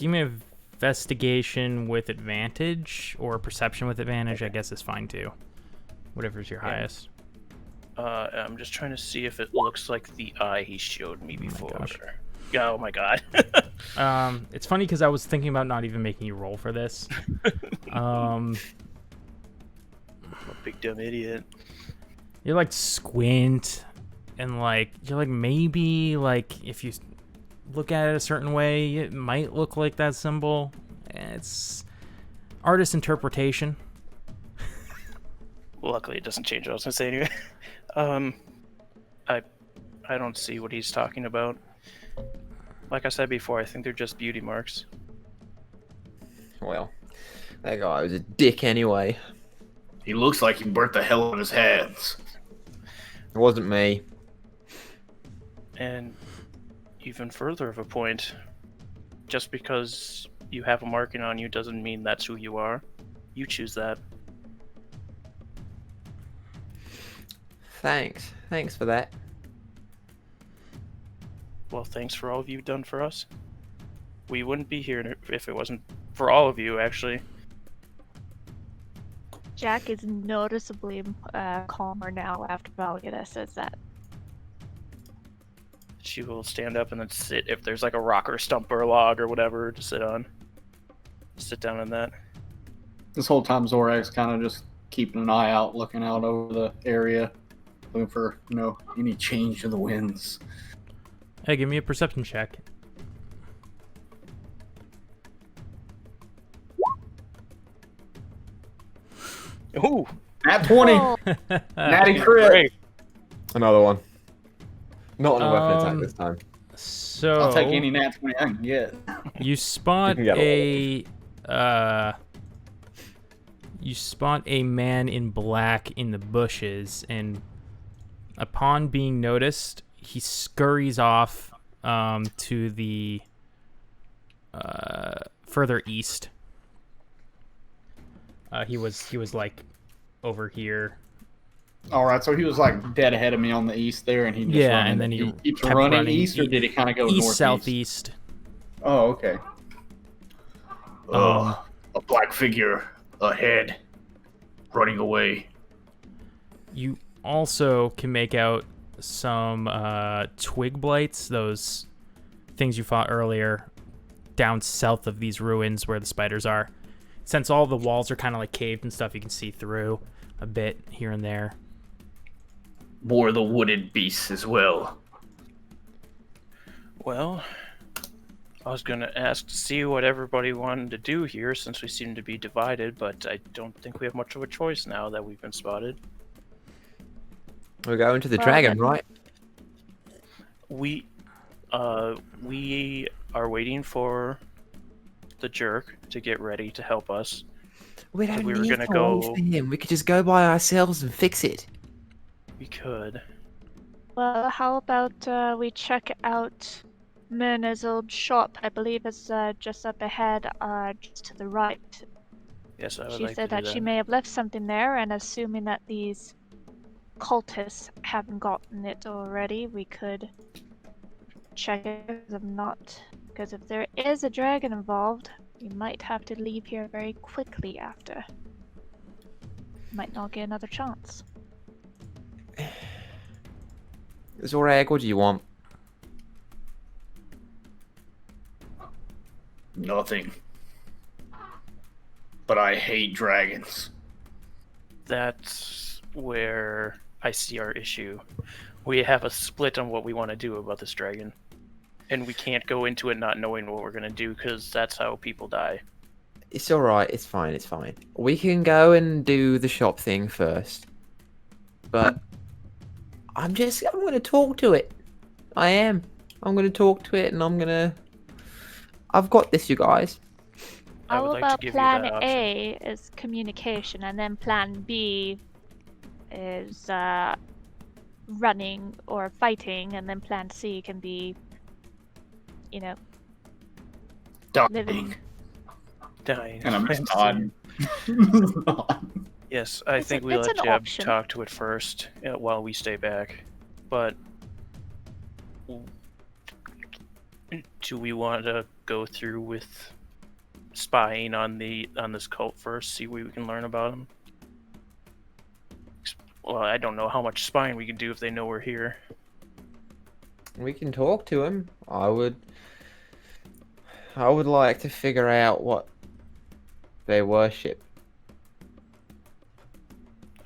investigation with advantage, or perception with advantage. I guess is fine too. Whatever's your highest.
I'm just trying to see if it looks like the eye he showed me before.
gosh.
Oh my god.
It's funny because I was thinking about not even making you roll for this.
I'm a big dumb idiot.
You're like squint, and you're like maybe if you look at it a certain way, it might look like that symbol. It's artist interpretation.
Luckily, it doesn't change what I was gonna say anyway. I don't see what he's talking about. Like I said before, I think they're just beauty marks.
Well, that guy was a dick anyway.
He looks like he burnt the hell out of his hands.
It wasn't me.
And even further of a point, just because you have a marking on you doesn't mean that's who you are. You choose that.
Thanks for that.
Well, thanks for all of you've done for us. We wouldn't be here if it wasn't for all of you, actually.
Jack is noticeably calmer now after Valiada says that.
She will stand up and then sit, if there's like a rock or a stump or a log or whatever to sit on. Sit down on that.
This whole time, Zorag's kind of just keeping an eye out, looking out over the area, looking for, any change in the winds.
Hey, give me a perception check.
Ooh!
Nat 20!
Oh,
Natty crit!
Great.
Another one. Not on a weapon attack
Um,
this time.
So
I'll take any Nat 20 I can get.
you spot
You can get
you spot a man in black in the bushes, and upon being noticed, he scurries off to the further east. He was over here.
All right, so he was like dead ahead of me on the east there, and he just
Yeah,
running,
and then he
keeps
kept
running
running
east, or did he kind of go
east
northeast?
southeast.
Oh, okay.
A black figure ahead, running away.
You also can make out some twig blights, those things you fought earlier, down south of these ruins where the spiders are. Since all the walls are kind of like caved and stuff, you can see through a bit here and there.
More of the wooded beasts as well.
Well, I was going to ask to see what everybody wanted to do here since we seem to be divided, but I don't think we have much of a choice now that we've been spotted.
We're going to the
Well,
dragon,
then-
right?
We are waiting for the jerk to get ready to help us.
We don't
we were
need
gonna
to
go-
wait for him. We could just go by ourselves and fix it.
We could.
Well, how about we check out Myrna's old shop? I believe it's just up ahead, just to the right.
Yes, I would
She
like
said
to do
that she may have left something there, and assuming that these cultists haven't gotten it already, we could check it. Because if there is a dragon involved, we might have to leave here very quickly after. Might not get another chance.
Zorag, what do you want?
Nothing. But I hate dragons.
That's where I see our issue. We have a split on what we want to do about this dragon. And we can't go into it not knowing what we're going to do, because that's how people die.
It's alright, it's fine, it's fine. We can go and do the shop thing first. But I'm gonna talk to it. I am. I'm gonna talk to it and I've got this, you guys.
I
How
would like to
about
give you
plan
that option.
A is communication, and then plan B is running or fighting, and then plan C can be, living.
Dying.
And I'm just nodding.
Yes, I
It's
think
a-
we
it's
let
an
Jeb
option.
talk to it first while we stay back. But do we want to go through with spying on this cult first? See what we can learn about them. Well, I don't know how much spying we can do if they know we're here.
We can talk to him. I would like to figure out what they worship.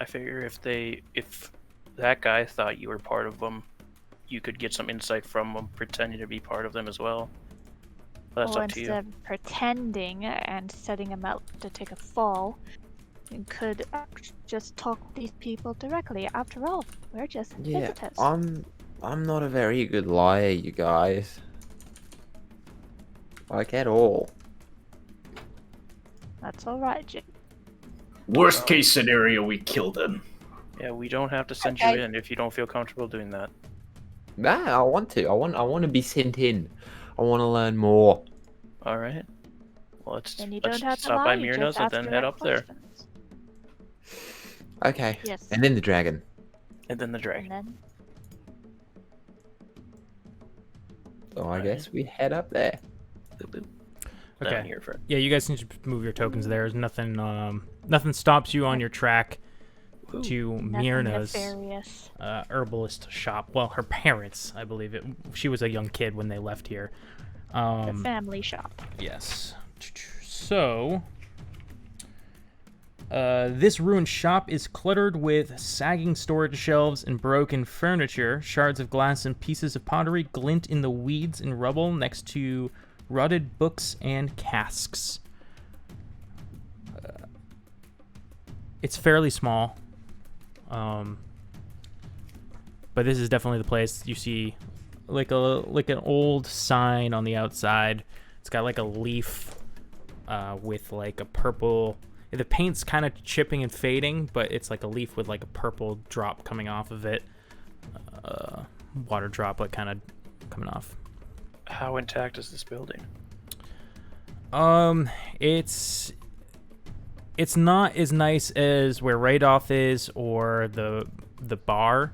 I figure if that guy thought you were part of them, you could get some insight from them, pretending to be part of them as well. That's
Or
up to you.
instead of pretending and setting them out to take a fall, you could just talk to these people directly. After all, we're just
Yeah,
visitors.
I'm not a very good liar, you guys. Like at all.
That's alright, Jim.
Worst case scenario, we kill them.
Yeah, we don't have to send
Okay.
you in if you don't feel comfortable doing that.
Nah, I want to. I want to be sent in. I want to learn more.
All right. Well, let's
Then you
let's
don't have to
stop
lie,
by
you
Myrna's
just
and
ask
then
the
head
right
up there,
questions.
Okay.
Yes.
And then the dragon.
and then the
And
dragon.
then
So I
Alright.
guess we head up there.
Boop, boop.
Okay.
Down here for
Yeah, you guys can just move your tokens there. There's nothing nothing stops you on your track
Ooh.
to
nothing
Myrna's
nefarious.
herbalist shop. Well, her parents, I believe it. She was a young kid when they left here.
The family shop.
Yes. So, this ruined shop is cluttered with sagging storage shelves and broken furniture. Shards of glass and pieces of pottery glint in the weeds and rubble next to rotted books and casks. It's fairly small. But this is definitely the place. You see like an old sign on the outside. It's got like a leaf with like a purple. The paint's kind of chipping and fading, but it's like a leaf with like a purple drop coming off of it. Water droplet kind of coming off.
How intact is this building?
It's it's not as nice as where Radoth is or the bar.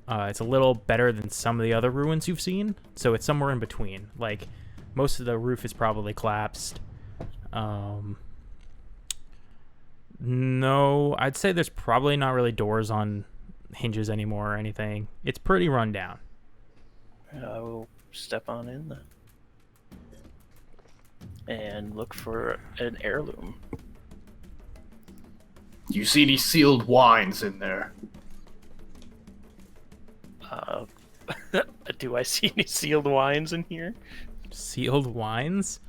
It's a little better than some of the other ruins you've seen, so it's somewhere in between. Like, most of the roof is probably collapsed. No, I'd say there's probably not really doors on hinges anymore or anything. It's pretty run down.
I will step on in then. And look for an heirloom.
Do you see any sealed wines in there?
Do I see any sealed wines in here?
Sealed wines?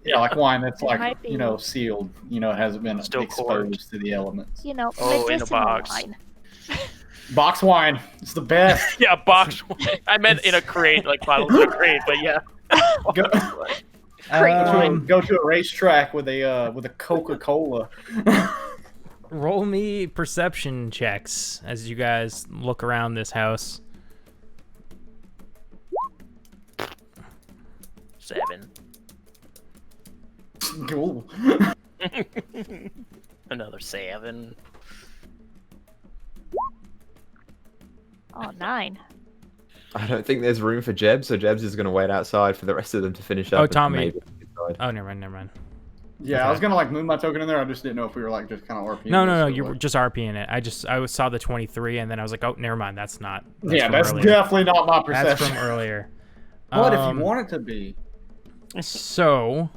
Yeah, like wine that's
It
like,
might be.
sealed. It hasn't been
Still
exposed
corked.
to the elements.
Oh, in a
medicinal
box.
wine.
Box wine. It's the best.
Yeah, box wine. I meant in a crate, like bottles in a crate, but yeah.
Go,
Um,
go to a racetrack with a Coca-Cola.
Roll me perception checks as you guys look around this house.
7.
Cool.
Another 7.
Oh, 9.
I don't think there's room for Jebs, so Jebs is going to wait outside for the rest of them to finish up.
Oh,
and
Tommy.
maybe inside.
Oh, never mind.
Yeah, I was gonna move my token in there. I just didn't know if we were just kind of RPing.
No,
this or
you were
what.
just RPing it. I saw the 23, and then I was like, oh, never mind, that's not.
Yeah,
from
that's
earlier.
definitely not my
That's
perception.
from earlier.
What if you want it to be?
So,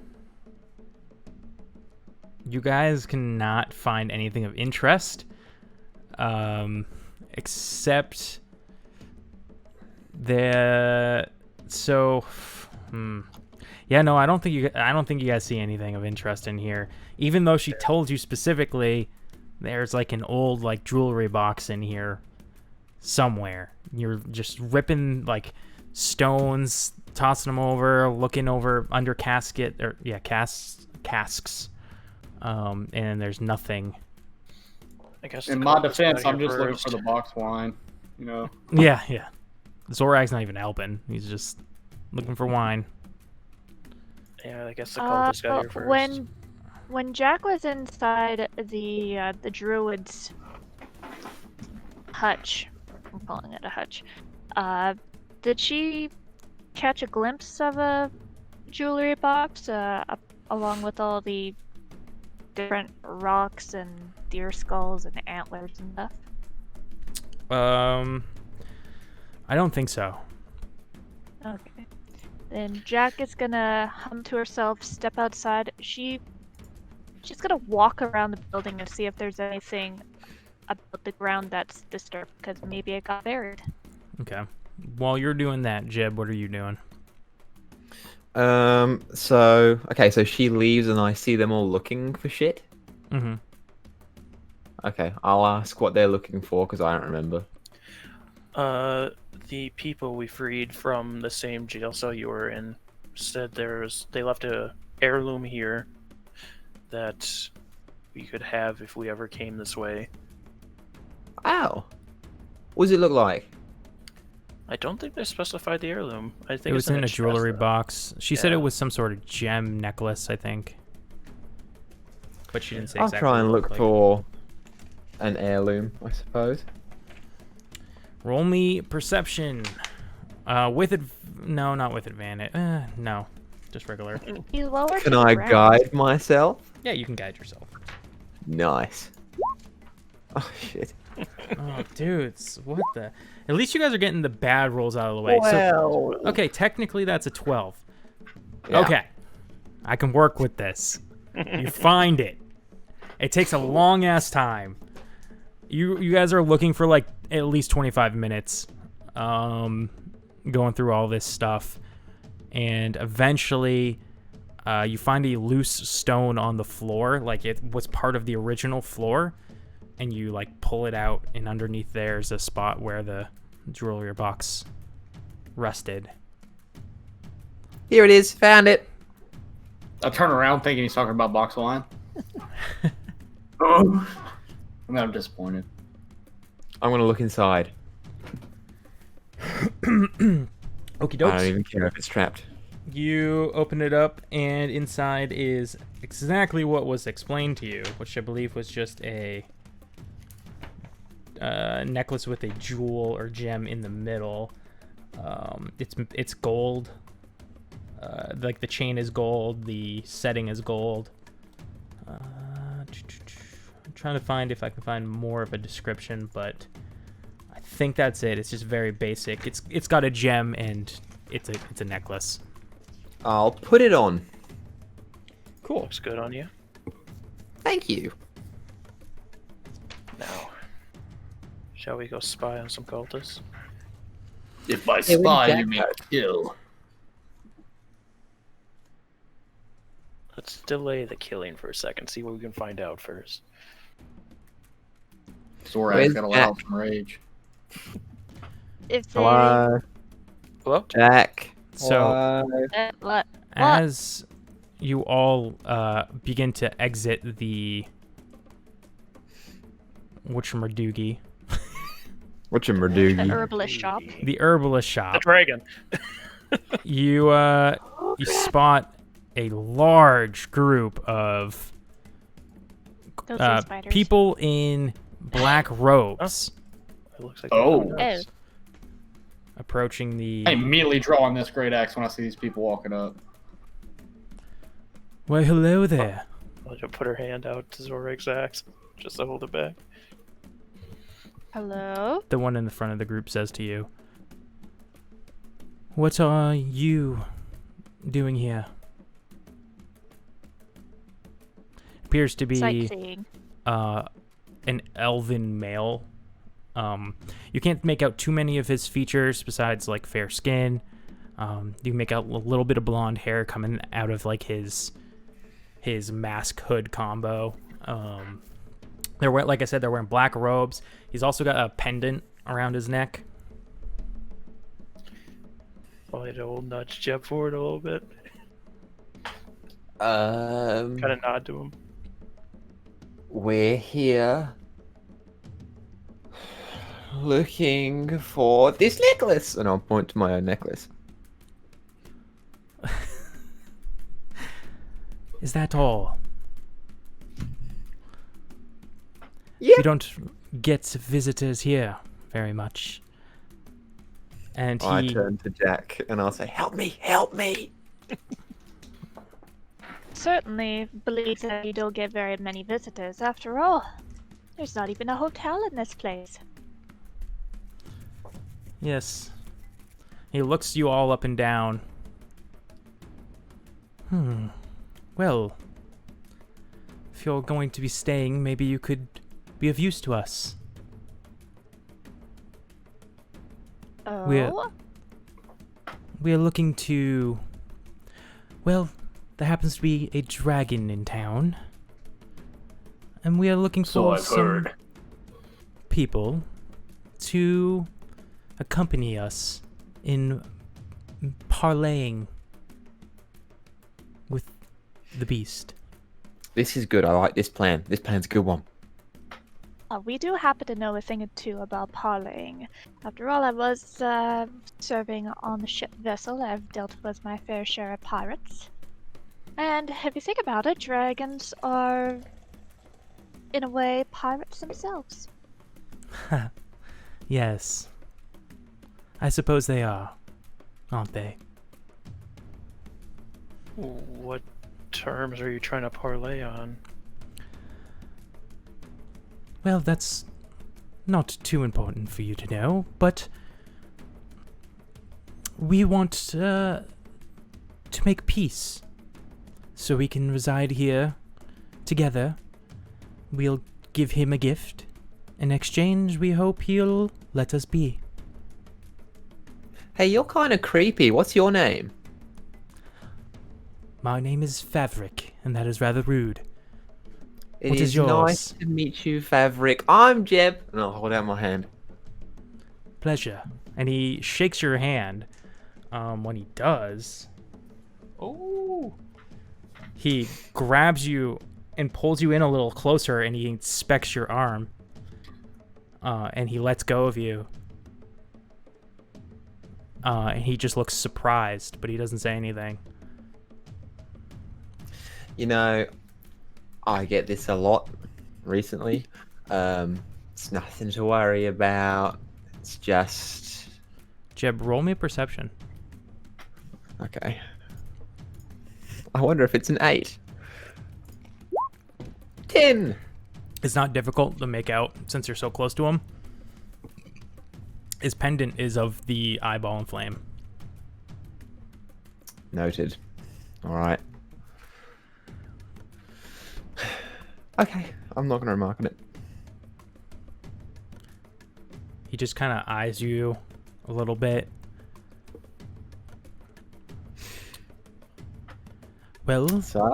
you guys cannot find anything of interest, except the. So, yeah, no, I don't think you guys see anything of interest in here. Even though she told you specifically, there's like an old like jewelry box in here somewhere. You're just ripping like stones, tossing them over, looking over under casks, and there's nothing.
I guess
In
the
my
cultist
defense,
got
I'm
here
just looking
first.
for the box wine.
Yeah. Zorag's not even helping. He's just looking for wine.
Yeah, I guess the cultist got here first.
When Jack was inside the druid's hutch, I'm calling it a hutch, did she catch a glimpse of a jewelry box along with all the different rocks and deer skulls and antlers and stuff?
I don't think so.
Okay. Then Jack is gonna hum to herself, step outside. She's gonna walk around the building and see if there's anything about the ground that's disturbed, because maybe it got buried.
Okay. While you're doing that, Jeb, what are you doing?
So she leaves and I see them all looking for shit.
Mm-hmm.
Okay, I'll ask what they're looking for because I don't remember.
The people we freed from the same jail cell you were in said they left a heirloom here that we could have if we ever came this way.
Ow! What does it look like?
I don't think they specified the heirloom. I think
It was
it's
in a
chest,
jewelry
though.
box. She said
Yeah.
it was some sort of gem necklace, I think. But she didn't say
I'll
exactly
try and
what it
look
looked
for an heirloom, I suppose.
like. Roll me perception. With no, not with advantage. No, just regular.
You lowered
Can
the
I
ground.
guide myself?
Yeah, you can guide yourself.
Nice. Oh shit.
Oh, dudes, what the? At least you guys are getting the bad rolls out of the way. So, okay, technically that's a 12.
Yeah.
Okay, I can work with this. You find it. It takes a long ass time. You guys are looking for like at least 25 minutes, going through all this stuff, and eventually, you find a loose stone on the floor, like it was part of the original floor, and you like pull it out, and underneath there's a spot where the jewelry box rested.
Here it is. Found it.
I turn around thinking he's talking about box wine. Oh. I'm disappointed.
I'm gonna look inside.
Okie
I don't
dokes.
even care if it's trapped.
You open it up, and inside is exactly what was explained to you, which I believe was just a necklace with a jewel or gem in the middle. It's gold. Like the chain is gold, the setting is gold. I'm trying to find if I can find more of a description, but I think that's it. It's just very basic. It's got a gem and it's a necklace.
I'll put it on.
Cool.
Looks good on you.
Thank you.
Now, shall we go spy on some cultists?
If by
Hey,
spy
Jack-
you mean kill.
Let's delay the killing for a second. See what we can find out first.
Zorak's
Where's
got a
Jack?
lot from rage.
If they
Hello,
Hello?
Jack.
So
what?
as you all begin to exit the whatchamardoogie,
What's your
The
Merdoogie?
herbalist shop.
the herbalist
The
shop,
dragon.
you spot a large group of
Those are spiders.
people in black robes
It looks like
Oh.
Oh.
approaching the.
I immediately draw on this great axe when I see these people walking up.
Why, hello there.
I'll just put her hand out to Zorak's axe, just to hold it back.
Hello?
The one in the front of the group says to you, "What are you doing here?" Appears to be
Sightseeing.
an elven male. You can't make out too many of his features besides like fair skin. You can make out a little bit of blonde hair coming out of like his mask hood combo. Like I said, they're wearing black robes. He's also got a pendant around his neck.
Probably to old nudge Jeb forward a little bit.
Um,
Kind of nod to him.
we're here looking for this necklace, and I'll point to my own necklace.
Is that all?
Yeah.
You don't get visitors here very much. And
I
he
turn to Jack and I'll say, "Help me! Help me!"
Certainly believes that you don't get very many visitors. After all, there's not even a hotel in this place.
Yes. He looks you all up and down. Well, if you're going to be staying, maybe you could be of use to us.
Oh?
We're looking to... Well, there happens to be a dragon in town. And we are looking
So
for
I've
some
heard.
people to accompany us in parlaying with the beast.
This is good. I like this plan. This plan's a good one.
We do happen to know a thing or two about parlaying. After all, I was serving on the ship vessel. I've dealt with my fair share of pirates. And if you think about it, dragons are, in a way, pirates themselves.
Yes. I suppose they are, aren't they?
What terms are you trying to parlay on?
Well, that's not too important for you to know, but we want to make peace so we can reside here together. We'll give him a gift. In exchange, we hope he'll let us be.
Hey, you're kind of creepy. What's your name?
My name is Favrik, and that is rather rude.
It
What is
is
yours?
nice to meet you, Favrik. I'm Jeb, and I'll hold out my hand.
Pleasure. And he shakes your hand. When he does, he grabs you and pulls you in a little closer, and he inspects your arm. And he lets go of you. and he just looks surprised, but he doesn't say anything.
You know, I get this a lot recently. It's nothing to worry about. It's just...
Jeb, roll me a perception.
Okay. I wonder if it's an 8. 10!
It's not difficult to make out since you're so close to him. His pendant is of the eyeball and flame.
Noted. Alright. Okay, I'm not going to remark on it.
He just kind of eyes you a little bit. Well,
So,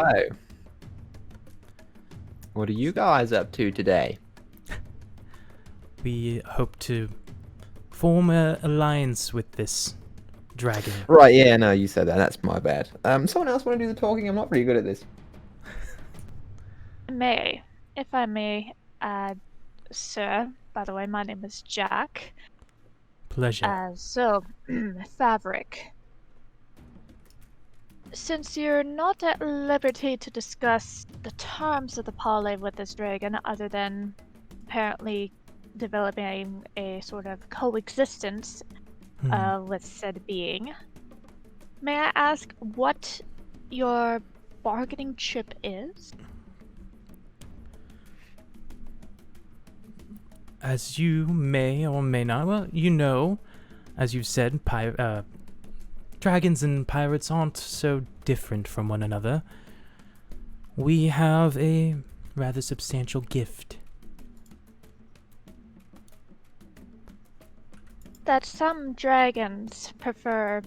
what are you guys up to today?
we hope to form an alliance with this dragon.
Right, yeah, no, you said that. That's my bad. Someone else want to do the talking? I'm not pretty good at this.
If I may add, sir. By the way, my name is Jack.
Pleasure.
So, Fabric. Since you're not at liberty to discuss the terms of the parley with this dragon, other than apparently developing a sort of coexistence with said being, may I ask what your bargaining chip is?
As you may or may not, well, you know, as you've said, dragons and pirates aren't so different from one another. We have a rather substantial gift.
That some dragons prefer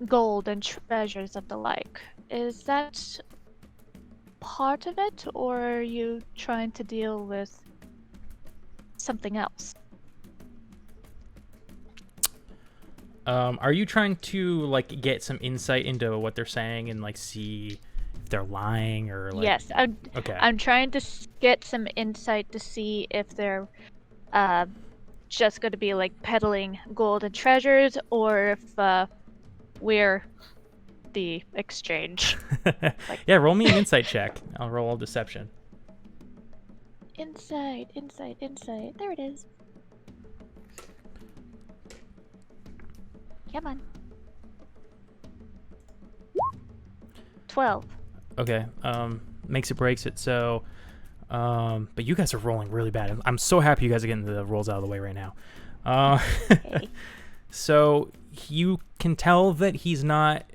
gold and treasures of the like. Is that part of it, or are you trying to deal with something else?
Are you trying to like get some insight into what they're saying and like see if they're lying or like?
Yes,
Okay.
I'm trying to get some insight to see if they're just going to be like peddling gold and treasures, or if we're the exchange.
Yeah, roll me an insight check. I'll roll deception.
Insight. There it is. Come on. 12.
Okay. Makes it, breaks it. So, but you guys are rolling really bad. I'm so happy you guys are getting the rolls out of the way right now.
Okay.
So you can tell that he's not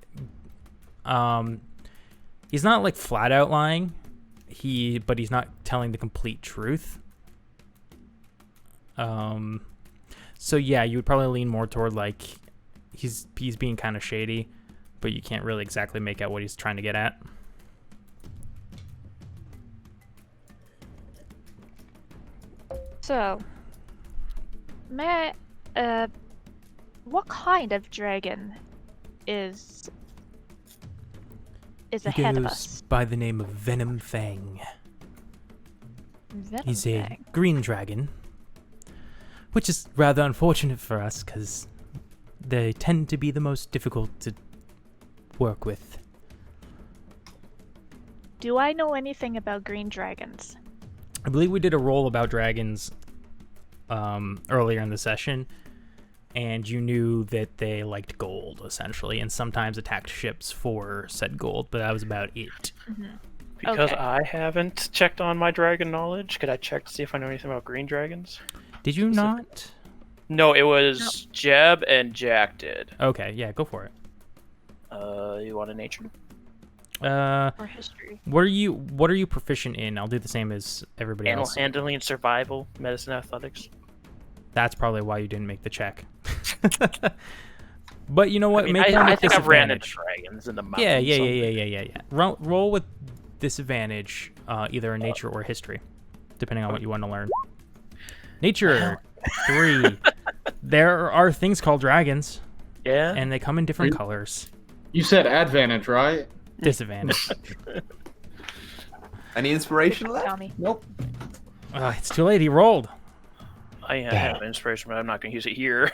like flat out lying. But he's not telling the complete truth. So yeah, you would probably lean more toward like he's being kind of shady, but you can't really exactly make out what he's trying to get at.
So, may I, what kind of dragon is
He
ahead of
goes
us?
by the name of Venomfang. He's a
Venomfang.
green dragon, which is rather unfortunate for us because they tend to be the most difficult to work with.
Do I know anything about green dragons?
I believe we did a roll about dragons earlier in the session, and you knew that they liked gold, essentially, and sometimes attacked ships for said gold, but that was about it.
Because
Okay.
I haven't checked on my dragon knowledge, could I check to see if I know anything about green dragons?
Did you not?
No, it was Jeb and Jack did.
Okay, yeah, go for it.
You want a nature?
Or history?
What are you proficient in? I'll do the same as everybody
Animal
else.
handling, survival, medicine, athletics.
That's probably why you didn't make the check. But you know what?
I mean,
Make one
I
with
think I've ran into
disadvantage.
dragons in the mountains.
Yeah. Roll with disadvantage, either in nature or history, depending on what you want to learn. Nature 3. There are things called dragons,
Yeah.
and they come in different colors.
You said advantage, right?
Disadvantage.
Any inspiration left?
Tommy.
Nope.
It's too late. He rolled.
I have inspiration, but I'm not going to use it here.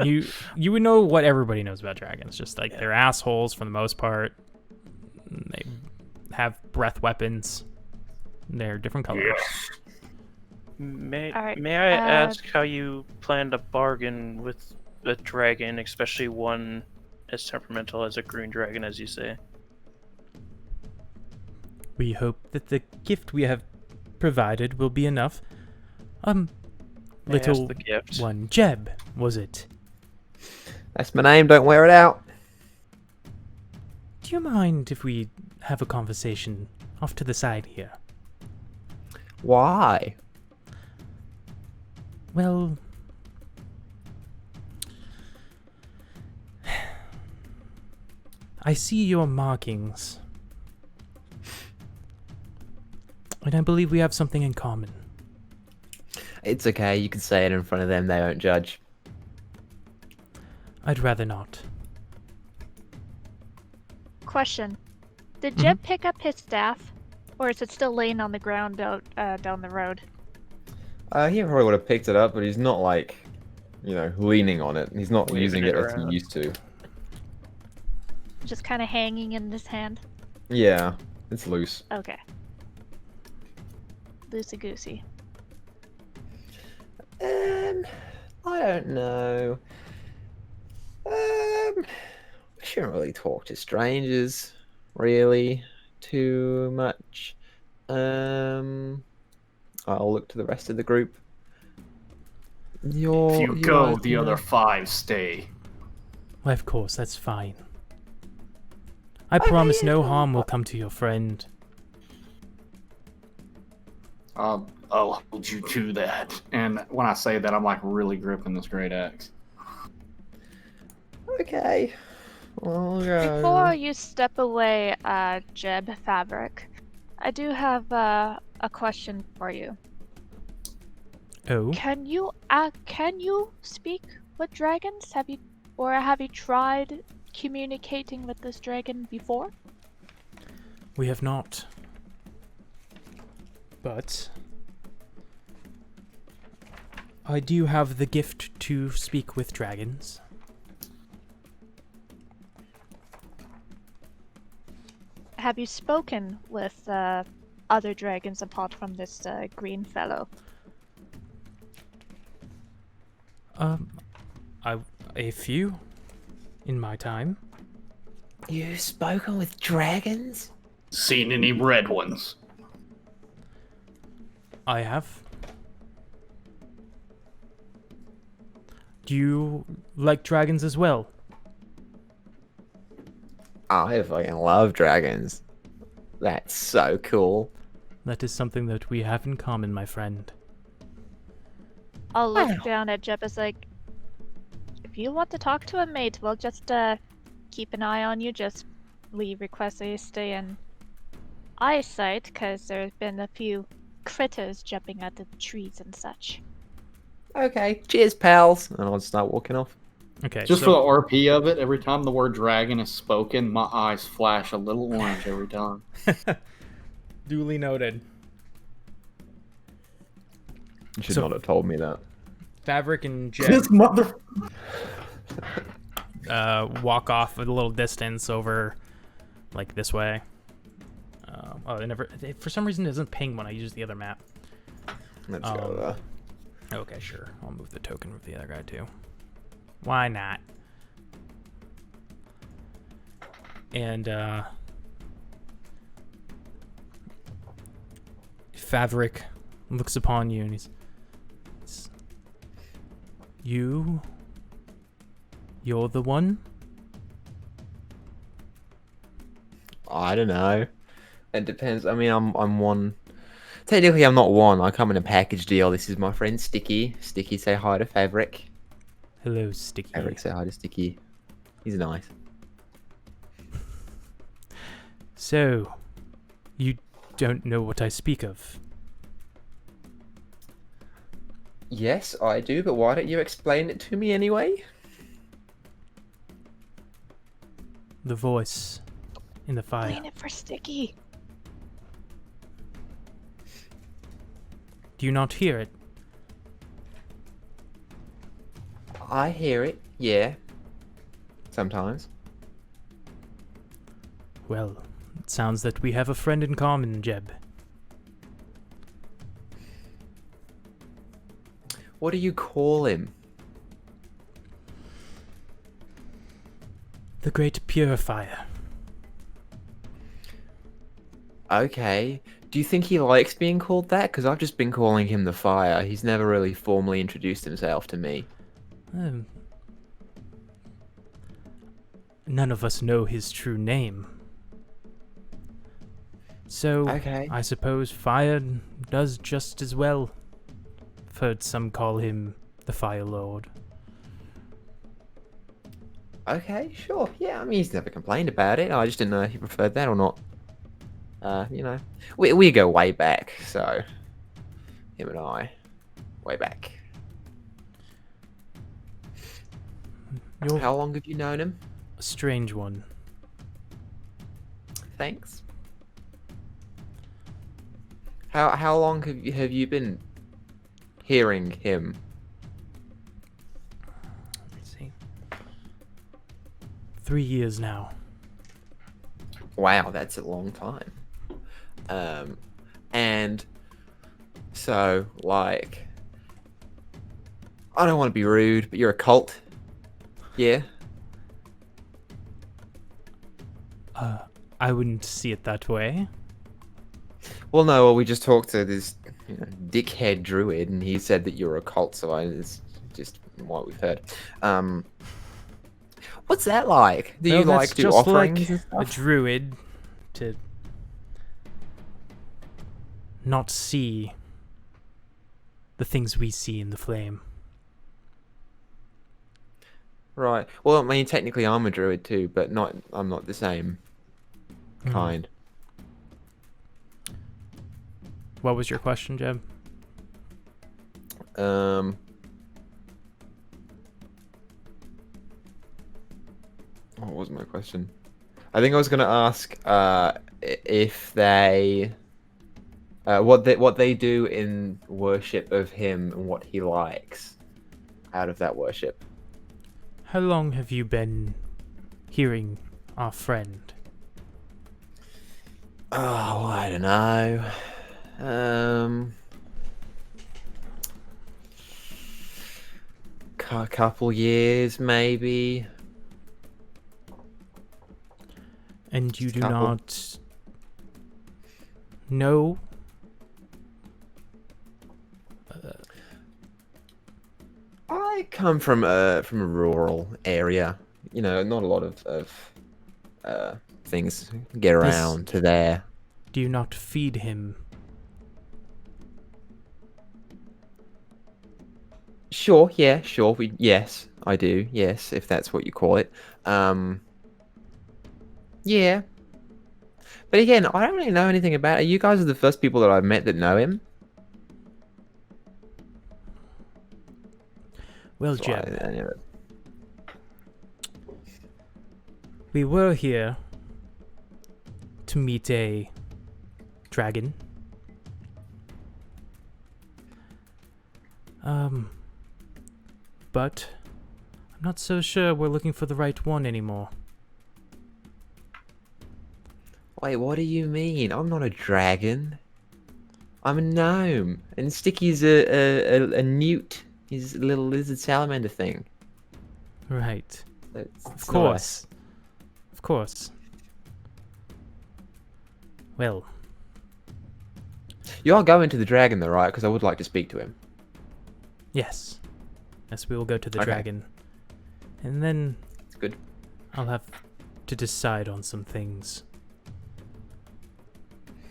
You would know what everybody knows about dragons. Just like they're assholes for the most part. They have breath weapons. They're different colors.
May
Alright,
I ask how you plan to bargain with a dragon, especially one as temperamental as a green dragon, as you say?
We hope that the gift we have provided will be enough.
May I ask
Little
the gift?
one, Jeb, was it?
That's my name. Don't wear it out.
Do you mind if we have a conversation off to the side here?
Why?
Well, I see your markings, and I believe we have something in common.
It's okay. You can say it in front of them. They won't judge.
I'd rather not.
Question. Did Jeb pick up his staff? Or is it still laying on the ground out down the road?
He probably would have picked it up, but he's not like, leaning on it. He's not
Waving
using
it
it as he
around.
used to.
Just kind of hanging in his hand?
Yeah, it's loose.
Okay. Loosey-goosey.
I don't know. I shouldn't really talk to strangers, really, too much. I'll look to the rest of the group.
If you go, the
know.
other 5 stay.
Why, of course, that's fine. I promise no harm will come to your friend.
I'll hold you to that. And when I say that, I'm like really gripping this great axe.
Okay. I'll go.
Before you step away, Jeb Fabric, I do have a question for you.
Oh?
Can you speak with dragons? Have you tried communicating with this dragon before?
We have not. But I do have the gift to speak with dragons.
Have you spoken with other dragons apart from this green fellow?
A few in my time.
You've spoken with dragons?
Seen any red ones?
I have. Do you like dragons as well?
I fucking love dragons. That's so cool.
That is something that we have in common, my friend.
I'll look down at Jeb as like, if you want to talk to a mate, we'll just keep an eye on you. Just we request that you stay in eyesight, because there's been a few critters jumping at the trees and such.
Okay, cheers, pals. And I'll start walking off.
Okay,
Just
so
for the RP of it, every time the word dragon is spoken, my eyes flash a little orange every time.
duly noted.
You should
So-
not have told me that.
Fabric and Jet
This mother...
walk off a little distance over, like this way. For some reason it doesn't ping when I use the other map.
Let's go there.
Okay, sure. I'll move the token of the other guy too. Why not? And Fabric looks upon you and he's You're the one?
I don't know. It depends. I mean, I'm one. Technically, I'm not one. I come in a package deal. This is my friend Sticky. Sticky, say hi to Fabric.
Hello, Sticky.
Fabric, say hi to Sticky. He's nice.
So, you don't know what I speak of?
Yes, I do, but why don't you explain it to me anyway?
The voice in the fire.
Playing it for Sticky.
Do you not hear it?
I hear it. Yeah. Sometimes.
Well, it sounds that we have a friend in common, Jeb.
What do you call him?
The Great Purifier.
Okay. Do you think he likes being called that? Because I've just been calling him the Fire. He's never really formally introduced himself to me.
None of us know his true name. So,
Okay.
I suppose Fire does just as well. I've heard some call him the Fire Lord.
Okay, sure. Yeah, I mean, he's never complained about it. I just didn't know if he preferred that or not. You know, we go way back, so him and I, way back.
You're
How long have you known him?
a strange one.
Thanks. How long have you been hearing him?
Let's see. 3 years now.
Wow, that's a long time. And so, like, I don't want to be rude, but you're a cult. Yeah?
I wouldn't see it that way.
Well, no, well, we just talked to this dickhead druid, and he said that you're a cult, so it's just what we've heard. What's that like? Do you
Well,
like
that's
do
just
offerings
like
and
a
stuff?
druid to not see the things we see in the flame.
Right. Well, I mean, technically, I'm a druid too, but I'm not the same kind.
What was your question, Jeb?
What was my question? I think I was going to ask if they what they do in worship of him and what he likes out of that worship.
How long have you been hearing our friend?
Oh, I don't know. Couple years maybe.
And you do
Couple.
not know?
I come from a rural area. You know, not a lot of things get around to there.
Do you not feed him?
Sure, yeah, sure. Yes, I do. Yes, if that's what you call it. Yeah. But again, I don't really know anything about it. You guys are the first people that I've met that know him.
Well,
So
Jeb, we were here to meet a dragon. But I'm not so sure we're looking for the right one anymore.
Wait, what do you mean? I'm not a dragon. I'm a gnome, and Sticky's a newt. He's a little lizard salamander thing.
Right.
It's
Of
nice.
course. Of course. Well,
You are going to the dragon, though, right? Because I would like to speak to him.
yes. Yes, we will go to the
Okay.
dragon. And then
It's good.
I'll have to decide on some things.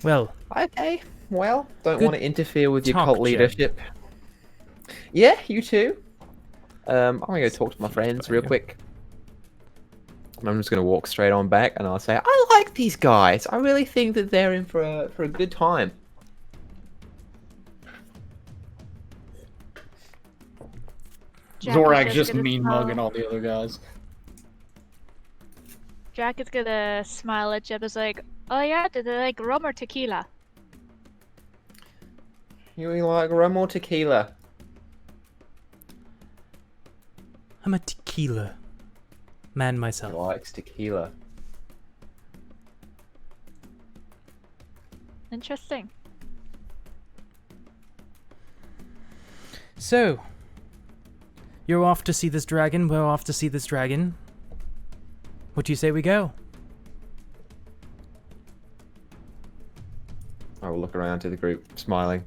Well,
Okay. Well, don't
Good
want to interfere with your
talk,
cult
Jeb.
leadership. Yeah, you too. I'm gonna go talk to my friends real quick. And I'm just gonna walk straight on back, and I'll say, I like these guys. I really think that they're in for a good time.
Jack is
Zorak's just
gonna
mean
smile-
mugging all the other guys.
Jack is gonna smile at Jeb. Is like, oh yeah, do they like rum or tequila?
You like rum or tequila?
I'm a tequila man myself.
Likes tequila.
Interesting.
So, you're off to see this dragon. We're off to see this dragon. What do you say we go?
I will look around to the group, smiling.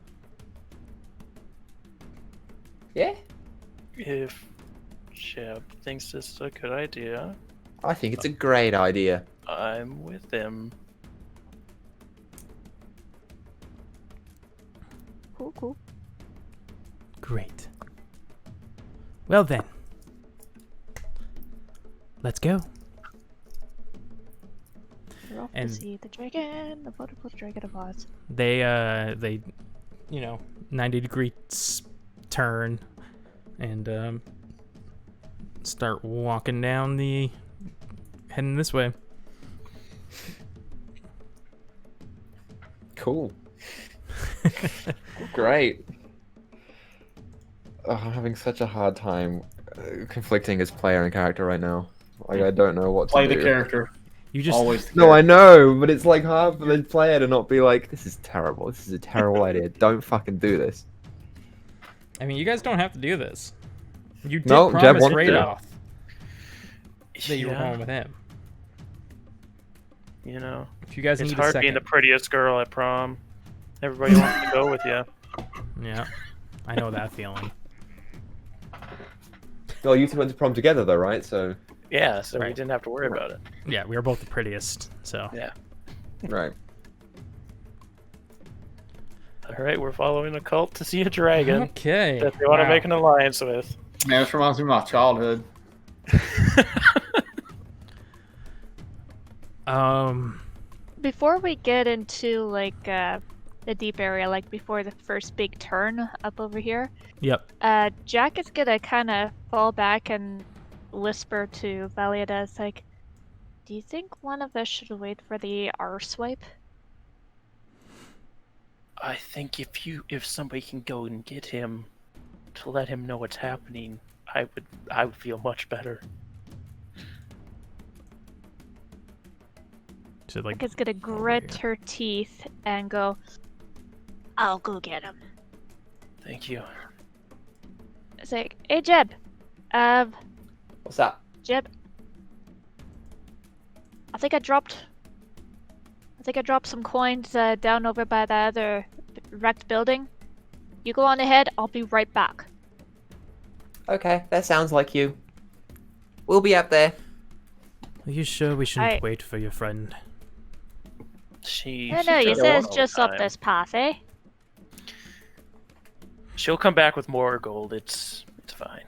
Yeah?
If Jeb thinks this is a good idea,
I think it's a great idea.
I'm with him.
Cool.
Great. Well then. Let's go.
We're off
And-
to see the dragon, the beautiful dragon of Oz.
They 90-degree turn and start walking down heading this way.
Cool. Great. Oh, I'm having such a hard time conflicting as player and character right now. Like, I don't know what to
Play
do.
the character.
You just
Always. The
No, I
character.
know, but it's like hard for the player to not be like, this is terrible. This is a terrible idea. Don't fucking do this.
I mean, you guys don't have to do this. You did
No, Jeb
promise
wanted to.
Radoff that you were
Yeah,
going with him.
you know,
If you guys
it's
need a
hard
second.
being the prettiest girl at prom. Everybody wants to go with you.
Yeah, I know that feeling.
Well, you two went to prom together, though, right? So,
Yeah, so we
Right.
didn't have to worry about it.
Yeah, we were both the prettiest, so.
Yeah.
right.
All right, we're following a cult to see a dragon
Okay.
that they want to
wow.
make an alliance with.
Man, this reminds me of my childhood.
Before we get into like the deep area, like before the first big turn up over here,
Yep.
Jack is gonna kind of fall back and whisper to Valiada, it's like, do you think one of us should wait for the R swipe?
I think if somebody can go and get him to let him know what's happening, I would feel much better.
So like,
Jack is gonna grit her teeth and go, I'll go get him.
Thank you.
It's like, hey Jeb,
What's that?
Jeb, I think I dropped some coins down over by the other wrecked building. You go on ahead, I'll be right back.
Okay, that sounds like you. We'll be up there.
are you sure we shouldn't
I-
wait for your friend?
She.
No,
she
no, you
does
said
it
it's
all the
just up
time.
this path, eh?
She'll come back with more gold. It's fine.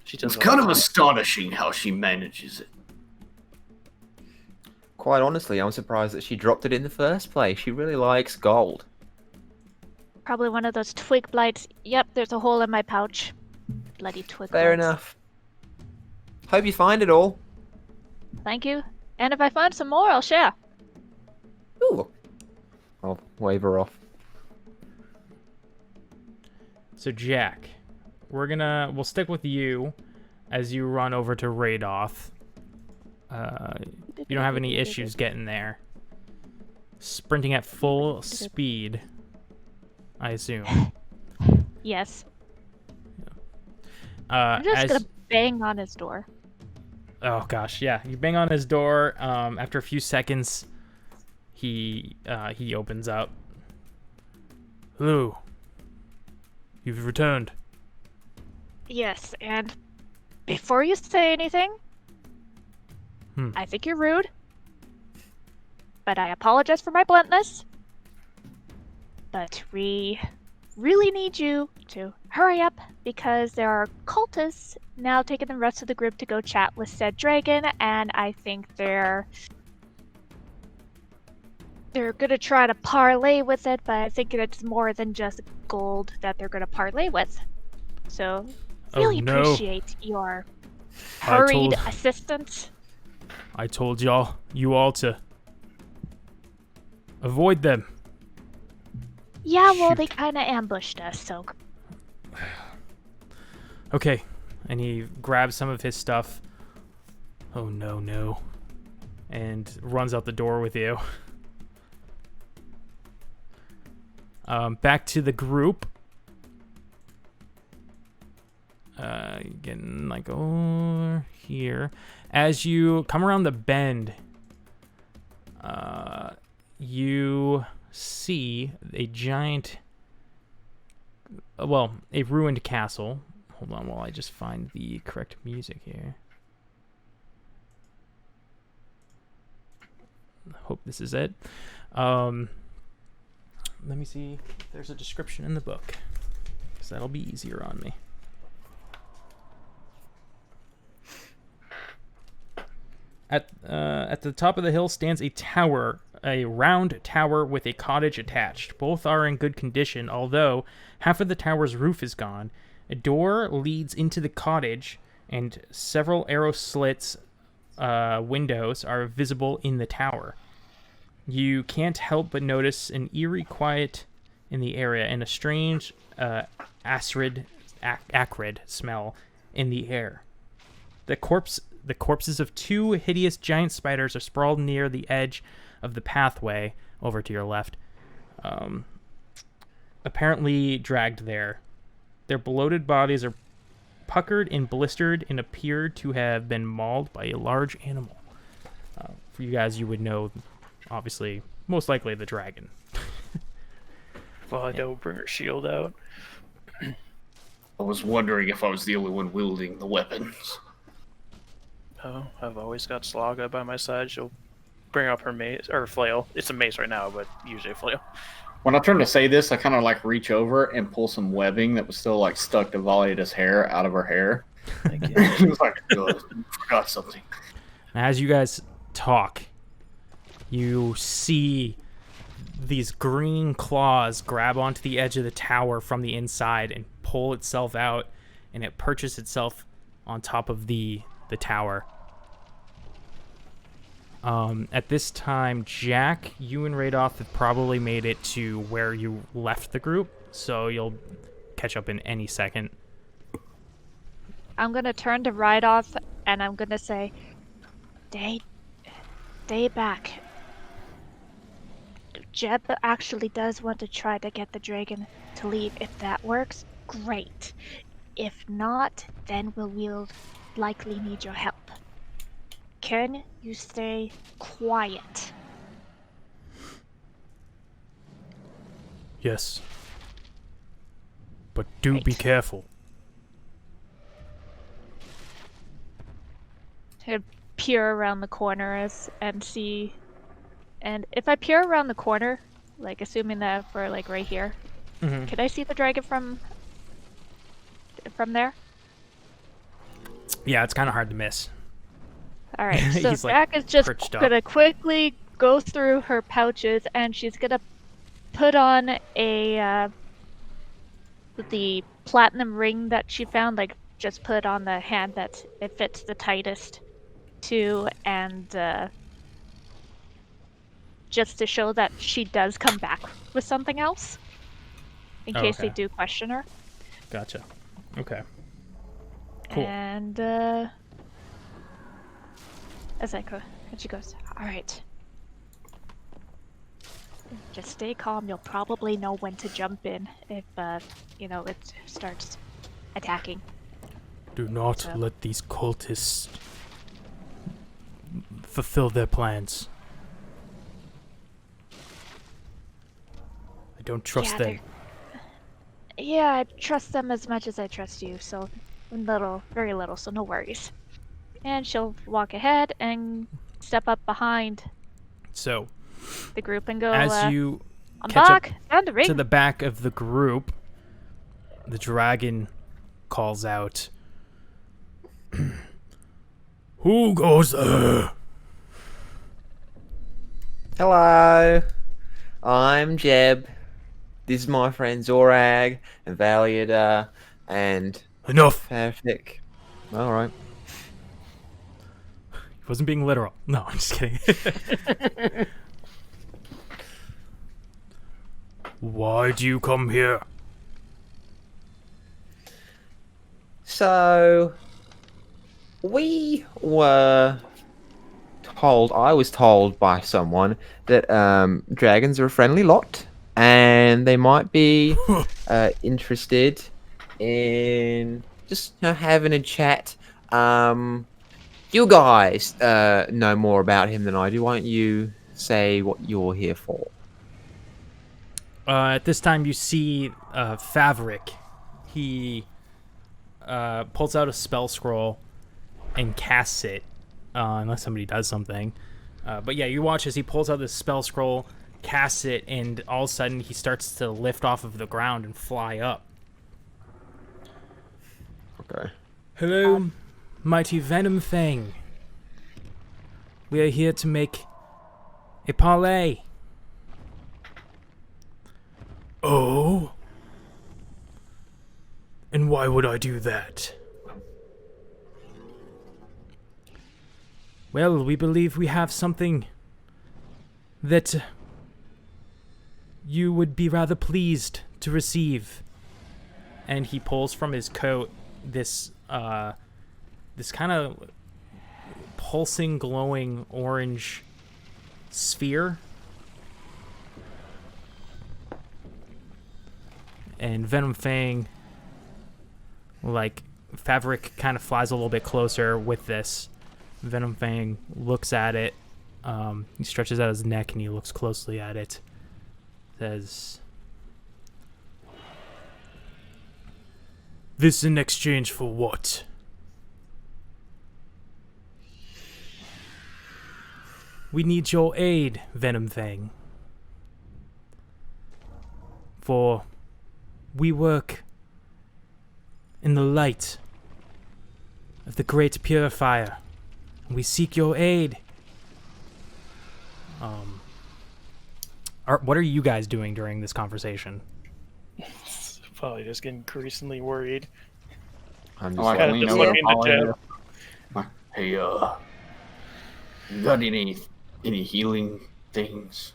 She does.
It's
it all
kind
the
of
time.
astonishing how she manages it.
Quite honestly, I'm surprised that she dropped it in the first place. She really likes gold.
Probably one of those twig blights. Yep, there's a hole in my pouch. Bloody twig
Fair
blights.
enough. Hope you find it all.
Thank you. And if I find some more, I'll share.
Ooh. I'll wave her off.
So Jack, we'll stick with you as you run over to Radoff. You don't have any issues getting there. Sprinting at full speed, I assume.
Yes. I'm just
As-
gonna bang on his door.
Oh gosh, yeah. You bang on his door. After a few seconds, he opens up. Hello. You've returned.
Yes, and before you say anything, I think you're rude. But I apologize for my bluntness. But we really need you to hurry up because there are cultists now taking the rest of the group to go chat with said dragon, and I think they're gonna try to parlay with it, but I think it's more than just gold that they're gonna parlay with. So really
no.
appreciate your
I
hurried
told-
assistance.
I told you all to avoid them.
Yeah, well,
Shoot.
they kind of ambushed us, so
Okay, and he grabs some of his stuff. Oh no. And runs out the door with you. Back to the group. Getting like over here. As you come around the bend, you see a giant, a ruined castle. Hold on while I just find the correct music here. Hope this is it. Let me see if there's a description in the book, because that'll be easier on me. At the top of the hill stands a tower, a round tower with a cottage attached. Both are in good condition, although half of the tower's roof is gone. A door leads into the cottage, and several arrow slits windows are visible in the tower. You can't help but notice an eerie quiet in the area and a strange acrid smell in the air. The corpses of two hideous giant spiders are sprawled near the edge of the pathway over to your left, apparently dragged there. Their bloated bodies are puckered and blistered and appear to have been mauled by a large animal. For you guys, you would know, obviously, most likely the dragon.
Well, I don't bring her shield out.
I was wondering if I was the only one wielding the weapons.
Oh, I've always got Slaga by my side. She'll bring up her mace, or flail. It's a mace right now, but usually a flail.
When I turn to say this, I kind of like reach over and pull some webbing that was still like stuck to Valida's hair out of her hair. It was like, I forgot something.
As you guys talk, you see these green claws grab onto the edge of the tower from the inside and pull itself out, and it perches itself on top of the tower. At this time, Jack, you and Radoff have probably made it to where you left the group, so you'll catch up in any second.
I'm gonna turn to Radoff and I'm gonna say, Stay back. Jeb actually does want to try to get the dragon to leave. If that works, great. If not, then we'll likely need your help. Can you stay quiet?
Yes. But do
Right.
be careful.
I'd peer around the corner and see. And if I peer around the corner, like assuming that we're like right here,
Mm-hmm.
can I see the dragon from there?
Yeah, it's kind of hard to miss.
All right, so
He's, like,
Jack is just
perched up.
gonna quickly go through her pouches, and she's gonna put on the platinum ring that she found. Like, just put on the hand that it fits the tightest to, and just to show that she does come back with something else, in case they
Okay.
do question her.
Gotcha. Okay. Cool.
And as I go, and she goes, "All right, just stay calm. You'll probably know when to jump in if it starts attacking."
Do not
So-
let these cultists fulfill their plans. I don't trust them.
Yeah, I trust them as much as I trust you. So very little. So no worries. And she'll walk ahead and step up behind
So,
the group and go.
as you
I'm
catch up
back. Found the ring.
to the back of the group, the dragon calls out, "Who goes there?"
Hello, I'm Jeb. This is my friend Zorag and Valiada and
Enough.
Perfect. All right.
He wasn't being literal. No, I'm just kidding. Why do you come here?
So, we were told, I was told by someone that dragons are a friendly lot, and they might be interested in just having a chat. You guys know more about him than I do. Why don't you say what you're here for?
At this time, you see Favrik. He pulls out a spell scroll and casts it, unless somebody does something. But yeah, you watch as he pulls out this spell scroll, casts it, and all of a sudden he starts to lift off of the ground and fly up.
Okay.
Hello, mighty Venomfang. We are here to make a parlay. Oh? And why would I do that? Well, we believe we have something that you would be rather pleased to receive. And he pulls from his coat this kind of pulsing, glowing orange sphere. And Venomfang, like, Favrik kind of flies a little bit closer with this. Venomfang looks at it. He stretches out his neck and he looks closely at it. Says, "This in exchange for what?" "We need your aid, Venomfang. For we work in the light of the Great Purifier. We seek your aid." What are you guys doing during this conversation?
Probably just getting increasingly worried.
I'm
Oh, I
Kind of
lean
just
over,
looking
I'll
to
lean
Jeb.
over. Hey, you got any healing things?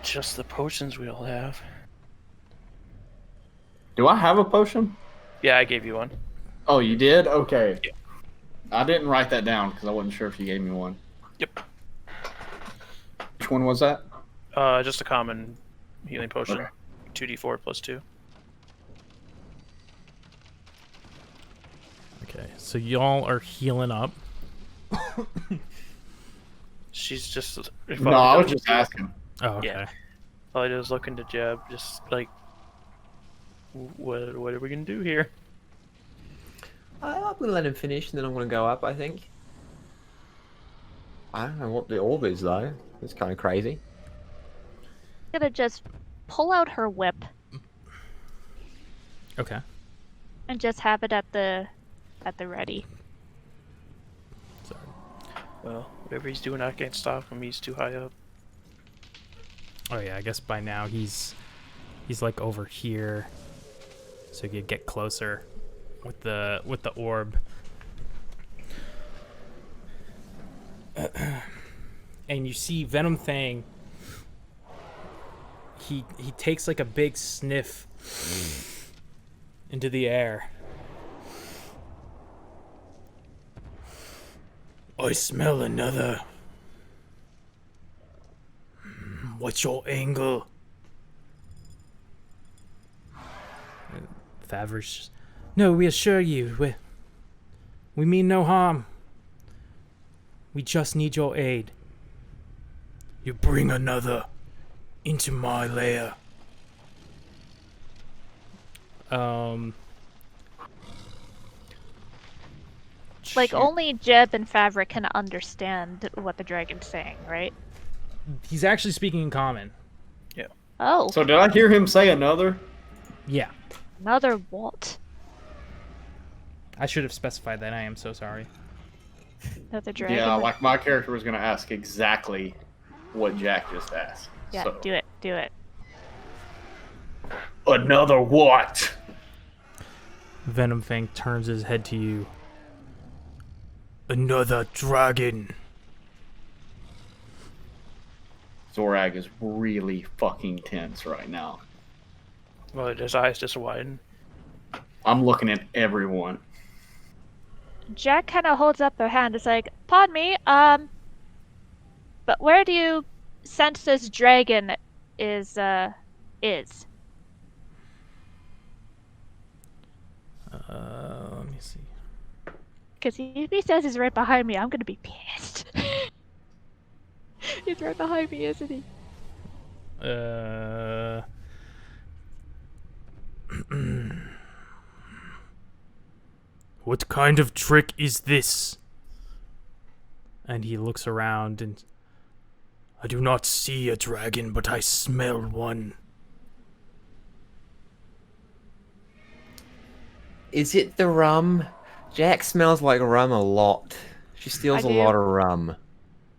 Just the potions we all have.
Do I have a potion?
Yeah, I gave you one.
Oh, you did? Okay.
Yeah.
I didn't write that down because I wasn't sure if you gave me one.
Yep.
Which one was that?
Just a common healing potion.
Okay.
2d4 plus 2.
Okay, so y'all are healing up.
She's just...
No, I was just asking.
Oh, okay.
Yeah. Probably just looking to Jeb, just like, what are we gonna do here?
I'm gonna let him finish, and then I'm gonna go up. I think. I don't know what the orb is though. It's kind of crazy.
Gonna just pull out her whip
Okay.
and just have it at the ready.
Sorry.
Well, whatever he's doing, I can't stop him. He's too high up.
Oh yeah, I guess by now he's like over here, so you could get closer with the orb. And you see Venomfang. He takes like a big sniff into the air. I smell another. What's your angle? Favre's. No, we assure you, we mean no harm. We just need your aid. You bring another into my lair.
Like, only Jeb and Favrik can understand what the dragon's saying, right?
He's actually speaking in common.
Oh,
So did I hear him say another?
Yeah,
another what?
I should have specified that. I am so sorry.
Another dragon?
Yeah, like my character was going to ask exactly what Jack just asked.
Yeah,
So.
do it.
Another what?
Venomfang turns his head to you. Another dragon.
Zorag is really fucking tense right now.
Well, his eyes just widen.
I'm looking at everyone.
Jack kind of holds up her hand. It's like, pardon me, but where do you sense this dragon is?
Let me see.
Because if he says he's right behind me, I'm gonna be pissed. He's right behind me, isn't he?
What kind of trick is this? And he looks around and... I do not see a dragon, but I smell one.
Is it the rum? Jack smells like rum a lot. She steals
I
a
do.
lot of rum.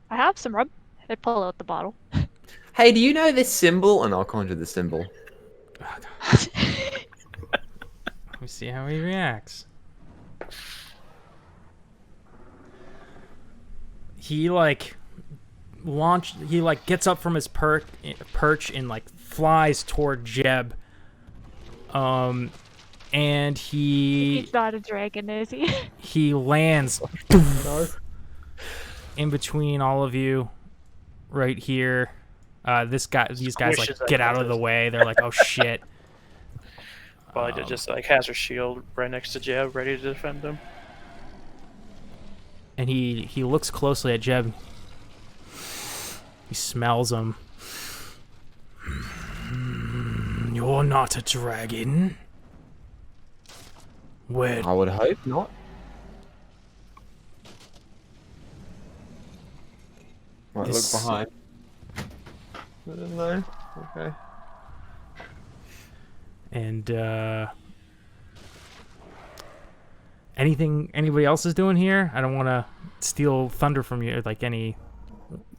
I have some rum. I pull out the bottle.
Hey, do you know this symbol? And I'll conjure the symbol.
Let me see how he reacts. He gets up from his perch and like flies toward Jeb. And
He's not a dragon, is he?
he lands in between all of you right here. These guys
Squishes
like get out of the way. They're like, oh shit.
Well, just like has her shield right next to Jeb, ready to defend him.
And he looks closely at Jeb. He smells him. You're not a dragon. Where?
I would hope not. Might
This-
look behind. I don't know. Okay.
And anything anybody else is doing here? I don't want to steal thunder from you. Like any.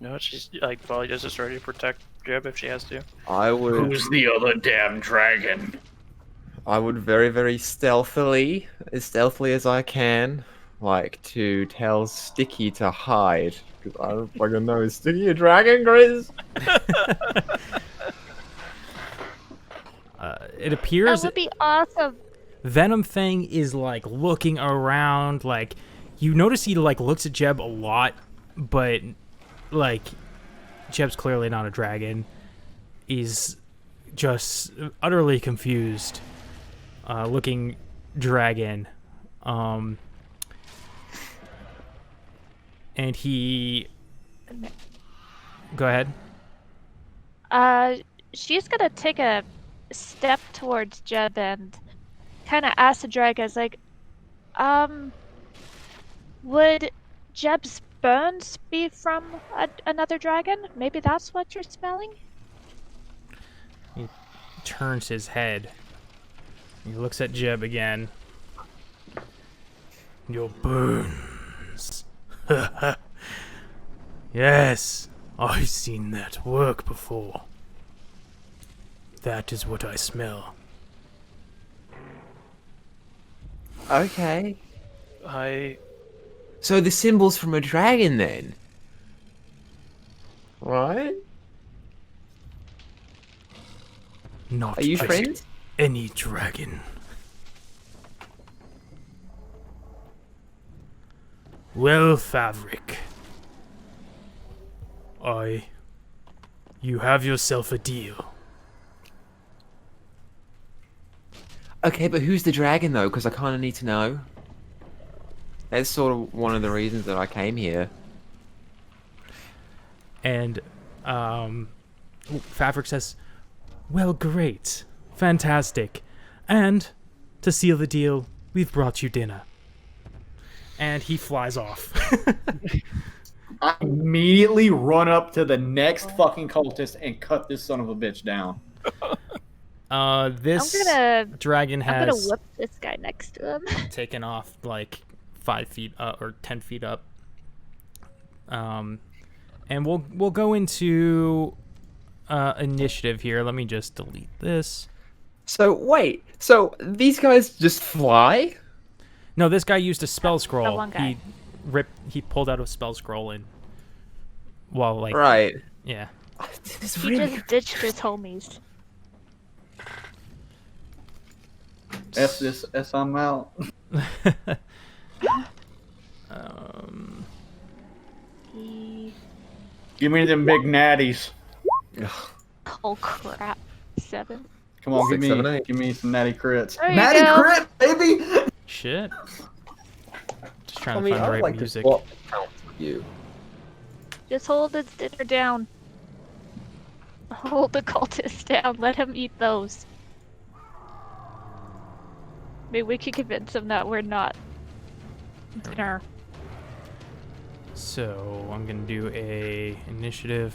No, she's like probably just ready to protect Jeb if she has to.
I would.
Who's the other damn dragon?
I would very, very stealthily, as stealthily as I can, like to tell Sticky to hide. Because I don't fucking know. Is Sticky a dragon, Grizz?
It appears
That would be awesome.
Venomfang is like looking around. Like you notice he like looks at Jeb a lot, but like Jeb's clearly not a dragon. He's just utterly confused. Looking dragon. And he... Go ahead.
She's gonna take a step towards Jeb and kind of ask the dragon, like, would Jeb's burns be from another dragon? Maybe that's what you're smelling?
He turns his head. He looks at Jeb again. Your burns. Yes, I've seen that work before. That is what I smell.
Okay.
I
So the symbol's from a dragon then? Right?
Not
Are you
a-
friends?
any dragon. Well, Fabric. You have yourself a deal.
Okay, but who's the dragon though? Because I kind of need to know. That's sort of one of the reasons that I came here.
And Fabric says, well, great. Fantastic. And to seal the deal, we've brought you dinner. And he flies off.
I immediately run up to the next fucking cultist and cut this son of a bitch down.
This dragon
I'm gonna
has
whip this guy next to him.
taken off like 5 feet or 10 feet up. And we'll go into initiative here. Let me just delete this.
So wait, so these guys just fly?
No, this guy used a spell scroll.
one guy.
He pulled out a spell scroll and while like
Right.
yeah.
This is
He
really...
just ditched his homies.
F this S, I'm out.
E-
Give me them big natties.
Oh crap. 7.
Come on,
6, 7, 8.
give me some natty crits.
There you
Natty
go.
crit, baby!
Shit. Just trying
Tommy,
to find
I
the
would
right
like
music.
to swap accounts with you.
Just hold his dinner down. Hold the cultist down. Let him eat those. Maybe we can convince him that we're not dinner.
So I'm gonna do a initiative.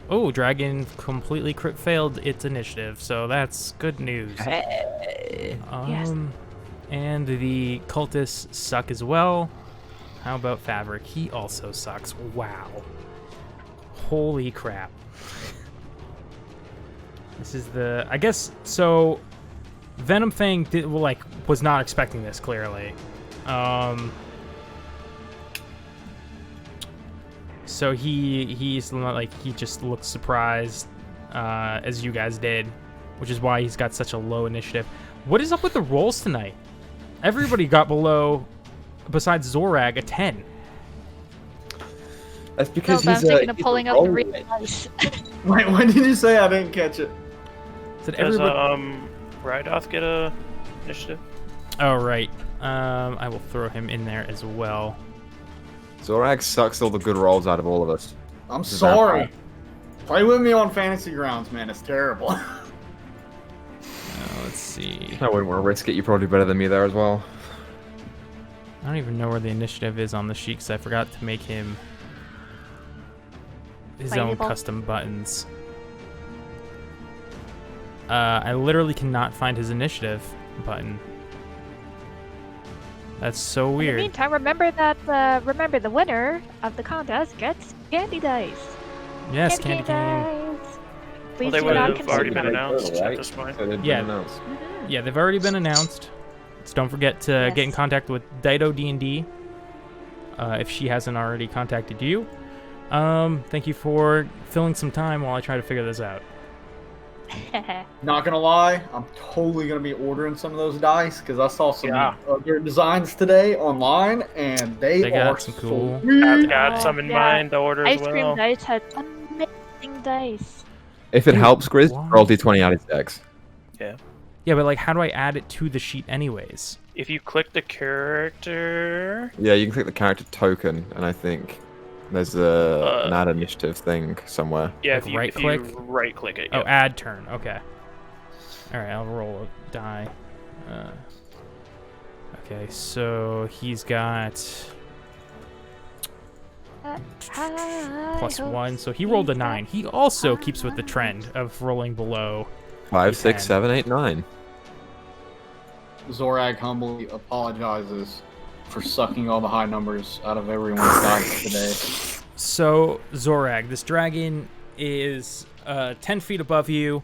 Oh, dragon completely crit failed its initiative, so that's good news.
Hey.
Yes.
And the cultists suck as well. How about Fabric? He also sucks. Wow. Holy crap. This is the, I guess, so Venomfang did, well, like, was not expecting this, clearly. So he's not, like, he just looked surprised, as you guys did, which is why he's got such a low initiative. What is up with the rolls tonight? Everybody got below, besides Zorag, a 10.
That's because
No,
he's
I'm thinking of
he's
pulling
a
out the
roll
real
it.
dice.
Wait, what did you say? I didn't catch it.
Did
Does
everybody?
Rydoth get a initiative?
Oh right. I will throw him in there as well.
Zorag sucks all the good rolls out of all of us.
I'm
He's a
sorry.
vampire.
Play with me on Fantasy Grounds, man. It's terrible.
Let's see.
I wouldn't want to risk it. You're probably better than me there as well.
I don't even know where the initiative is on the sheet because I forgot to make him his own
Playable.
custom buttons. I literally cannot find his initiative button. That's so
In the
weird.
meantime, remember that remember the winner of the contest gets candy dice.
Yes, Candy Cane.
dice. Please
Well, they
do
would
not
have
consider
already been
them.
announced
Right?
at this point.
So they've been
Yeah.
announced.
Yeah, they've already been announced. So don't forget to get in
Yes.
contact with Dido D&D if she hasn't already contacted you. Thank you for filling some time while I try to figure this out.
Not gonna lie, I'm totally gonna be ordering some of those dice because I saw some
Yeah.
other designs today online, and they
got
are
some cool-
sweet.
I've got some in
Yeah.
mind to order as
Ice cream
well.
dice had amazing dice.
If it
Dude,
helps, Grizz,
why?
roll D20 out his decks.
Yeah, but like, how do I add it to the sheet anyways?
If you click the character,
Yeah, you can click the character token, and I think there's an add initiative thing somewhere.
yeah,
Like
if you,
right-click?
if you right click it.
Oh,
Yeah.
add turn. Okay. All right, I'll roll a die. Okay, so he's got +1, so he rolled a 9. He also keeps with the trend of rolling below.
5,
You
6,
can.
7, 8, 9.
Zorag humbly apologizes for sucking all the high numbers out of everyone's dice today.
So, Zorag, this dragon is 10 feet above you.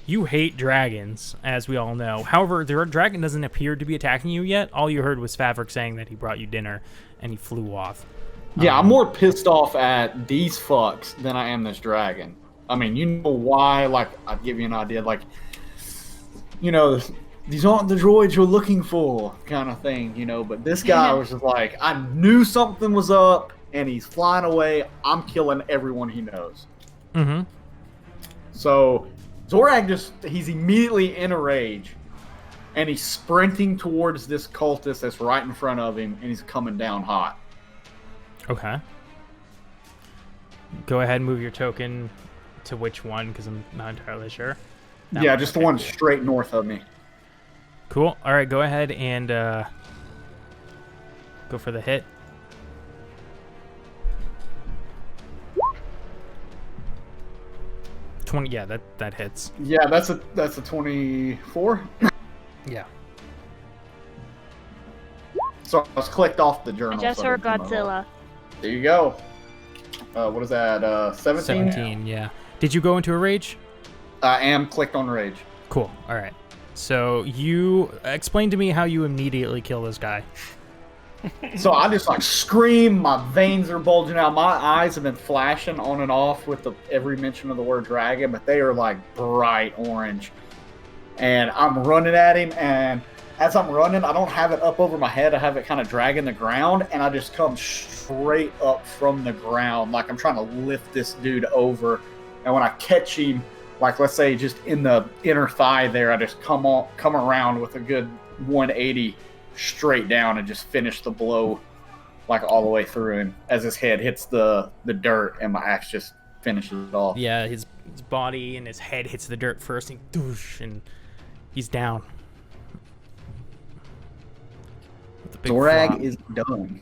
You hate dragons, as we all know. However, the dragon doesn't appear to be attacking you yet. All you heard was Fabric saying that he brought you dinner, and he flew off.
Yeah, I'm more pissed off at these fucks than I am this dragon. I mean, you know why? Like, I'll give you an idea. Like, you know, these aren't the droids you're looking for, kind of thing, you know. But this guy was just like, I knew something was up, and he's flying away. I'm killing everyone he knows.
Mm-hmm.
So, Zorag he's immediately in a rage, and he's sprinting towards this cultist that's right in front of him, and he's coming down hot.
Okay. Go ahead and move your token to which one, because I'm not entirely sure. That
Yeah,
one,
just
okay.
the one straight north of me.
Cool. All right, go ahead and go for the hit. Yeah, that hits.
Yeah, that's a 24.
Yeah.
So I was clicked off the journal.
Just
so I
or
didn't see my roll.
Godzilla.
There you go. What is that? 17?
17, yeah. Did you go into a rage?
I am clicked on rage.
Cool. All right. So you explain to me how you immediately kill this guy.
So I just like scream. My veins are bulging out. My eyes have been flashing on and off with every mention of the word dragon, but they are like bright orange. and I'm running at him. And as I'm running, I don't have it up over my head. I have it kind of dragging the ground, and I just come straight up from the ground, like I'm trying to lift this dude over. And when I catch him, like let's say just in the inner thigh there, I just come around with a good 180 straight down and just finish the blow like all the way through him as his head hits the dirt, and my axe just finishes it off.
Yeah, his body and his head hits the dirt first, and doosh, and he's down. With the big
Zorag
flop.
is done.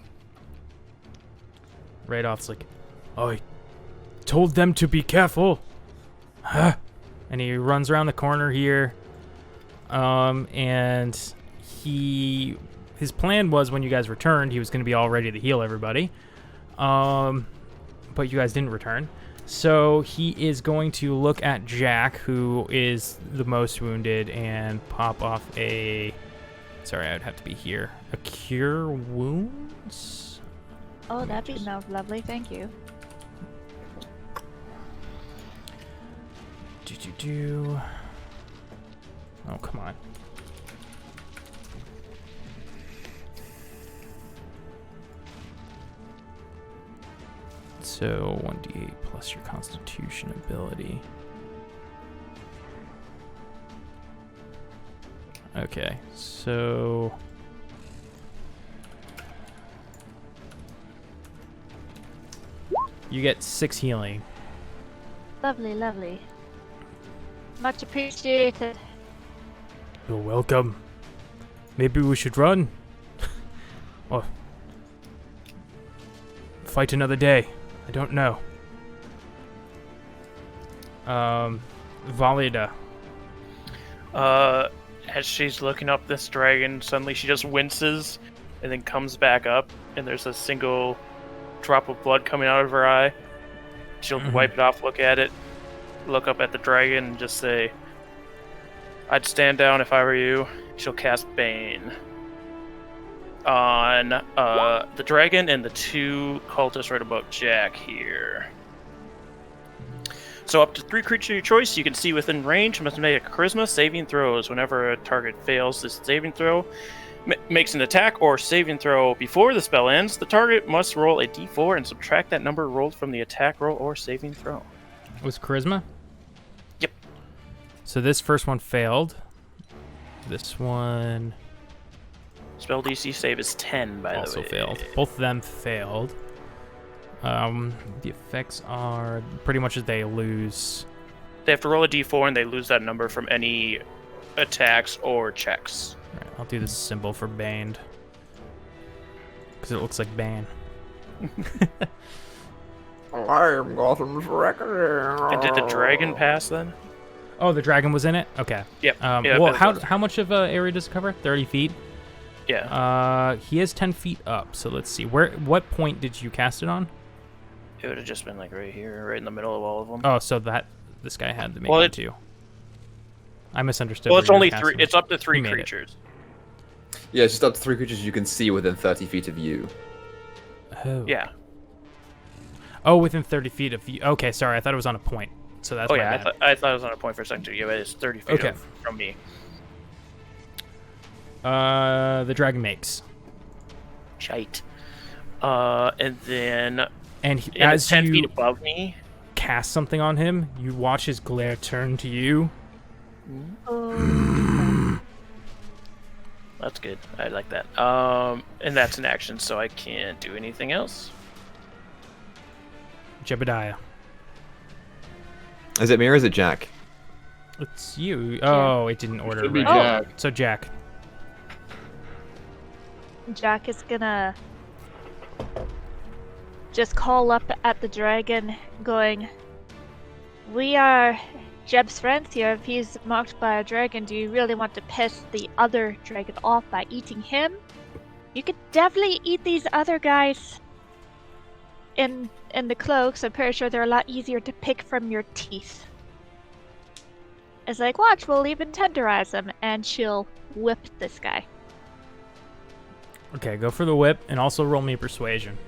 Radoff's like, I told them to be careful. Huh? And he runs around the corner here. And his plan was when you guys returned, he was going to be all ready to heal everybody. But you guys didn't return. So he is going to look at Jack, who is the most wounded, and pop off a... Sorry, I would have to be here. A Cure Wounds?
Oh, that'd be lovely. Thank you.
Oh, come on. So 1d8 plus your Constitution ability. Okay, so you get 6 healing.
Lovely, lovely. Much appreciated.
You're welcome. Maybe we should run. Or fight another day. I don't know. Valida.
As she's looking up this dragon, suddenly she just winces and then comes back up, and there's a single drop of blood coming out of her eye. She'll wipe it off, look at it, look up at the dragon, and just say, I'd stand down if I were you. She'll cast Bane on the dragon and the 2 cultists right above Jack here. So up to 3 creatures of your choice you can see within range must make a charisma saving throws. Whenever a target fails this saving throw, makes an attack or saving throw before the spell ends, the target must roll a d4 and subtract that number rolled from the attack roll or saving throw.
Was charisma?
Yep.
So this first one failed. This one
Spell DC save is 10, by the way.
also failed. Both of them failed. The effects are pretty much as they lose.
They have to roll a d4 and they lose that number from any attacks or checks.
All right, I'll do this symbol for Baned. Because it looks like Bane.
I am Gotham's Wrecker.
And did the dragon pass then?
Oh, the dragon was in it? Okay.
Yep.
Well, how much of an area does it cover? 30 feet?
Yeah.
He is 10 feet up, so let's see. What point did you cast it on?
It would have just been like right here, right in the middle of all of them.
Oh, so this guy had to make it too. I misunderstood.
Well, it's only 3. It's up to 3 creatures.
Yeah, it's just up to 3 creatures you can see within 30 feet of you.
Oh.
Yeah.
Oh, within 30 feet of you. Okay, sorry. I thought it was on a point. So that's my bad.
I thought it was on a point for a second too. Yeah, but it's 30 feet from me.
The dragon makes.
Cheide. And then...
And
as 10
you
feet above me,
cast something on him, you watch his glare turn to you.
That's good. I like that. And that's an action, so I can't do anything else.
Jebediah.
Is it me or is it Jack?
It's you. Oh, it didn't order.
Should be
right.
Jack.
So Jack.
Jack is gonna just call up at the dragon, going, "We are Jeb's friends here. If he's mocked by a dragon, do you really want to piss the other dragon off by eating him? You could definitely eat these other guys in the cloaks. I'm pretty sure they're a lot easier to pick from your teeth." It's like, watch, we'll even tenderize them, and she'll whip this guy.
Okay, go for the whip, and also roll me persuasion.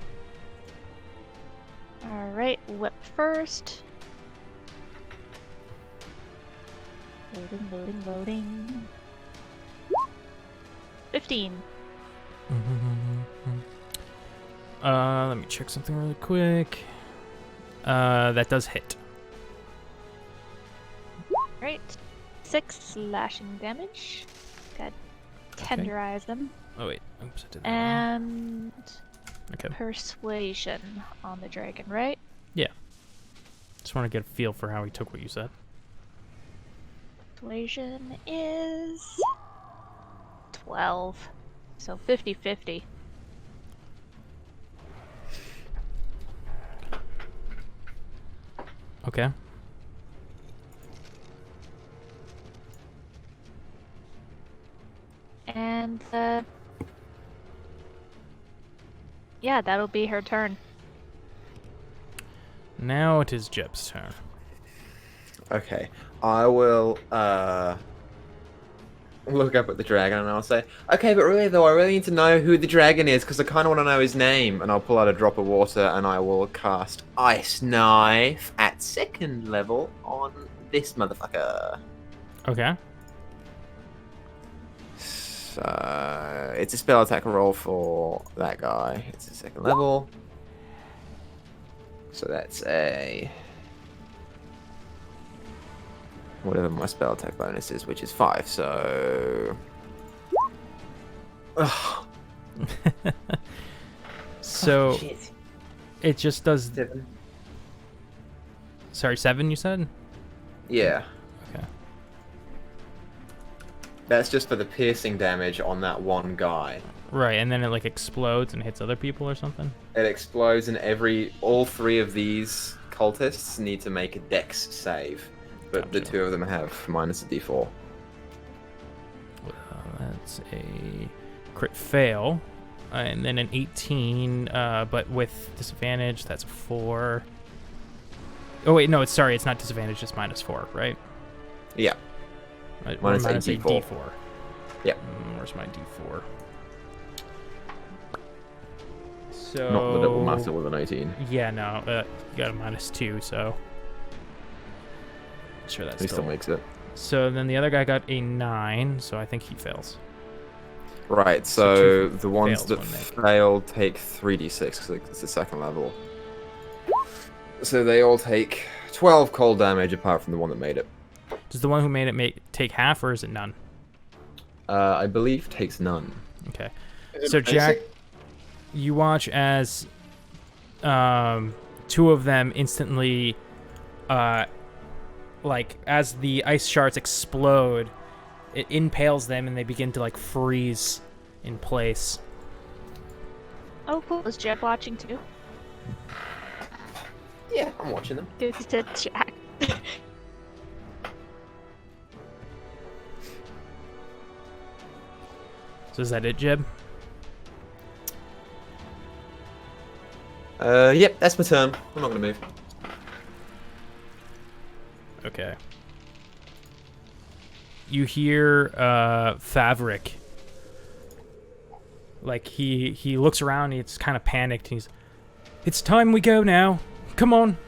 Alright, whip first. Loading. 15.
Let me check something really quick. That does hit.
Right. 6 slashing damage. Got tenderize them.
Oh wait, oops, I did that.
And
Okay.
persuasion on the dragon, right?
Just want to get a feel for how he took what you said.
Persuasion is 12. So 50-50.
Okay.
And yeah, that'll be her turn.
Now it is Jeb's turn.
Okay, I will look up at the dragon and I'll say, okay, but really though, I really need to know who the dragon is because I kind of want to know his name. And I'll pull out a drop of water and I will cast Ice Knife at 2nd level on this motherfucker.
Okay.
So it's a spell attack roll for that guy. It's a 2nd level. So that's a... whatever my spell attack bonus is, which is 5, so... Ugh.
So
Shit.
it just does...
7.
Sorry, 7 you said?
Yeah.
Okay.
That's just for the piercing damage on that one guy.
Right, and then it like explodes and hits other people or something?
It explodes and all 3 of these cultists need to make a dex save. But the
Gotcha.
2 of them have minus a d4.
That's a crit fail. And then an 18, but with disadvantage, that's a 4. Oh wait, no, it's not disadvantage, it's -4, right?
Yeah.
Right,
Minus
or
a
-8
D4.
D4.
Yep.
Where's my D4? So...
Not the double master with an 18.
Yeah, no, you got a -2, so... Sure, that's
He still makes it.
So then the other guy got a 9, so I think he fails.
Right,
So
so
2
the ones
fails,
that
1 make.
fail take 3d6 because it's the 2nd level. So they all take 12 cold damage apart from the one that made it.
Does the one who made it take half, or is it none?
I believe takes none.
Okay.
Is it
So Jack,
basic?
you watch as 2 of them instantly, like as the ice shards explode, it impales them and they begin to like freeze in place.
Oh, cool. Was Jeb watching too?
Yeah, I'm watching them.
Good to Jack.
So is that it, Jeb?
Yep, that's my turn. I'm not gonna move.
Okay. You hear Favrik. Like he looks around, he's kind of panicked. He's, "It's time we go now. Come on."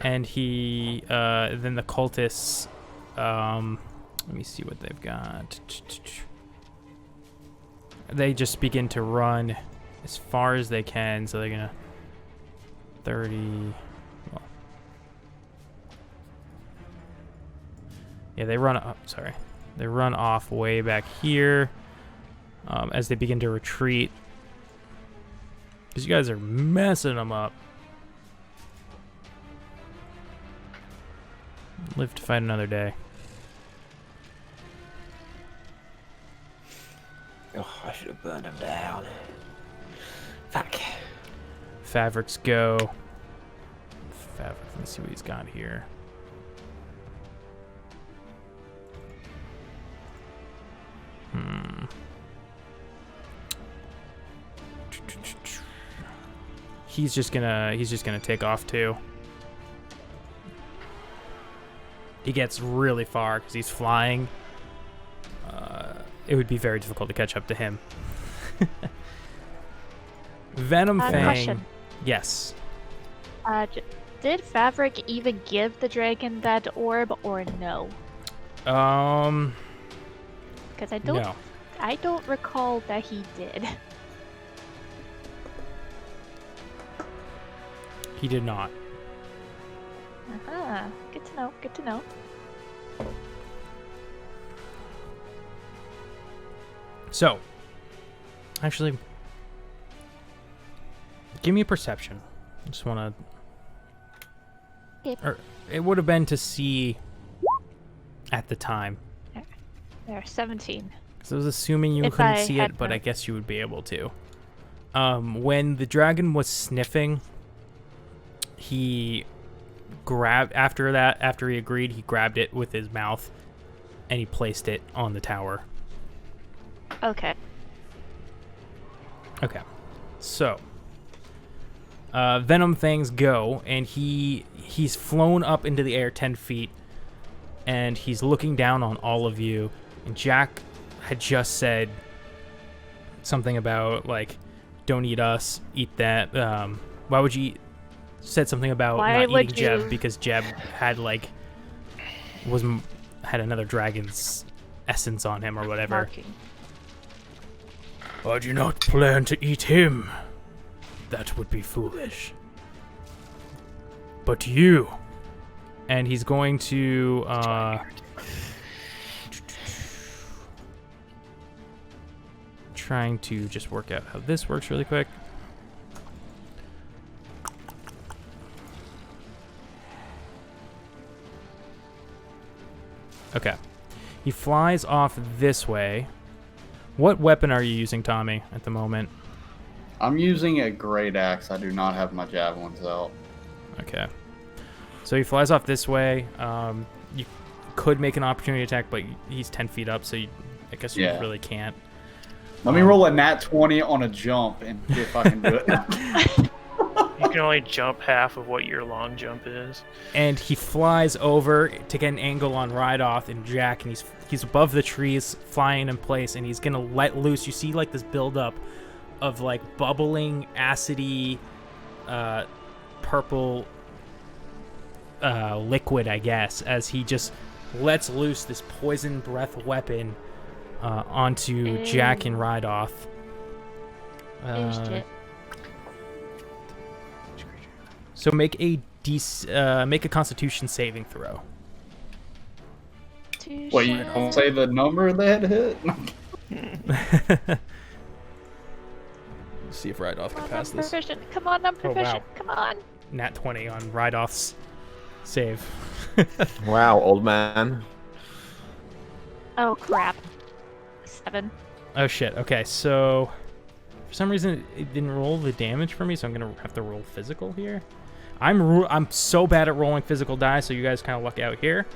And he then the cultists, let me see what they've got. They just begin to run as far as they can, so they're gonna 30. Well, yeah, they run up. Sorry, they run off way back here as they begin to retreat because you guys are messing them up. Live to fight another day.
Oh, I should have burned him down. Fuck.
Fabrics go. Fabric, let me see what he's got here. He's just gonna take off too. He gets really far because he's flying. It would be very difficult to catch up to him. Venomfang.
Question.
Yes.
Did Favrik even give the dragon that orb or no?
Um,
Because
no.
I don't recall that he did.
He did not.
Uh-huh. Good to know. Good to know.
So, actually, give me a perception. I just want to...
Okay.
Or it would have been to see at the time.
There, 17.
So I was assuming you
If
couldn't
I
see
had
it, but I
not.
guess you would be able to. When the dragon was sniffing, he grabbed... After he agreed, he grabbed it with his mouth, and he placed it on the tower.
Okay.
Okay. So... Venomfangs go, and he's flown up into the air 10 feet, and he's looking down on all of you. And Jack had just said something about, like, don't eat us, eat that. Why would you eat? Said something about
Why
not
would
eating Jeb
you-
because Jeb had, like, had another dragon's essence on him or whatever.
Marking.
I do not plan to eat him. That would be foolish. But you. And he's going to trying to just work out how this works really quick. Okay. He flies off this way. What weapon are you using, Tommy, at the moment?
I'm using a great axe. I do not have my javelins out.
Okay. So he flies off this way. You could make an opportunity attack, but he's 10 feet up, so I guess you
Yeah.
really can't.
Let me roll a nat 20 on a jump and see if I can do it.
You can only jump half of what your long jump is.
And he flies over to get an angle on Ride-Off and Jack, and he's above the trees, flying in place, and he's gonna let loose. You see, like, this buildup of, like, bubbling, acidy, purple liquid, I guess, as he just lets loose this poison breath weapon onto Jack and Ride-Off.
Shit.
So make a Constitution saving throw.
Wait, you don't say the number they had hit?
See if Ride-Off can
Come on,
pass
I'm
this.
proficient. Come on, I'm
Oh,
proficient.
wow.
Come on.
Nat 20 on Ride-Off's save.
Wow, old man.
Oh, crap. 7.
Oh shit. Okay, so for some reason it didn't roll the damage for me, so I'm gonna have to roll physical here. I'm so bad at rolling physical die, so you guys kind of luck out here.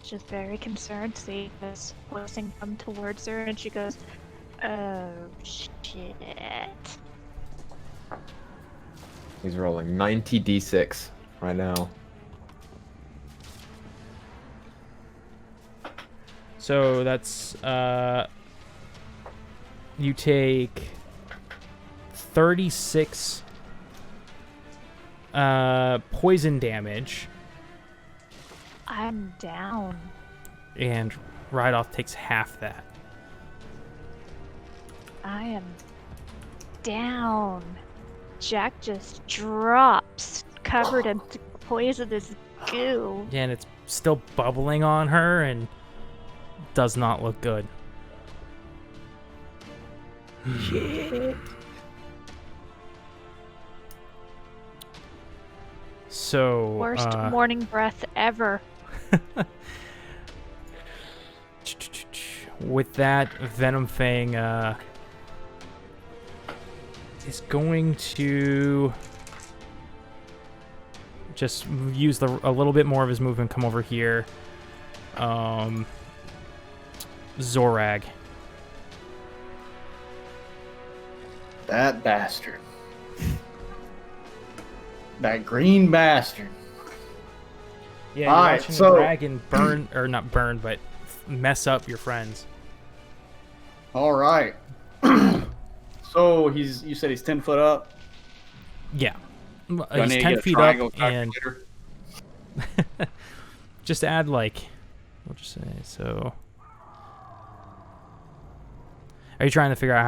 She's very concerned, seeing this voicing come towards her, and she goes, "Oh shit!"
He's rolling 90 d6 right now.
So that's you take 36 poison damage,
I'm down.
and Ride-Off takes half that.
I am down. Jack just drops, covered in poisonous goo.
Yeah, and it's still bubbling on her and does not look good.
Shit.
So
Worst morning breath ever.
with that, Venomfang is going to just use a little bit more of his movement, come over here, Zorag.
That bastard. That green bastard.
Yeah, you're
Alright,
watching
so-
the dragon burn, or not burn, but mess up your friends.
All right. So you said he's 10 foot up.
Yeah.
Do I
He's
need to
10
get a
feet
triangle
up, and
calculator?
just add, like, we'll just say, so... Are you trying to figure out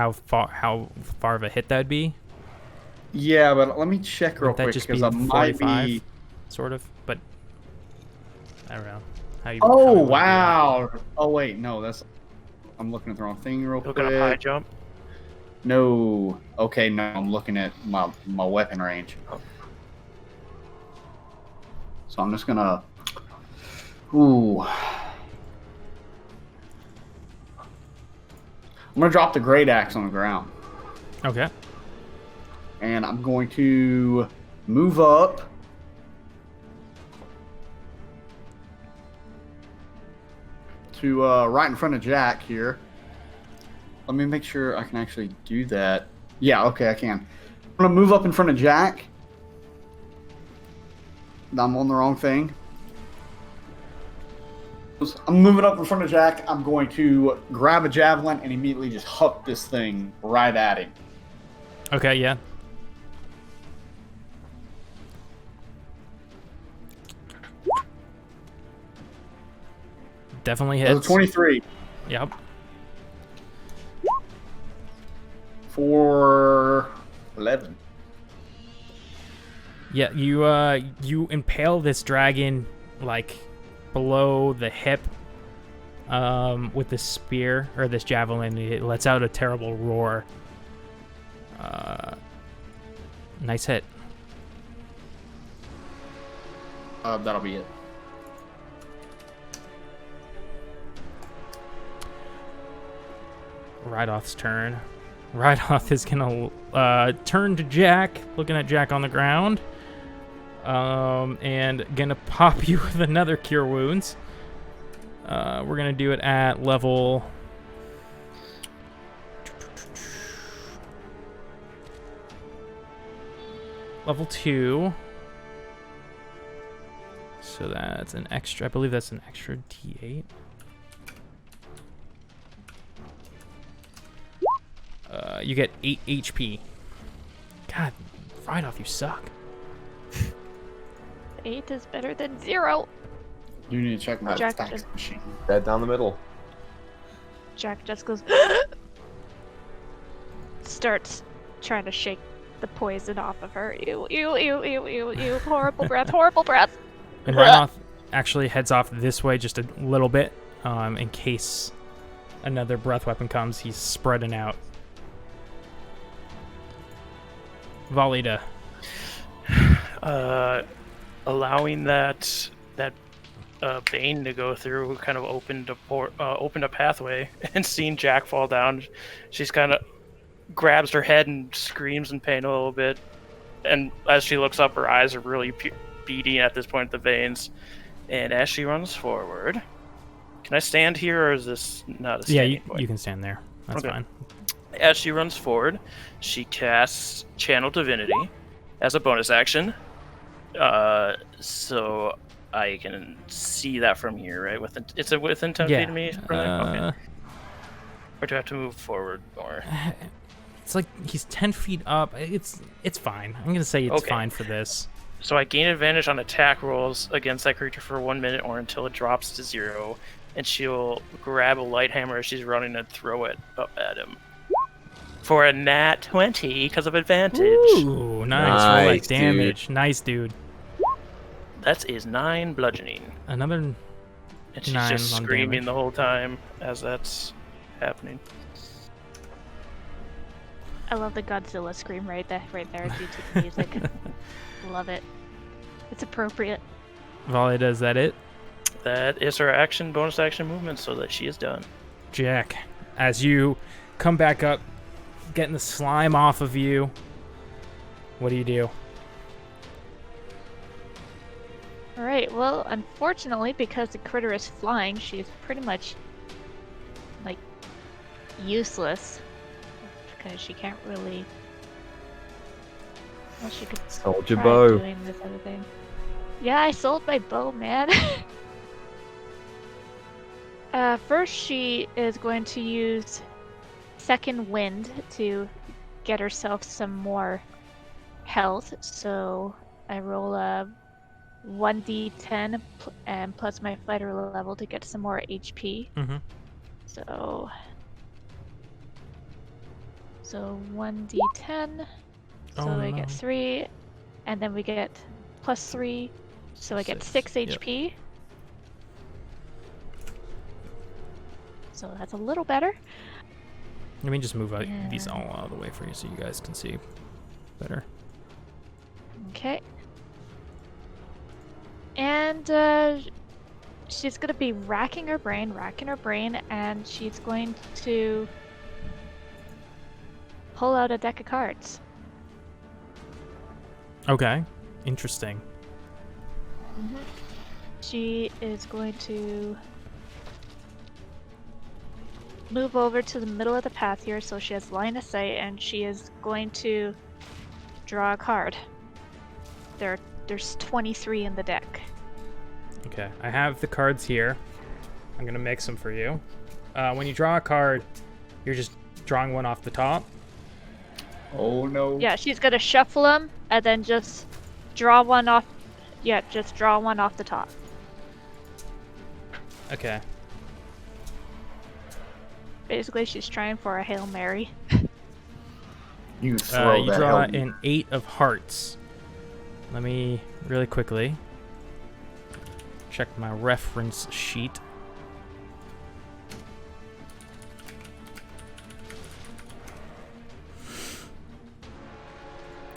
how far of a hit that'd be?
Yeah, but let me check real
Would that
quick
just
because
be
I might
45?
be.
Sort of, but I don't know. How you
Oh
how you wanna do that.
wow! Oh wait, no, that's. I'm looking at the wrong thing real
Looking up high
quick.
jump.
No. Okay, no, I'm looking at my weapon range. So I'm just gonna. Ooh. I'm gonna drop the great axe on the ground,
Okay.
and I'm going to move up. To right in front of Jack here. Let me make sure I can actually do that. Yeah, okay, I can. I'm gonna move up in front of Jack. I'm on the wrong thing. I'm moving up in front of Jack. I'm going to grab a javelin and immediately just huck this thing right at him.
Okay, yeah. Definitely
That's a
hits.
23
Yep.
for 11.
Yeah, you impale this dragon like below the hip with this spear or this javelin. It lets out a terrible roar. Nice hit.
That'll be it.
Rydoth's turn. Rydoth is gonna turn to Jack, looking at Jack on the ground, and gonna pop you with another Cure Wounds. We're gonna do it at level. Level 2. So that's an extra. I believe that's an extra D8. You get 8 HP. God, right off, you suck.
8 is better than 0.
You need to check my
Jack
fax
just-
machine.
Dead down the middle.
Jack just goes. Starts trying to shake the poison off of her. Ew, ew, ew, ew, ew, ew. Horrible breath, horrible breath.
And Rydoth actually heads off this way just a little bit, in case another breath weapon comes. He's spreading out. Valida.
Allowing that Bane to go through kind of opened a pathway, and seeing Jack fall down, she's kind of grabs her head and screams in pain a little bit. And as she looks up, her eyes are really beating at this point, the veins. And as she runs forward, can I stand here, or is this not a standing
Yeah,
point?
you can stand there. That's
Okay.
fine.
As she runs forward, she casts Channel Divinity as a bonus action. So I can see that from here, right? It's within 10 feet of me? Okay. Or do I have to move forward more?
It's like he's 10 feet up. It's fine. I'm gonna say it's
Okay.
fine for this.
So I gain advantage on attack rolls against that creature for 1 minute or until it drops to 0. And she'll grab a light hammer as she's running and throw it up at him. For a nat 20 because of advantage.
Ooh, nice. Roll
Nice,
that damage. Nice, dude.
That is 9 bludgeoning.
Another.
And she's
9
just
on
screaming
damage.
the whole time as that's happening.
I love the Godzilla scream right there due to the music. Love it. It's appropriate.
Valida, is that it?
That is her action, bonus action movement, so that she is done.
Jack, as you come back up, getting the slime off of you, what do you do?
Alright, well, unfortunately, because the critter is flying, she's pretty much, like, useless. Because she can't really... Well, she could
Sold your
try
bow.
doing this other thing. Yeah, I sold my bow, man. First, she is going to use Second Wind to get herself some more health. So I roll a 1d10 and plus my fighter level to get some more HP.
Mm-hmm.
So 1d10. So
Oh,
I
no.
get 3, and then we get plus 3, so I get 6
Yep.
HP. So that's a little better.
Let me just move these
Yeah.
all out of the way for you so you guys can see better.
Okay. And she's gonna be racking her brain, and she's going to pull out a deck of cards.
Okay, interesting.
She is going to move over to the middle of the path here so she has line of sight, and she is going to draw a card. There's 23 in the deck.
Okay, I have the cards here. I'm gonna mix them for you. When you draw a card, you're just drawing one off the top.
Oh no.
Yeah, she's gonna shuffle them and then just draw one off. Yeah, just draw one off the top.
Okay.
Basically, she's trying for a Hail Mary.
You throw
You
that
draw
help.
an 8 of hearts. Let me really quickly check my reference sheet.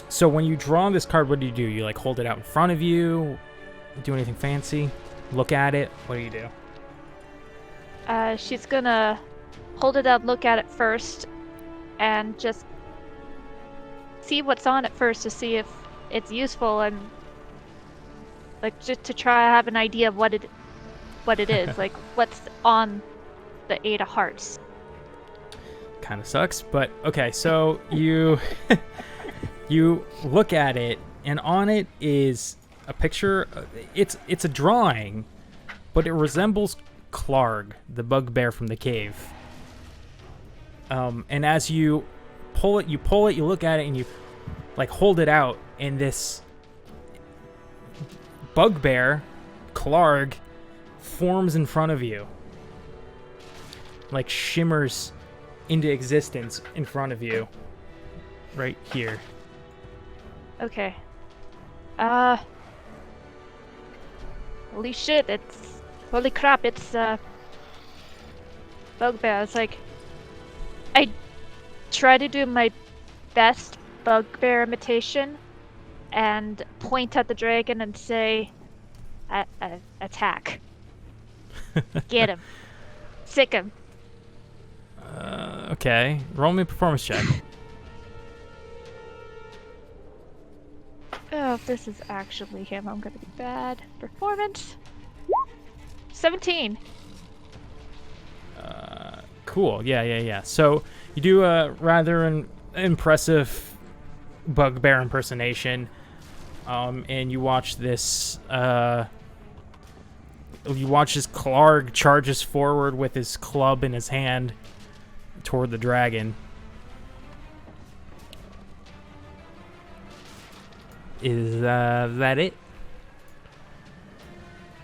So when you draw this card, what do? You like hold it out in front of you? Do anything fancy? Look at it? What do you do?
She's gonna hold it up, look at it first, and just see what's on it first to see if it's useful, and like just to try to have an idea of what it is, like what's on the 8 of hearts.
Kind of sucks, but okay. So you you look at it, and on it is a picture. It's a drawing, but it resembles Clarg, the bugbear from the cave. And as you pull it, you look at it, and you like hold it out, and this bugbear, Clarg, forms in front of you. Like shimmers into existence in front of you. Right here.
Okay. Holy shit, holy crap, it's bugbear. It's like, I try to do my best bugbear imitation and point at the dragon and say, attack. Get him. Sick him.
Okay. Roll me a performance check.
Oh, if this is actually him, I'm gonna be bad. Performance. 17.
Cool. Yeah. So you do a rather impressive bugbear impersonation, and you watch this. You watch as Clarg charges forward with his club in his hand toward the dragon. Is that it?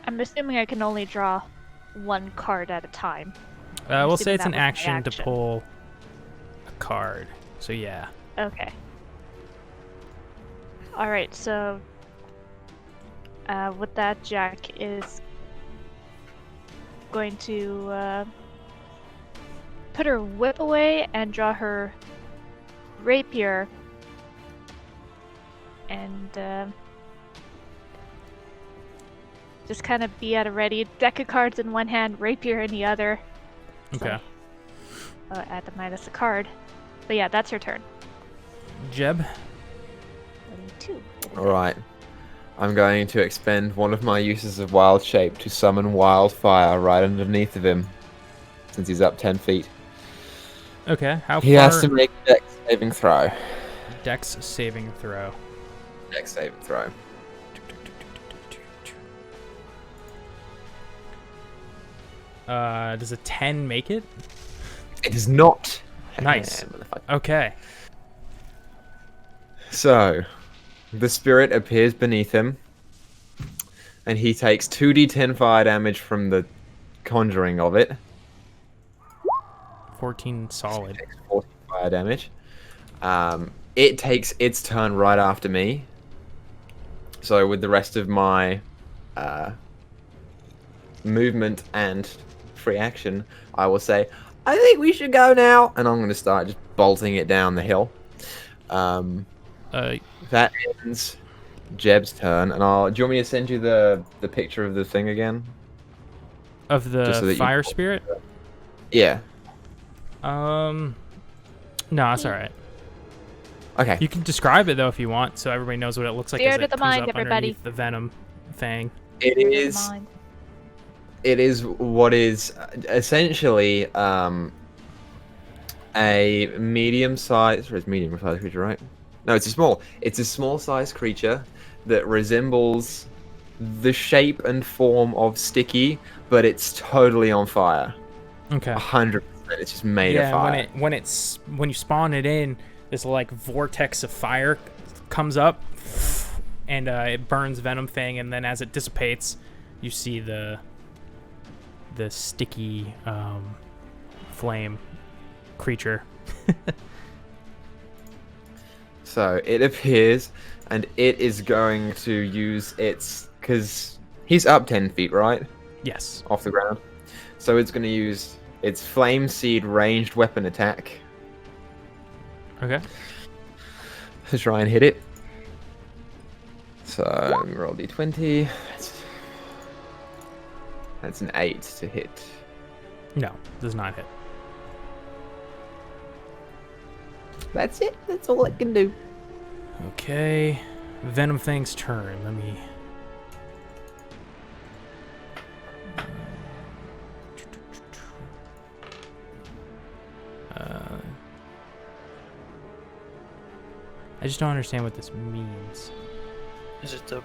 I'm assuming I can only draw one card at a time.
We'll say
assuming
it's an
that was my
action to
action.
pull a card. So yeah.
Okay. Alright, so with that, Jack is going to put her whip away and draw her rapier, and just kind of be at a ready. Deck of cards in one hand, rapier in the other.
Okay.
At the minus a card. But yeah, that's your turn.
Jeb.
22.
All right. I'm going to expend one of my uses of Wild Shape to summon Wildfire right underneath of him, since he's up 10 feet.
Okay, how
He
far?
has to make a Dex saving throw.
Dex saving throw.
Dex saving throw.
Does a 10 make it?
It is not.
Nice. Okay.
So, the spirit appears beneath him, and he takes 2d10 fire damage from the conjuring of it.
14 solid.
Takes 40 fire damage. It takes its turn right after me. So, with the rest of my movement and free action, I will say, I think we should go now, and I'm going to start just bolting it down the hill. That ends Jeb's turn, and do you want me to send you the picture of the thing again?
Of the
Just so that
fire spirit?
Yeah.
No, that's alright.
Okay.
You can describe it though if you want, so everybody knows what it looks like.
Spirit
as it
of the
comes
mind,
up
everybody.
underneath the Venomfang.
It is.
Mind.
It is what is essentially a medium-sized. Or it's medium-sized creature, right? No, it's a small-sized creature that resembles the shape and form of Sticky, but it's totally on fire.
Okay.
100%. It's just made of fire.
when you spawn it in, this like vortex of fire comes up, and it burns Venomfang, and then as it dissipates, you see the sticky flame creature.
So it appears, and it is going to use because he's up 10 feet, right?
Yes.
Off the ground. So it's going to use its Flame Seed ranged weapon attack
Okay.
to try and hit it. So let me roll d20. That's an 8 to hit.
No, does not hit.
That's it. That's all it can do.
Okay. Venomfang's turn. Let me. I just don't understand what this means.
Is it the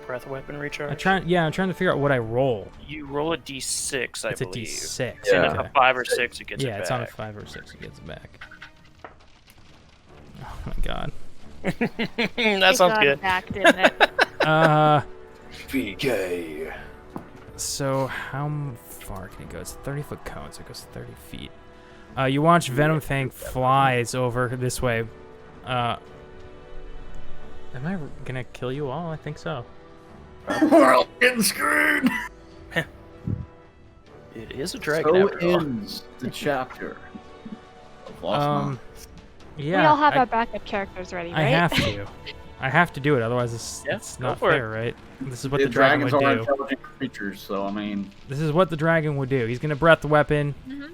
breath weapon recharge?
I'm trying to figure out what I roll.
You roll a d6, I
It's
believe.
a d6.
And
Yeah.
if a 5 or 6, it gets it
Yeah,
back.
it's on a 5 or 6. It gets it back. Oh my god.
That sounds
got
good.
Back, didn't it?
VK.
So how far can it go? It's a 30-foot cone, so it goes 30 feet. You watch Venomfang flies over this way. Am I gonna kill you all? I think so.
We're all getting screwed.
It is a dragon
So
after all.
ends the chapter of Lost Mine.
Yeah.
we all have
I,
our backup characters ready, right?
I have to. I have to do it, otherwise
Yeah,
it's
go
not
for it.
fair, right? This is what
The
the dragon
dragons
would
are
do.
intelligent creatures, so I mean,
This is what the dragon would do. He's gonna breath weapon.
Mhm.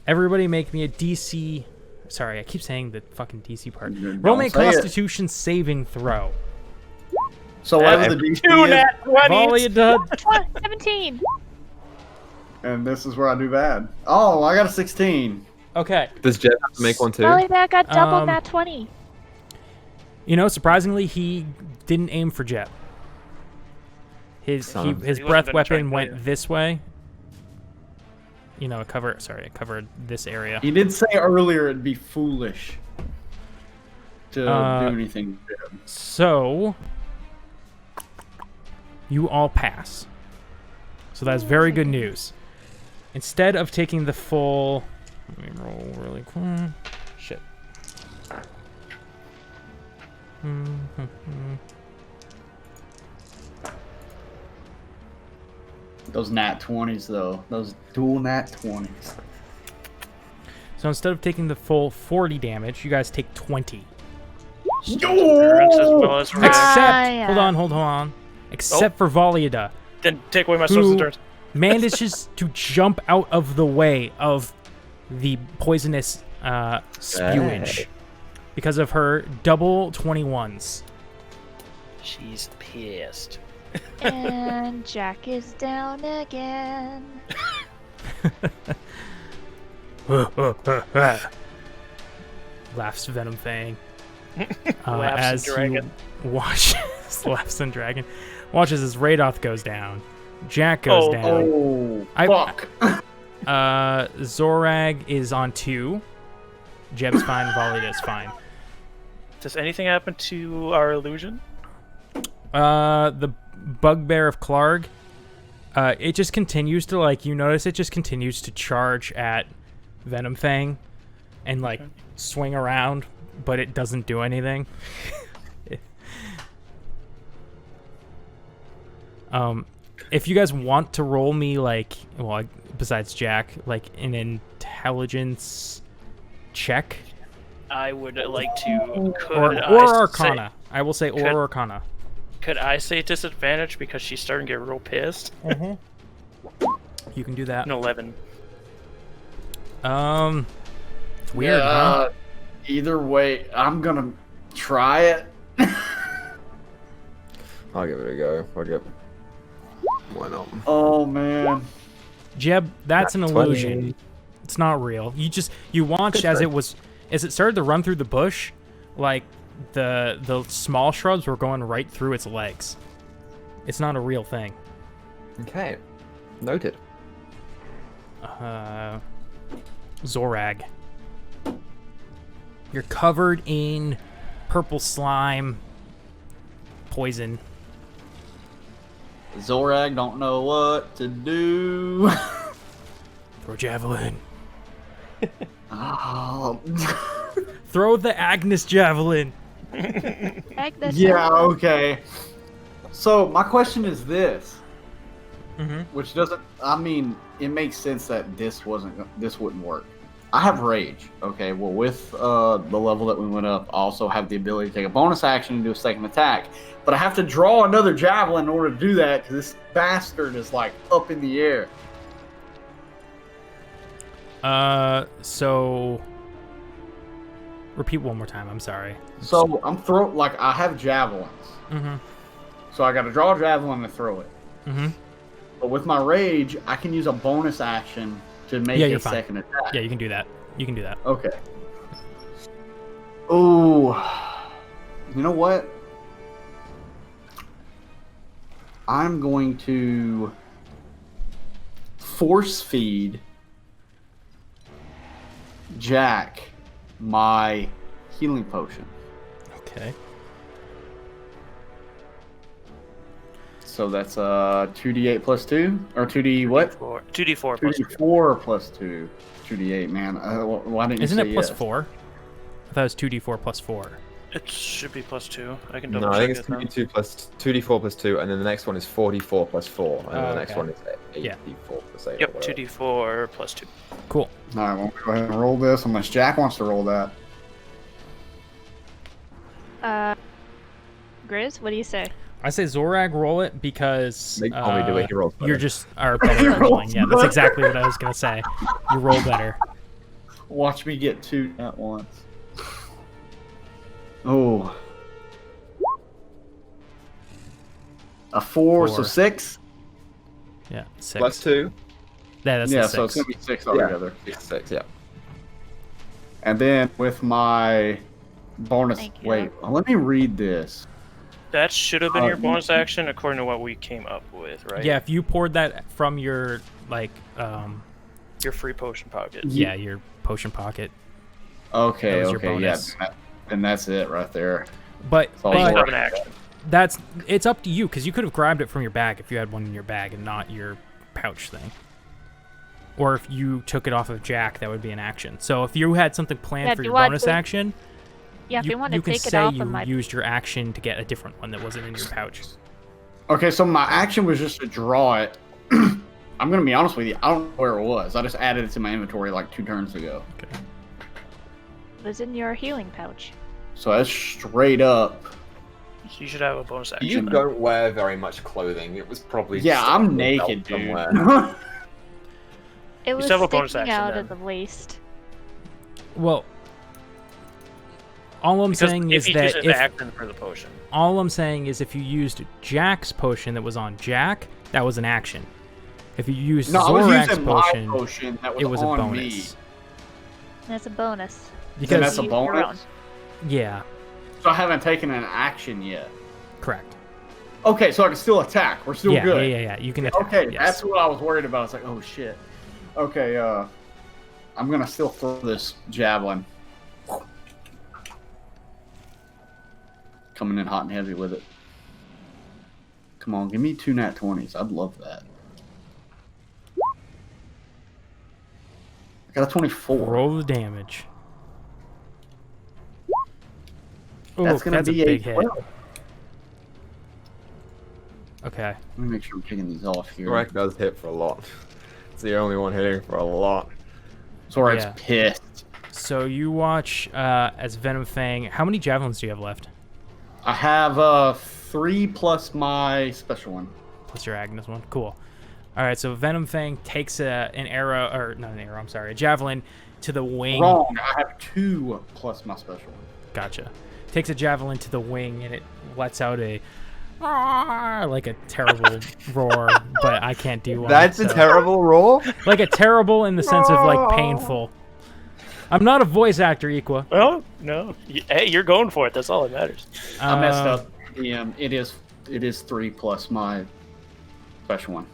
Everybody make me a DC. Sorry, I keep saying the fucking DC part.
Don't
Roll me a
say it.
Constitution saving throw.
so whatever the DC
Two
is,
nat 20s.
Volley of dud.
17.
And this is where I do bad. Oh, I got a 16.
Okay.
Does Jeb have to make one too?
Molly back got double
Um,
nat 20.
You know, surprisingly, he didn't aim for Jet. His
Son of-
his
He
breath
wasn't gonna
weapon
try and
went this way. You know, it covered this area.
He did say earlier it'd be foolish to do anything.
So you all pass. So that's very good news. Instead of taking the full, let me roll really quick. Shit.
Those nat 20s, though. Those dual nat 20s.
So instead of taking the full 40 damage, you guys take 20.
Endurance as well as
Except,
reaction.
yeah.
hold on. Except for Valiada,
Then take away my source
Who-
endurance.
manages to jump out of the way of the poisonous spewage
Hey.
because of her double 21s.
She's pissed.
And Jack is down again.
Laughs Venomfang.
Laughs
as
and dragon.
he watches, laughs and dragon. Watches as Radoth goes down. Jack goes down.
Oh, fuck.
Zorag is on 2. Jeb's fine. Valida's fine.
Does anything happen to our illusion?
The Bugbear of Clarg, it just continues to, like, you notice it just continues to charge at Venomfang and, like, swing around, but it doesn't do anything. If you guys want to roll me, like, well, besides Jack, like, an intelligence check.
I would like to.
Or Arcana. I will say or Arcana.
Could I say disadvantage because she's starting to get real pissed?
You can do that.
An 11.
It's weird, huh?
Either way, I'm gonna try it.
I'll give it a go. Why not?
Oh man.
Jeb, that's an
20.
illusion. It's not real. You watched as it started to run through the bush, like the small shrubs were going right through its legs. It's not a real thing.
Okay. Noted.
Zorag. You're covered in purple slime, poison.
Zorag don't know what to do.
Throw javelin.
Oh.
Throw the Agnes javelin.
Agnes.
Yeah, okay. So my question is this, which doesn't. I mean, it makes sense that this wouldn't work. I have rage. Okay, well with the level that we went up, I also have the ability to take a bonus action and do a second attack. But I have to draw another javelin in order to do that because this bastard is like up in the air.
So repeat one more time. I'm sorry.
So I have javelins. So I got to draw a javelin and throw it. But with my rage, I can use a bonus action to make a second attack.
Yeah, you can do that.
Okay. Oh, you know what? I'm going to force feed Jack my healing potion.
Okay.
So that's 2d8 plus 2? Or 2d what?
2d4 plus 2.
2d4 plus 2. 2d8, man. Why didn't you
Isn't
say
it plus
yes?
4? I thought it was 2d4 plus 4.
It should be plus 2. I can
No,
double
I
check
think
it
it's
now.
2d4 plus 2, and then the next one is 4d4 plus 4, and then the next
okay.
one is 8d4 plus 8.
Yep, 2d4 plus 2.
Cool.
Alright, we'll go ahead and roll this unless Jack wants to roll that.
Grizz, what do you say?
I say Zorag roll it because
Make Tommy do it, he rolls better.
you're just are better at rolling. Yeah, that's exactly what I was gonna say. You roll better.
Watch me get 2 at once. Oh. A 4, so 6?
Yeah, 6.
Plus 2?
Yeah, that's
Yeah,
the 6.
so it's going to be 6 altogether.
6, yeah.
And then with my bonus...
Thank you.
Wait, let me read this.
That should have been your bonus action according to what we came up with, right?
Yeah, if you poured that from your, like,
Your free potion pocket.
yeah, your potion pocket.
Okay,
That was your
okay, yeah.
bonus.
And that's it right there.
But,
all
You
right.
still
but
have an action.
it's up to you, because you could have grabbed it from your bag if you had one in your bag and not your pouch thing. Or if you took it off of Jack, that would be an action. So if you had something planned
Yeah,
for
if
your
you want
bonus
to-
action,
Yeah, if you want to
you can
take it
say
off
you
of my...
used your action to get a different one that wasn't in your pouch.
Okay, so my action was just to draw it. I'm going to be honest with you. I don't know where it was. I just added it to my inventory like 2 turns ago.
Okay.
It was in your healing pouch.
So that's straight up.
So you should have a bonus action.
You
then.
don't wear very much clothing. It was probably
Yeah,
just
I'm
on your belt
naked, dude.
somewhere.
It was
still have a bonus
sticking
action
out
then.
of the waist.
Well, All I'm
Because
saying
if
is
he
that
uses
if
action for the potion.
all I'm saying is if you used Jack's potion that was on Jack, that was an action. If you used
No, I was
Zorak's
using
potion,
my potion that was
it was a
on
bonus.
me.
That's a bonus.
Then
Because
that's a
You use your
bonus?
yeah,
So I haven't taken an action yet.
correct.
Okay, so I can still attack. We're still
Yeah,
good.
yeah. You can attack.
Okay,
yes.
that's what I was worried about. It's like, oh shit. Okay, I'm gonna still throw this javelin. Coming in hot and heavy with it. Come on, give me 2 nat 20s. I'd love that. I got a 24.
Roll the damage. Oh,
That's gonna be
a
a
big hit.
12.
Okay.
Let me make sure I'm taking these off here.
Zorak does hit for a lot. It's the only one hitting for a lot.
Zorak's
Yeah.
pissed.
So you watch as Venomfang. How many javelins do you have left?
I have 3 plus my special one.
Plus your Agnes one. Cool. All right. So Venomfang takes an arrow, or not an arrow. I'm sorry, a javelin to the wing.
Wrong. I have 2 plus my special one.
Gotcha. Takes a javelin to the wing and it lets out a like a terrible roar, but I can't do one.
That's a
so-
terrible roar.
Like a terrible in the sense of like painful. I'm not a voice actor, Equa.
Oh no! Hey, you're going for it. That's all that matters.
I messed up. It is 3 plus my special one.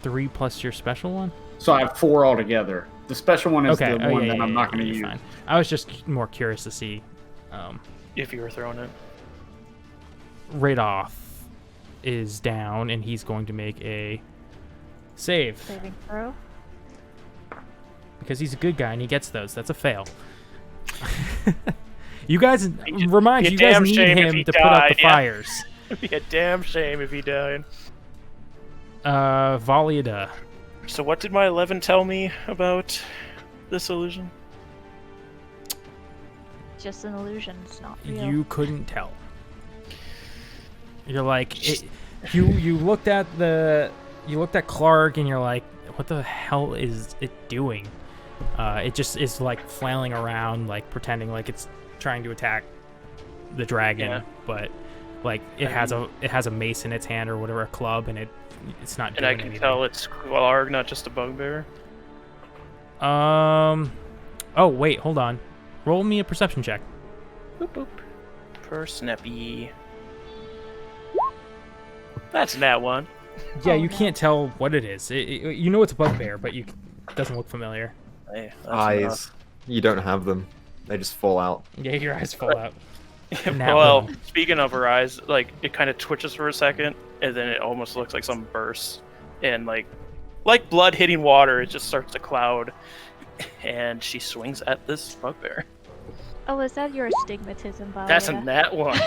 3 plus your special one.
So I have 4 altogether. The special one is
Okay.
the one that I'm not going to
you're
use.
fine. I was just more curious to see.
If you were throwing it.
Radoff is down, and he's going to make a save
Saving throw.
because he's a good guy and he gets those. That's a fail. You guys, remind
be a
you guys
damn
need
shame if
him
he
to put out the
died, yeah.
fires.
It'd be a damn shame if he died.
Valiada.
So what did my 11 tell me about this illusion?
Just an illusion. It's not real.
You couldn't tell. You're like you looked at Clark and you're like, what the hell is it doing? It just is like flailing around, like pretending like it's trying to attack the dragon,
Yeah.
but like it has a mace in its hand or whatever, a club, and it's not
And
doing
I can
anything.
tell it's Clark, not just a bugbear.
Oh wait, hold on. Roll me a perception check.
Boop boop. Per snappy. That's that one.
Yeah,
Oh,
you
no.
can't tell what it is. You know it's a bugbear, but it doesn't look familiar.
Hey, that's
Eyes.
enough.
You don't have them. They just fall out.
Yeah, your eyes fall out. Nat
Well,
one.
speaking of her eyes, like it kind of twitches for a second, and then it almost looks like some bursts, and like blood hitting water, it just starts to cloud, and she swings at this bugbear.
Oh, is that your astigmatism, Valiada?
That's a nat one.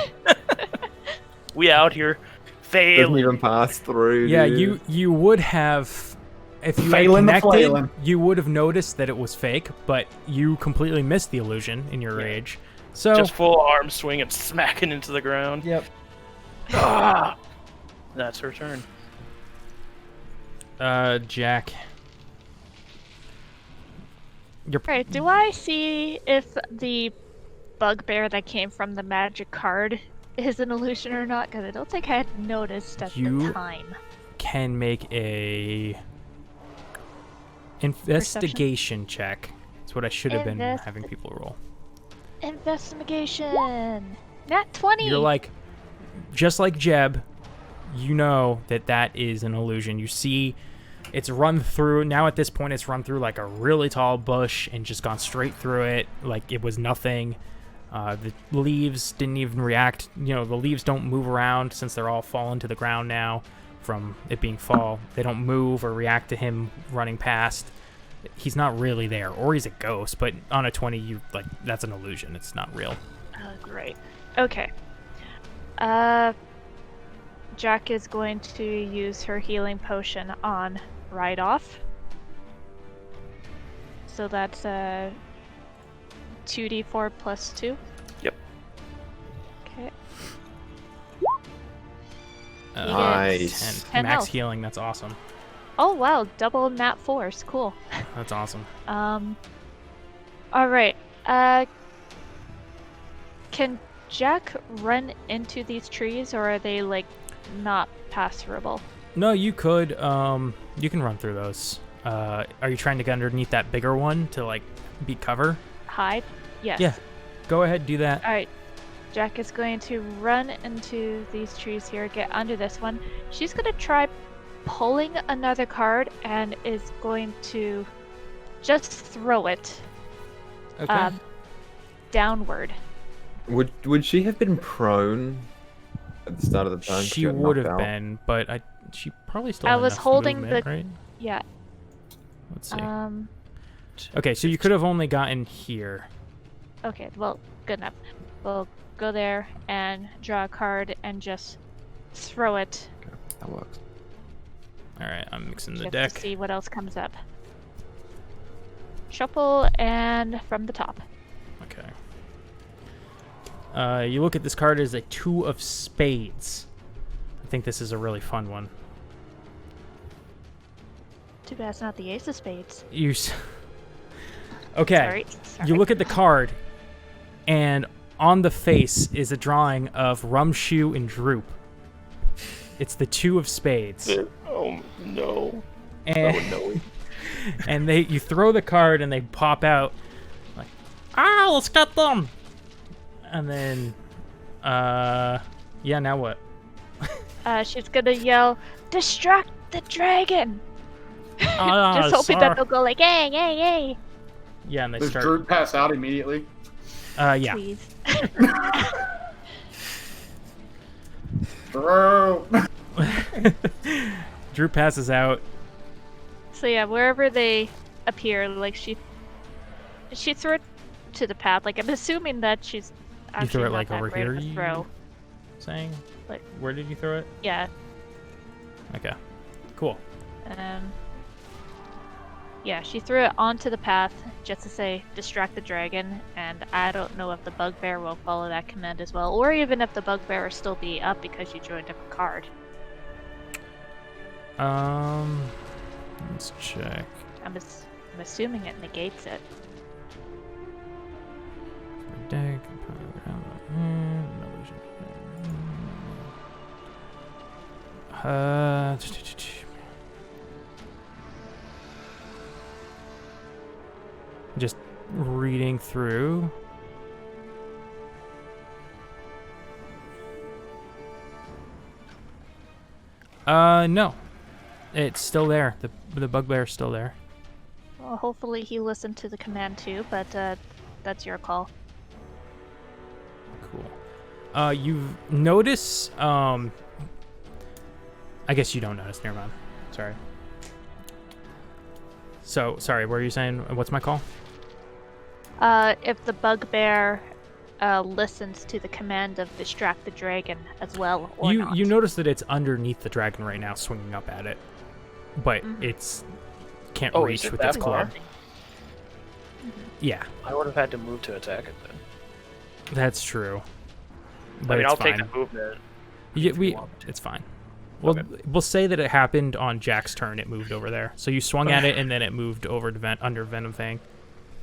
We out here
Doesn't
failing.
even pass through.
Yeah,
dude.
you would have, if you had
Failing the
connected,
flailing.
you would have noticed that it was fake, but you completely missed the illusion in your rage. So
Just full arm swing and smacking into the ground.
yep.
Ah! That's her turn.
Jack. You're
Alright, do I see if the bugbear that came from the magic card is an illusion or not? Because I don't think I had noticed at
You-
the time.
can make a investigation check. That's what I should have been having people roll.
Investigation! Nat 20!
You're like, just like Jeb, you know that is an illusion. You see it's run through, now at this point it's run through like a really tall bush and just gone straight through it like it was nothing. The leaves didn't even react. You know, the leaves don't move around since they're all fallen to the ground now from it being fall. They don't move or react to him running past. He's not really there, or he's a ghost, but on a 20, that's an illusion. It's not real.
Oh, great. Okay. Jack is going to use her healing potion on Ride-Off. So that's 2d4 plus 2.
Yep.
Okay.
Nice.
10
Max
health.
healing, that's awesome.
Oh wow, double nat 4s. Cool.
That's awesome.
Alright. Can Jack run into these trees, or are they like not passable?
No, you could. You can run through those. Are you trying to get underneath that bigger one to like be cover?
Hide? Yes.
Yeah. Go ahead, do that.
All right. Jack is going to run into these trees here, get under this one. She's going to try pulling another card and is going to just throw it
Okay.
downward.
Would she have been prone at the start of the turn?
She would have been, but she probably still.
I
had
was
enough
holding
movement,
the-
right.
Yeah.
Let's see.
10,
Okay, so you could have only gotten here.
Okay, well, good enough. We'll go there and draw a card and just throw it
That works.
All right, I'm mixing the
just
deck.
to see what else comes up. Shuffle and from the top.
Okay. You look at this card as a 2 of spades. I think this is a really fun one.
Too bad it's not the ace of spades.
Okay.
Sorry.
You look at the card, and on the face is a drawing of Rumshoe and Droop. It's the 2 of spades.
Oh no.
And,
no.
and you throw the card and they pop out like, let's get them. And then, yeah, now what?
She's gonna yell, "Distract the dragon!"
Ah,
Just hoping
sorry.
that they'll go like, "Hey, hey, hey!"
Yeah, and they
Does
start.
Drew pass out immediately?
Yeah.
Please.
Drew!
Drew passes out.
So yeah, wherever they appear, like she threw it to the path. Like I'm assuming that she's actually
threw it,
not
like,
that
over
great of
here,
a
you-
throw.
Saying,
Like-
where did you throw it?
Yeah.
Okay, cool.
Yeah, she threw it onto the path just to say distract the dragon, and I don't know if the bugbear will follow that command as well, or even if the bugbear will still be up because you drew a different card.
Let's check.
I'm assuming it negates it.
Deck. Just reading through. No. It's still there. The bugbear's still there.
Well, hopefully he listened to the command too, but that's your call.
Cool. You notice, I guess you don't notice. Never mind. Sorry. So, sorry, what were you saying? What's my call?
If the bugbear listens to the command of distract the dragon as well, or not.
You notice that it's underneath the dragon right now, swinging up at it, but it's can't
Oh,
reach
is it
with
that
its claw.
far?
Yeah,
I would have had to move to attack it then.
that's true. But
I mean,
it's
I'll
fine.
take the movement.
Yeah,
if you want me to.
it's fine. We'll
Okay.
we'll say that it happened on Jack's turn. It moved over there, so you swung at it, and then it moved over to under Venomfang.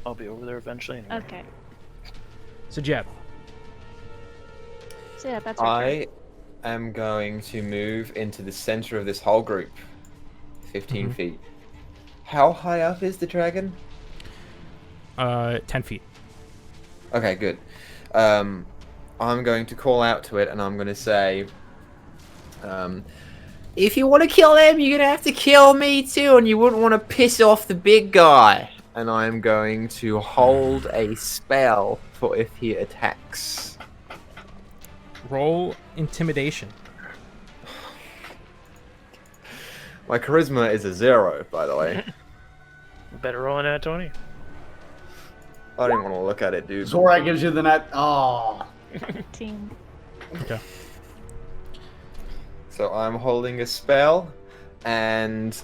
I'll be over there eventually. Anyway.
Okay.
So Jeb,
So yeah, that's your turn.
I am going to move into the center of this whole group. 15 feet. How high up is the dragon?
10 feet.
Okay, good. I'm going to call out to it and I'm going to say, if you want to kill him, you're going to have to kill me too, and you wouldn't want to piss off the big guy. And I'm going to hold a spell for if he attacks.
Roll intimidation.
My charisma is a 0, by the way.
Better roll an 20.
I don't want to look at it, dude.
Zorak gives you the net. Oh.
Team.
Okay.
So I'm holding a spell and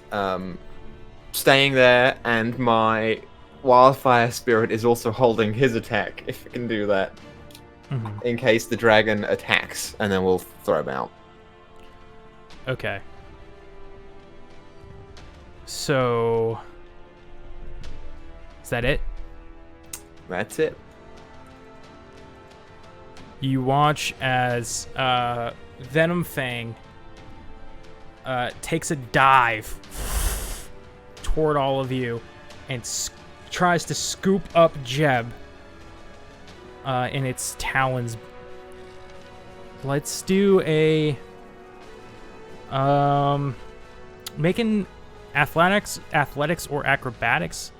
staying there, and my wildfire spirit is also holding his attack, if it can do that, in case the dragon attacks, and then we'll throw him out.
Okay. So, is that it?
That's it.
You watch as Venomfang takes a dive toward all of you and tries to scoop up Jeb in its talons. Let's do a making athletics or acrobatics.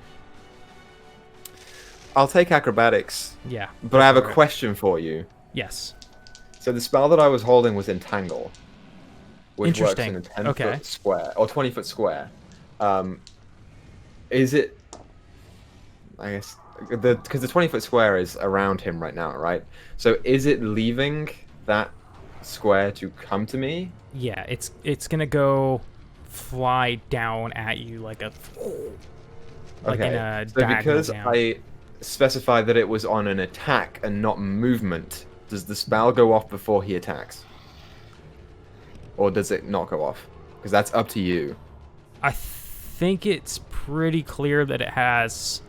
I'll take acrobatics.
Yeah.
But I have a question for you.
Yes.
So the spell that I was holding was Entangle, which works
Interesting.
in a 10-foot
Okay.
square or 20-foot square. Is it? I guess because the 20-foot square is around him right now, right? So is it leaving that square to come to me?
Yeah, it's gonna go fly down at you like a in a
so
diagonal
because
down.
I specified that it was on an attack and not movement, does the spell go off before he attacks? Or does it not go off? Because that's up to you.
I think it's pretty clear that it has,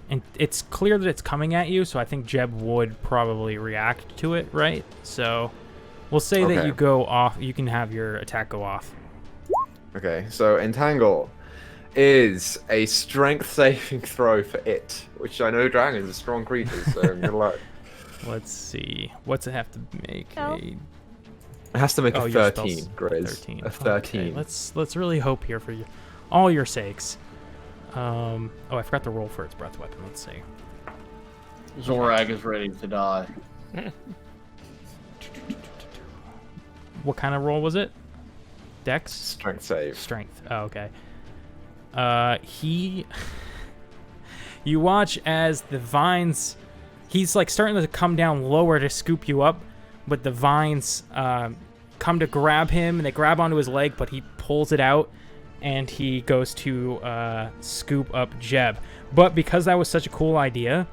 and it's clear that it's coming at you. So I think Jeb would probably react to it, right? So we'll say that
Okay.
you go off. You can have your attack go off.
Okay, so Entangle is a strength saving throw for it, which I know dragons are strong creatures, so good luck.
Let's see. What's it have to make?
Oh.
It has to make a
your
13,
spell's
Grizz.
13.
A 13.
Okay, let's really hope here for you, all your sakes. Oh, I forgot to roll for its breath weapon. Let's see.
Zorag is ready to die.
What kind of roll was it? Dex?
Strength save.
Strength. Oh, okay. You watch as the vines, he's like starting to come down lower to scoop you up, but the vines come to grab him and they grab onto his leg, but he pulls it out and he goes to scoop up Jeb. But because that was such a cool idea,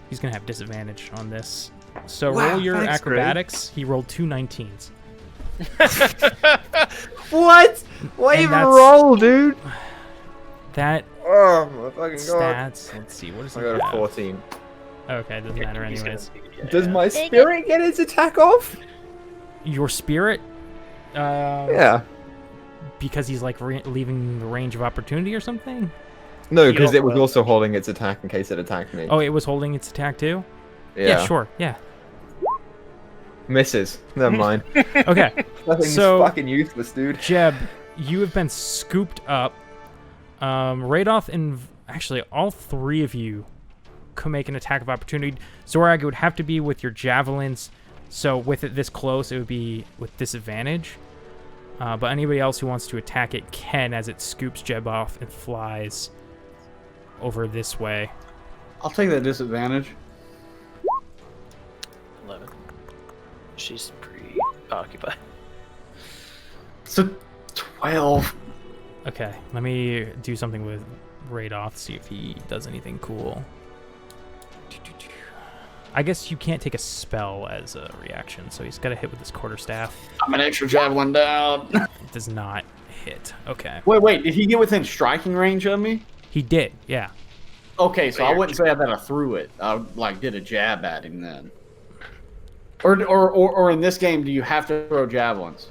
he's gonna have disadvantage on this. So
Wow,
roll your
thanks, Greg.
acrobatics. He rolled 2 19s.
What? Why
And
even
that's-
roll, dude?
That
Oh my fucking god.
stats. Let's see. What does
I
he
got a
have?
14.
Okay, doesn't matter
He's gonna-
anyways.
Does my
Dang it.
spirit get its attack off?
Your spirit,
Yeah.
because he's like leaving the range of opportunity or something.
No, because it was
will.
also holding its attack in case it attacked me.
Oh, it was holding its attack too.
yeah.
Sure. Yeah.
Misses. Never mind.
Okay.
Nothing's
So-
fucking useless, dude.
Jeb, you have been scooped up. Radoth and actually all three of you could make an attack of opportunity. Zorag, it would have to be with your javelins. So with it this close, it would be with disadvantage. But anybody else who wants to attack it can, as it scoops Jeb off and flies over this way.
I'll take that disadvantage.
11. She's pretty occupied.
It's a 12.
Okay, let me do something with Radoth, see if he does anything cool. I guess you can't take a spell as a reaction, so he's got to hit with his quarterstaff.
I'm an extra javelin down.
It does not hit. Okay.
Wait, did he get within striking range of me?
He did, yeah.
Okay, so I wouldn't say that I threw it. I like did a jab at him then. Or in this game, do you have to throw javelins?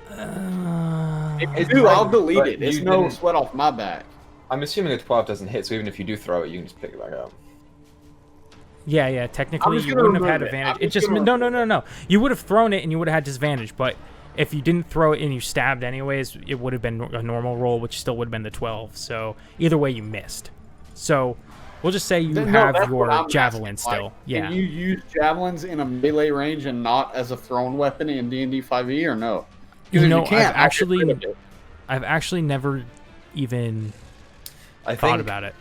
If you do, I'll delete
But
it. It's
you
no
didn't-
sweat off my back.
I'm assuming a 12 doesn't hit, so even if you do throw it, you can just pick it back up.
Yeah, technically
just
you
gonna
wouldn't have had
remove it.
advantage.
I'm
It
just
just,
gonna
no. You would have thrown it and you would have had disadvantage, but if you didn't throw it and you stabbed anyways, it would have been a normal roll, which still would have been the 12. So either way, you missed. So we'll just say you
No,
have
that's what
your
I'm
javelin
asking. Like,
still. Yeah.
Can you use javelins in a melee range and not as a thrown weapon in D&D 5e or no? 'Cause if
No,
you can't,
I've
I'll get rid of it.
I've actually never even
I
thought
think
about it.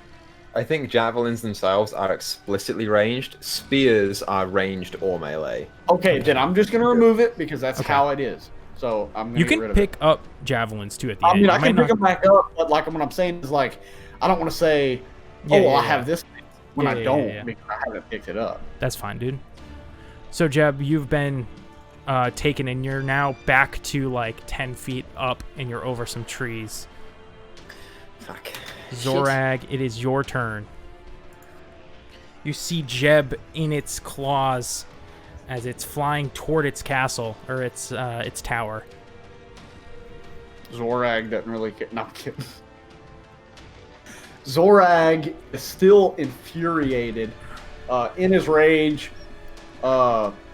I think javelins themselves are explicitly ranged. Spears are ranged or melee.
Okay, then I'm just gonna remove it because that's
Okay.
how it is. So I'm gonna
You
get rid
can
of
pick up javelins too at the
it. I
end.
mean,
You
I
might
can pick
not-
them back up, but like what I'm saying is like, I don't want to say,
Yeah,
oh, well,
yeah,
I have
yeah.
this thing when
Yeah,
I
yeah,
don't
yeah.
because I haven't picked it up.
That's fine, dude. So, Jeb, you've been taken and you're now back to like 10 feet up and you're over some trees.
Fuck.
Zorag, it is your turn. you see Jeb in its claws as it's flying toward its castle, or its tower.
Zorag doesn't really get. Not kidding. Zorag is still infuriated. In his rage,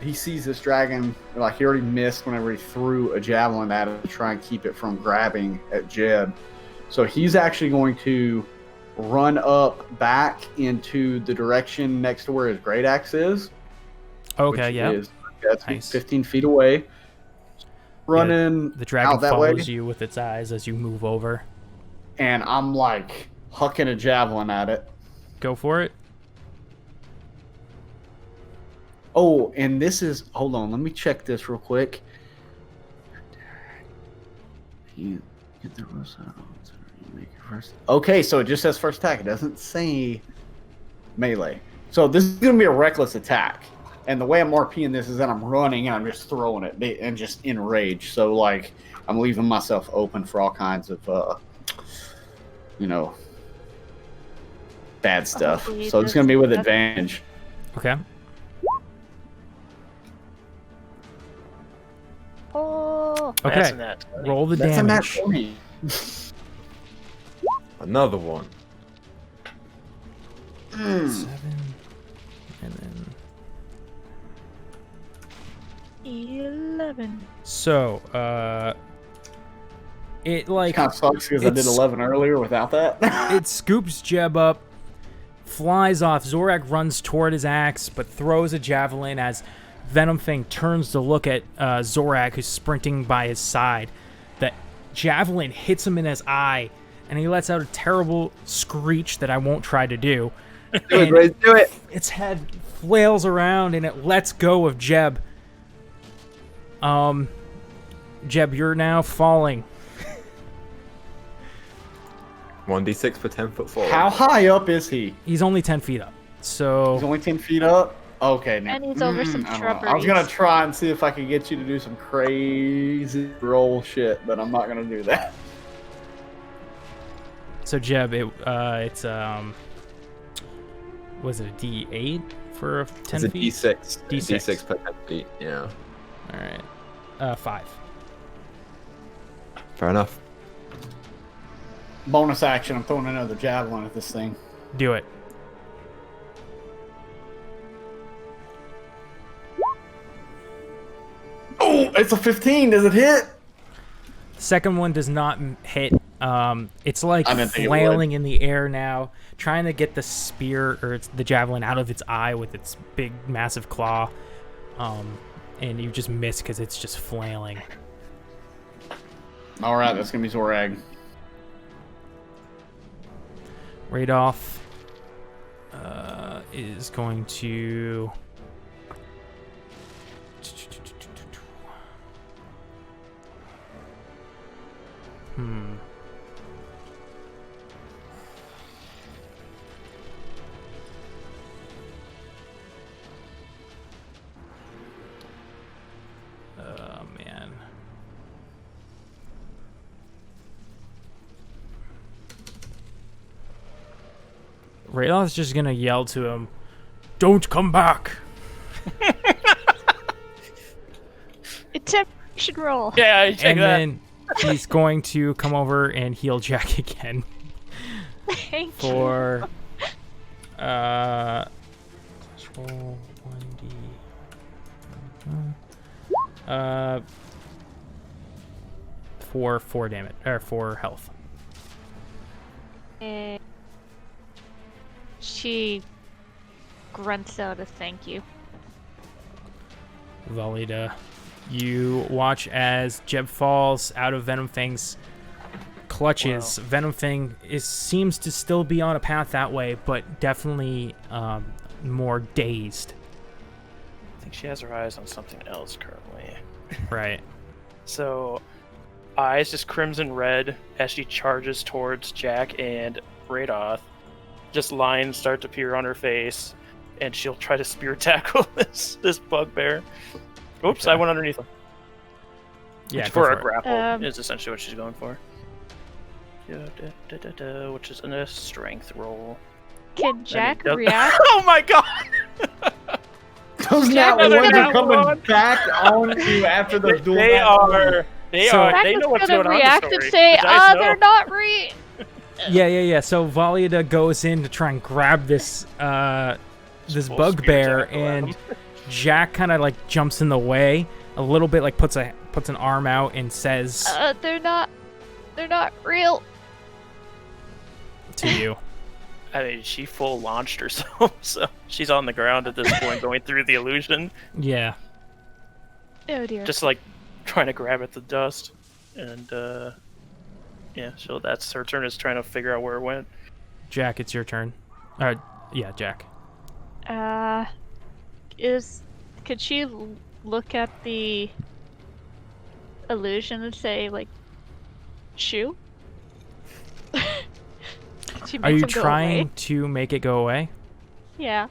he sees this dragon. Like he already missed whenever he threw a javelin at it to try and keep it from grabbing at Jeb. So he's actually going to run up back into the direction next to where his great axe is.
Okay, yeah.
That's
Nice.
15 feet away. Running
The dragon
out that way.
follows you with its eyes as you move over.
And I'm like hucking a javelin at it.
Go for it.
Oh, and this is... Hold on, let me check this real quick. You get the rest out. You make your first... Okay, so it just says first attack. It doesn't say melee. So this is going to be a reckless attack. And the way I'm RPing this is that I'm running and I'm just throwing it and just in rage. So, like, I'm leaving myself open for all kinds of, bad stuff.
Hopefully
So it's going to be with advantage.
Okay.
Oh,
Okay.
That's that.
Roll the
That's a nat
damage.
20.
Another one.
7. And then...
11.
So, it like...
Kind of sucks because I did
it's-
11 earlier without that.
It scoops Jeb up, flies off. Zorak runs toward his axe, but throws a javelin as Venomfang turns to look at Zorak, who's sprinting by his side. The javelin hits him in his eye, and he lets out a terrible screech that I won't try to do.
Do it, Grace, do it.
Its head flails around, and it lets go of Jeb. Jeb, you're now falling.
1d6 per 10-foot fall.
How high up is he?
He's only 10 feet up. So...
He's only 10 feet up? Okay, now.
And he's over some
I don't know.
shrubberies.
I was going to try and see if I could get you to do some crazy roll shit, but I'm not going to do that.
So Jeb, it's was it a D8 for 10
It's a
feet?
d6.
D6.
D6 per 10 feet, yeah.
All right, 5.
Fair enough.
Bonus action, I'm throwing another javelin at this thing.
Do it.
Oh, it's a 15. Does it hit?
Second one does not hit. It's like
I didn't think it
flailing in the air now, trying to get the spear or the javelin out of its eye with its big, massive claw. And you just miss because it's just flailing.
All right, that's going to be Zorag.
Radolf is going to... Oh, man. Radolf's just gonna yell to him, "Don't come back!"
Intimidation roll.
Yeah, you take
And
that.
then he's going to come over and heal Jack again
Thank you.
for let's roll 1d for 4 damage or 4 health.
She grunts out a thank you.
Valida, you watch as Jeb falls out of Venomfang's clutches.
Wow.
Venomfang seems to still be on a path that way, but definitely more dazed.
I think she has her eyes on something else currently.
Right.
So, eyes just crimson red as she charges towards Jack and Radolf. Just lines start to appear on her face, and she'll try to spear tackle this bugbear. Oops,
Okay.
I went underneath him.
Yeah,
Which
go
for a
it.
grapple is essentially what she's going for. Which is a strength roll.
Can Jack
does-
react?
Oh my god!
Those
Jack
nat
was
ones
gonna-
are coming back on you after the duel.
They
nat
are. They
So-
are.
Jack
They
was
know what's
gonna
going on. in the
react and
story.
say,
The dice know.
they're not re.
Yeah. So Valiada goes in to try and grab this this
full
bugbear,
spear tackle at
and
him.
Jack kind of like jumps in the way a little bit, like puts an arm out and says
They're not real.
to you.
I mean, she full launched herself, so she's on the ground at this point, going through the illusion,
Yeah.
Oh dear.
just like trying to grab at the dust, and yeah, so that's her turn, is trying to figure out where it went.
Jack, it's your turn. Yeah, Jack.
Could she look at the illusion and say like, shoe? She
Are
makes
you
him go
trying
away?
to make it go away?
Yeah.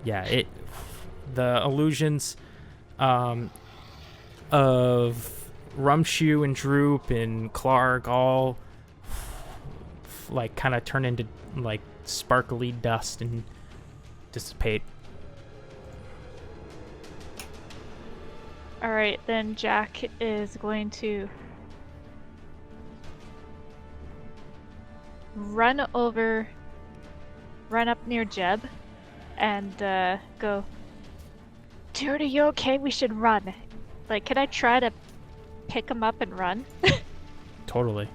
Yeah, the illusions of Rumshoe and Droop and Clark all like kind of turn into like sparkly dust and dissipate.
All right, then Jack is going to run up near Jeb, and go, dude, are you okay? We should run. Like, can I try to pick him up and run?
Totally.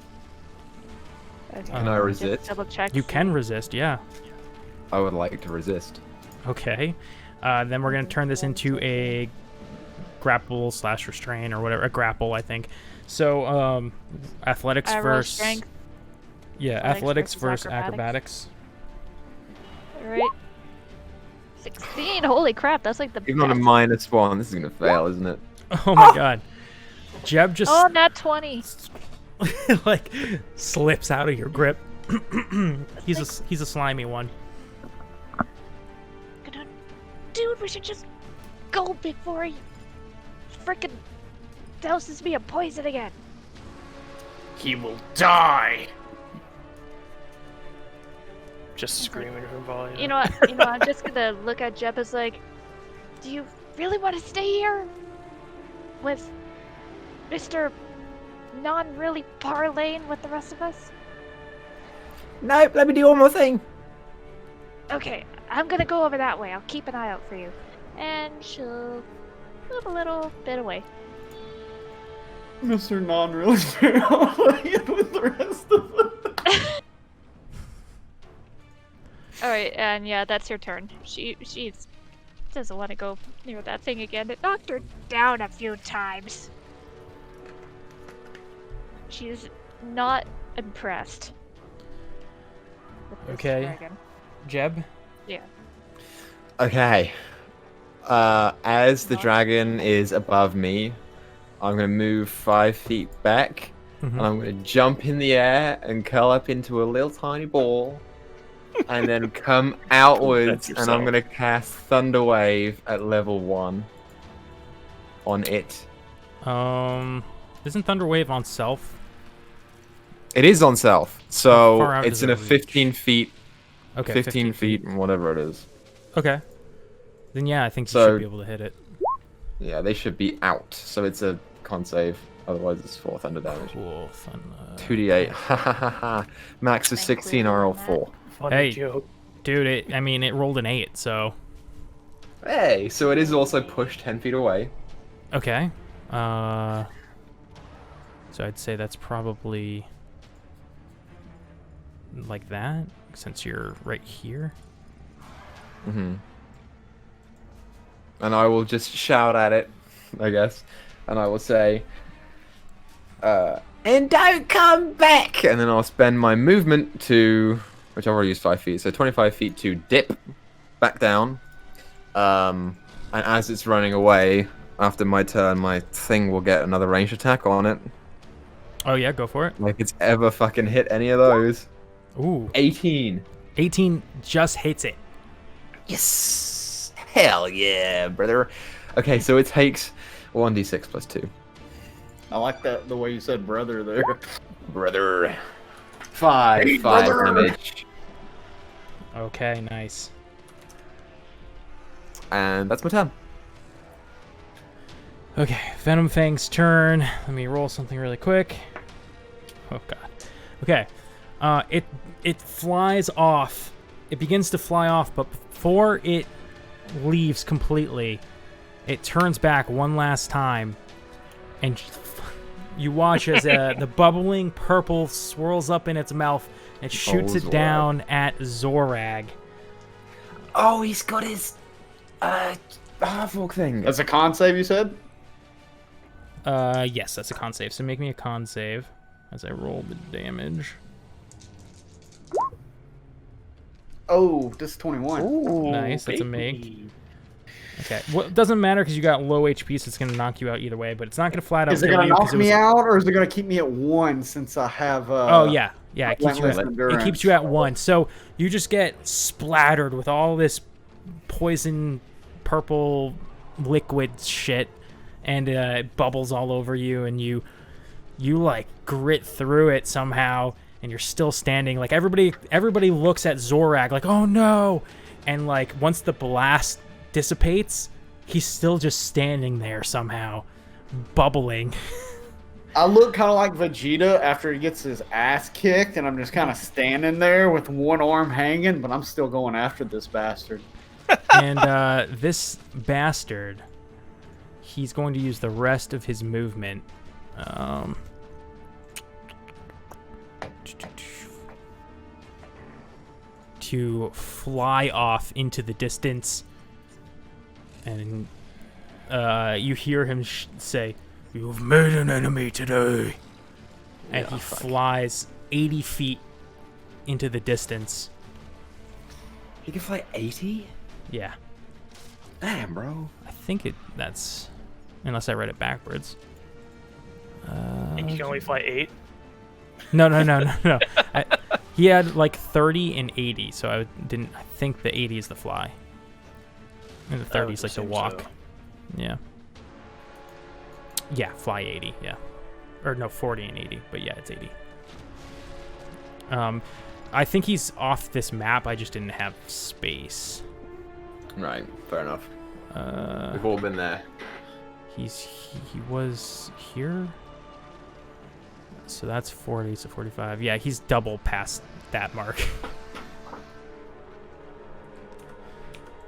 Okay,
Can I
just
resist?
double check.
You can resist, yeah.
I would like to resist.
Okay. Then we're going to turn this into a grapple/restrain or whatever. A grapple, I think. So, athletics
I roll
versus...
strength.
Yeah,
Athletics
athletics
versus
versus acrobatics.
All right. 16. Holy crap, that's like the
Even on a
best.
-1, this is gonna fail, isn't it?
Oh my god. Jeb just
Oh, nat 20.
like slips out of your grip. he's a slimy one.
Dude, we should just go before he frickin' douses me in poison again.
He will die.
Just screaming from volume.
You know what? I'm just gonna look at Jeb as like, do you really want to stay here with Mr. Non-really parlaying with the rest of us?
Nope, let me do one more thing.
Okay, I'm gonna go over that way. I'll keep an eye out for you. And she'll move a little bit away.
Mr. Non-real with the rest of them.
Alright, and yeah, that's your turn. She doesn't want to go near that thing again. It knocked her down a few times. She's not impressed with this
Okay.
dragon.
Jeb?
Yeah.
Okay. As the dragon is above me, I'm gonna move 5 feet back, and I'm gonna jump in the air and curl up into a little tiny ball, and then come outwards, and I'm gonna cast Thunder Wave at level 1 on it.
Isn't Thunder Wave on self?
It is on self,
How
so
far out
it's
does
in
it
a 15 feet,
Okay,
15 feet, and whatever it is.
Okay. Then yeah, I think you
So-
should be able to hit it.
Yeah, they should be out, so it's a con save. Otherwise, it's 4 thunder damage.
Cool. Fun.
2d8. Ha ha ha ha. Max is 16. I roll 4.
Funny
Hey.
joke.
Dude, it rolled an 8, so
Hey, so it is also pushed 10 feet away.
okay. So I'd say that's probably like that, since you're right here.
Mm-hmm. And I will just shout at it, I guess. And I will say, and don't come back! And then I'll spend my movement to, which I've already used 5 feet, so 25 feet to dip back down. And as it's running away, after my turn, my thing will get another ranged attack on it.
Oh yeah, go for it.
Like it's ever fucking hit any of those.
Ooh,
18.
18 just hits it.
Yes! Hell yeah, brother. Okay, so it takes 1d6 plus 2.
I like that the way you said brother there.
Brother. 5
Hey,
five
brother.
damage.
Okay, nice.
And that's my turn.
Okay, Venomfang's turn. Let me roll something really quick. Oh god. Okay. It flies off. It begins to fly off, but before it leaves completely, it turns back one last time, and you watch as the bubbling purple swirls up in its mouth and shoots it down at Zorag.
Oh, he's got his Half-Orc thing.
That's a con save, you said?
Yes, that's a con save. So make me a con save as I roll the damage.
Oh, this is 21.
Ooh,
Nice, that's a
baby.
make. Okay, well, it doesn't matter because you got low HP, so it's going to knock you out either way, but it's not going to flat out
Is it
kill
going
you.
to
'Cause
knock
it was...
me out, or is it going to keep me at 1 since I have...
Oh, yeah. Yeah, it keeps,
Relentless
it keeps you at 1. So you just get splattered with all this poison, purple, liquid shit, and it bubbles all over you, and you like, grit through it somehow, and you're still standing. Like, everybody looks at Zorag like, oh, no! And, like, once the blast dissipates, he's still just standing there somehow, bubbling.
I look kind of like Vegeta after he gets his ass kicked, and I'm just kind of standing there with one arm hanging, but I'm still going after this bastard.
And this bastard, he's going to use the rest of his movement. To fly off into the distance. And you hear him say, "You've made an enemy today." And he flies 80 feet into the distance.
He can fly 80?
Yeah.
Damn, bro.
I think that's... Unless I read it backwards.
And you can only fly 8?
No. He had like 30 and 80, so I think the 80 is the fly. And the 30 is like the walk.
So.
Yeah. Yeah, fly 80, yeah. Or no, 40 and 80, but yeah, it's 80. I think he's off this map, I just didn't have space.
Right, fair enough. We've all been there.
He was here? So that's 40, so 45. Yeah, he's double past that mark.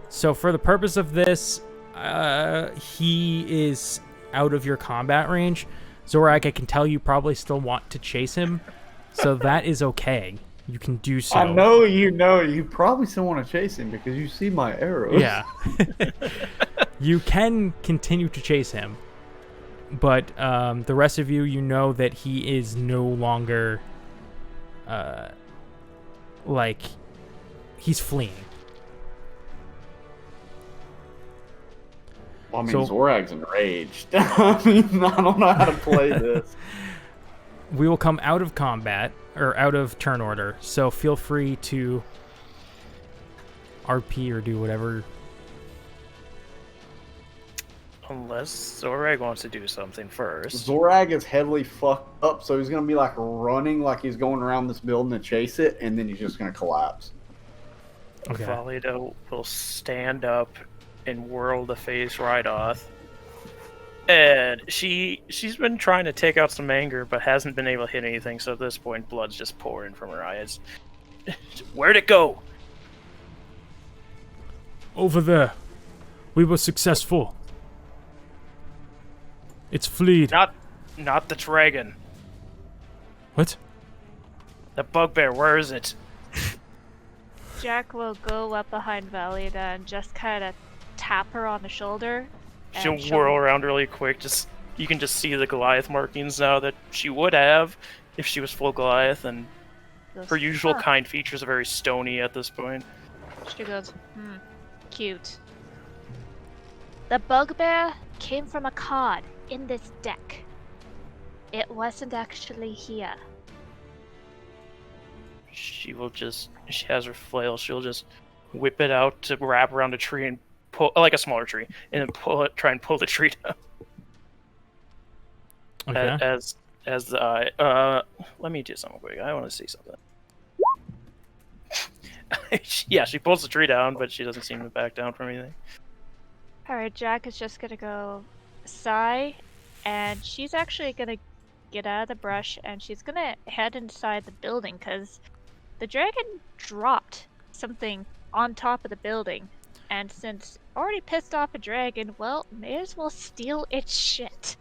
So for the purpose of this, he is out of your combat range. Zorag, I can tell you probably still want to chase him, so that is okay. You can do so.
I know you probably still want to chase him because you see my arrows.
Yeah. You can continue to chase him, but the rest of you know that he is no longer, like, he's fleeing.
Well, I mean,
So-
Zorag's enraged. I mean, I don't know how to play this.
We will come out of combat, or out of turn order, so feel free to RP or do whatever.
Unless Zorag wants to do something first.
Zorag is heavily fucked up, so he's gonna be like running like he's going around this building to chase it, and then he's just gonna collapse.
Okay.
Valida will stand up and whirl the face right off. And she's been trying to take out some anger, but hasn't been able to hit anything, so at this point, blood's just pouring from her eyes. Where'd it go?
Over there. We were successful. It's fleed.
Not the dragon.
What?
The bugbear, where is it?
Jack will go up behind Valida and just kind of tap her on the shoulder.
She'll whirl around really quick. You can just see the Goliath markings now that she would have if she was full Goliath, and
goes,
her usual
"Huh."
kind features are very stony at this point.
She goes, cute. The bugbear came from Achaidh in this deck. It wasn't actually here.
She has her flail, she'll just whip it out to wrap around a tree and pull, like a smaller tree, and then try and pull the tree down.
Okay.
As the let me do something quick. I want to see something. Yeah, she pulls the tree down, but she doesn't seem to back down from anything.
Alright, Jack is just gonna go sigh, and she's actually gonna get out of the brush, and she's gonna head inside the building, because the dragon dropped something on top of the building. And since already pissed off a dragon, well, may as well steal its shit.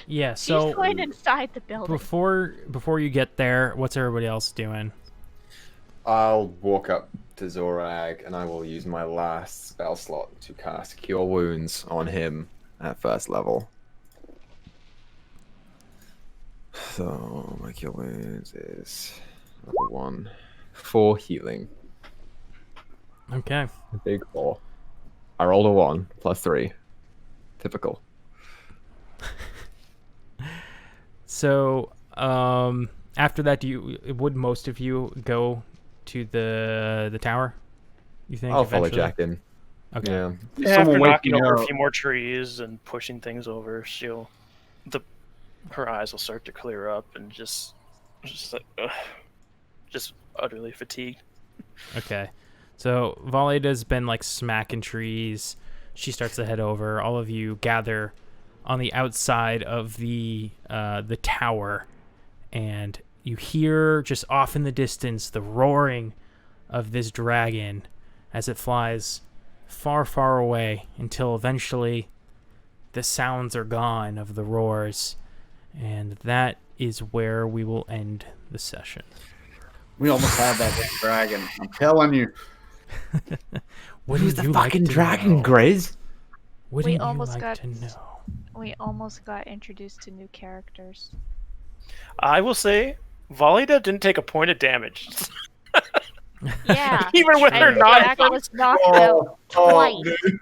Yeah,
She's
so
going inside the building.
before you get there, what's everybody else doing?
I'll walk up to Zorag and I will use my last spell slot to cast Cure Wounds on him at first level. So my Cure Wounds is level 1. 4 healing.
Okay.
A big 4. I rolled a 1 plus 3. Typical.
So, after that, would most of you go to the tower? You think?
I'll follow
eventually?
Jack in.
Okay.
Yeah.
Yeah,
Someone
after knocking
waking
over
up.
a few more trees and pushing things over, her eyes will start to clear up and just like, ugh, just utterly fatigued.
Okay. So Valeda's been like smacking trees. She starts to head over. All of you gather on the outside of the tower, and you hear just off in the distance the roaring of this dragon as it flies far, far away until eventually the sounds are gone of the roars, and that is where we will end the session.
We almost had that damn dragon. I'm telling you.
What
Who's
would
the
you like
fucking
to
dragon,
know?
Grizz?
Wouldn't you
almost
like
got-
to know?
We almost got introduced to new characters.
I will say, Valida didn't take a point of damage.
Yeah.
Even with her
and
not
Jack was knocked out twice.
dude.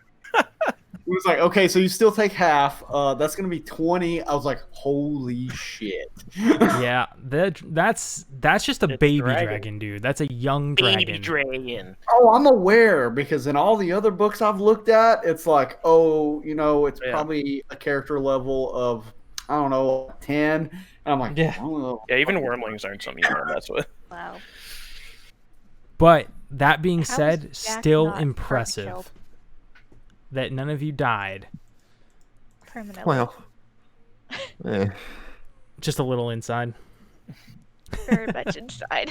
It was like, okay, so you still take half. That's gonna be 20. I was like, holy shit.
Yeah, that's just a
It's
baby
dragon.
dragon, dude. That's a young
Baby
dragon.
dragon.
Oh, I'm aware because in all the other books I've looked at, it's like, oh, it's
Yeah.
probably a character level of, I don't know, 10. And I'm like,
Yeah.
oh,
Yeah, even wormlings aren't something you know that's what.
Wow.
But that being
How
said,
is Jack
still
not
impressive
killed
that none of you died.
permanently?
Well, eh.
Just a little inside.
Very much inside.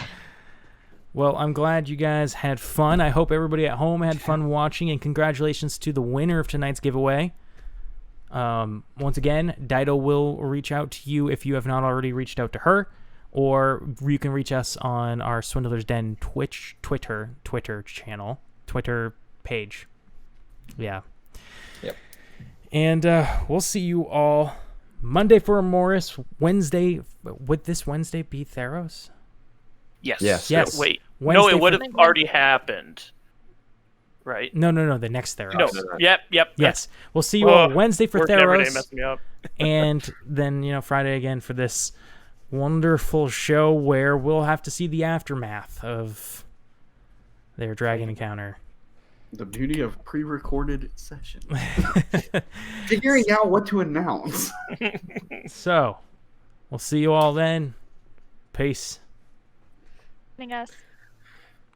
Well, I'm glad you guys had fun. I hope everybody at home had fun watching, and congratulations to the winner of tonight's giveaway. Once again, Dido will reach out to you if you have not already reached out to her, or you can reach us on our Swindler's Den Twitter channel, Twitter page. Yeah.
Yep.
And we'll see you all Monday for Morris, Wednesday. Would this Wednesday be Theros?
Yes.
Yes.
Yes.
Wait.
Wednesday
No, it would
for-
have already happened. Right?
No, the next Theros.
No.
no.
Yep.
Yes. We'll see you all
Oh,
Wednesday for
Work every day
Theros,
messing me up.
and then, Friday again for this wonderful show where we'll have to see the aftermath of their dragon encounter.
the beauty of pre-recorded sessions. Figuring out what to announce.
So, we'll see you all then. Peace.
I guess.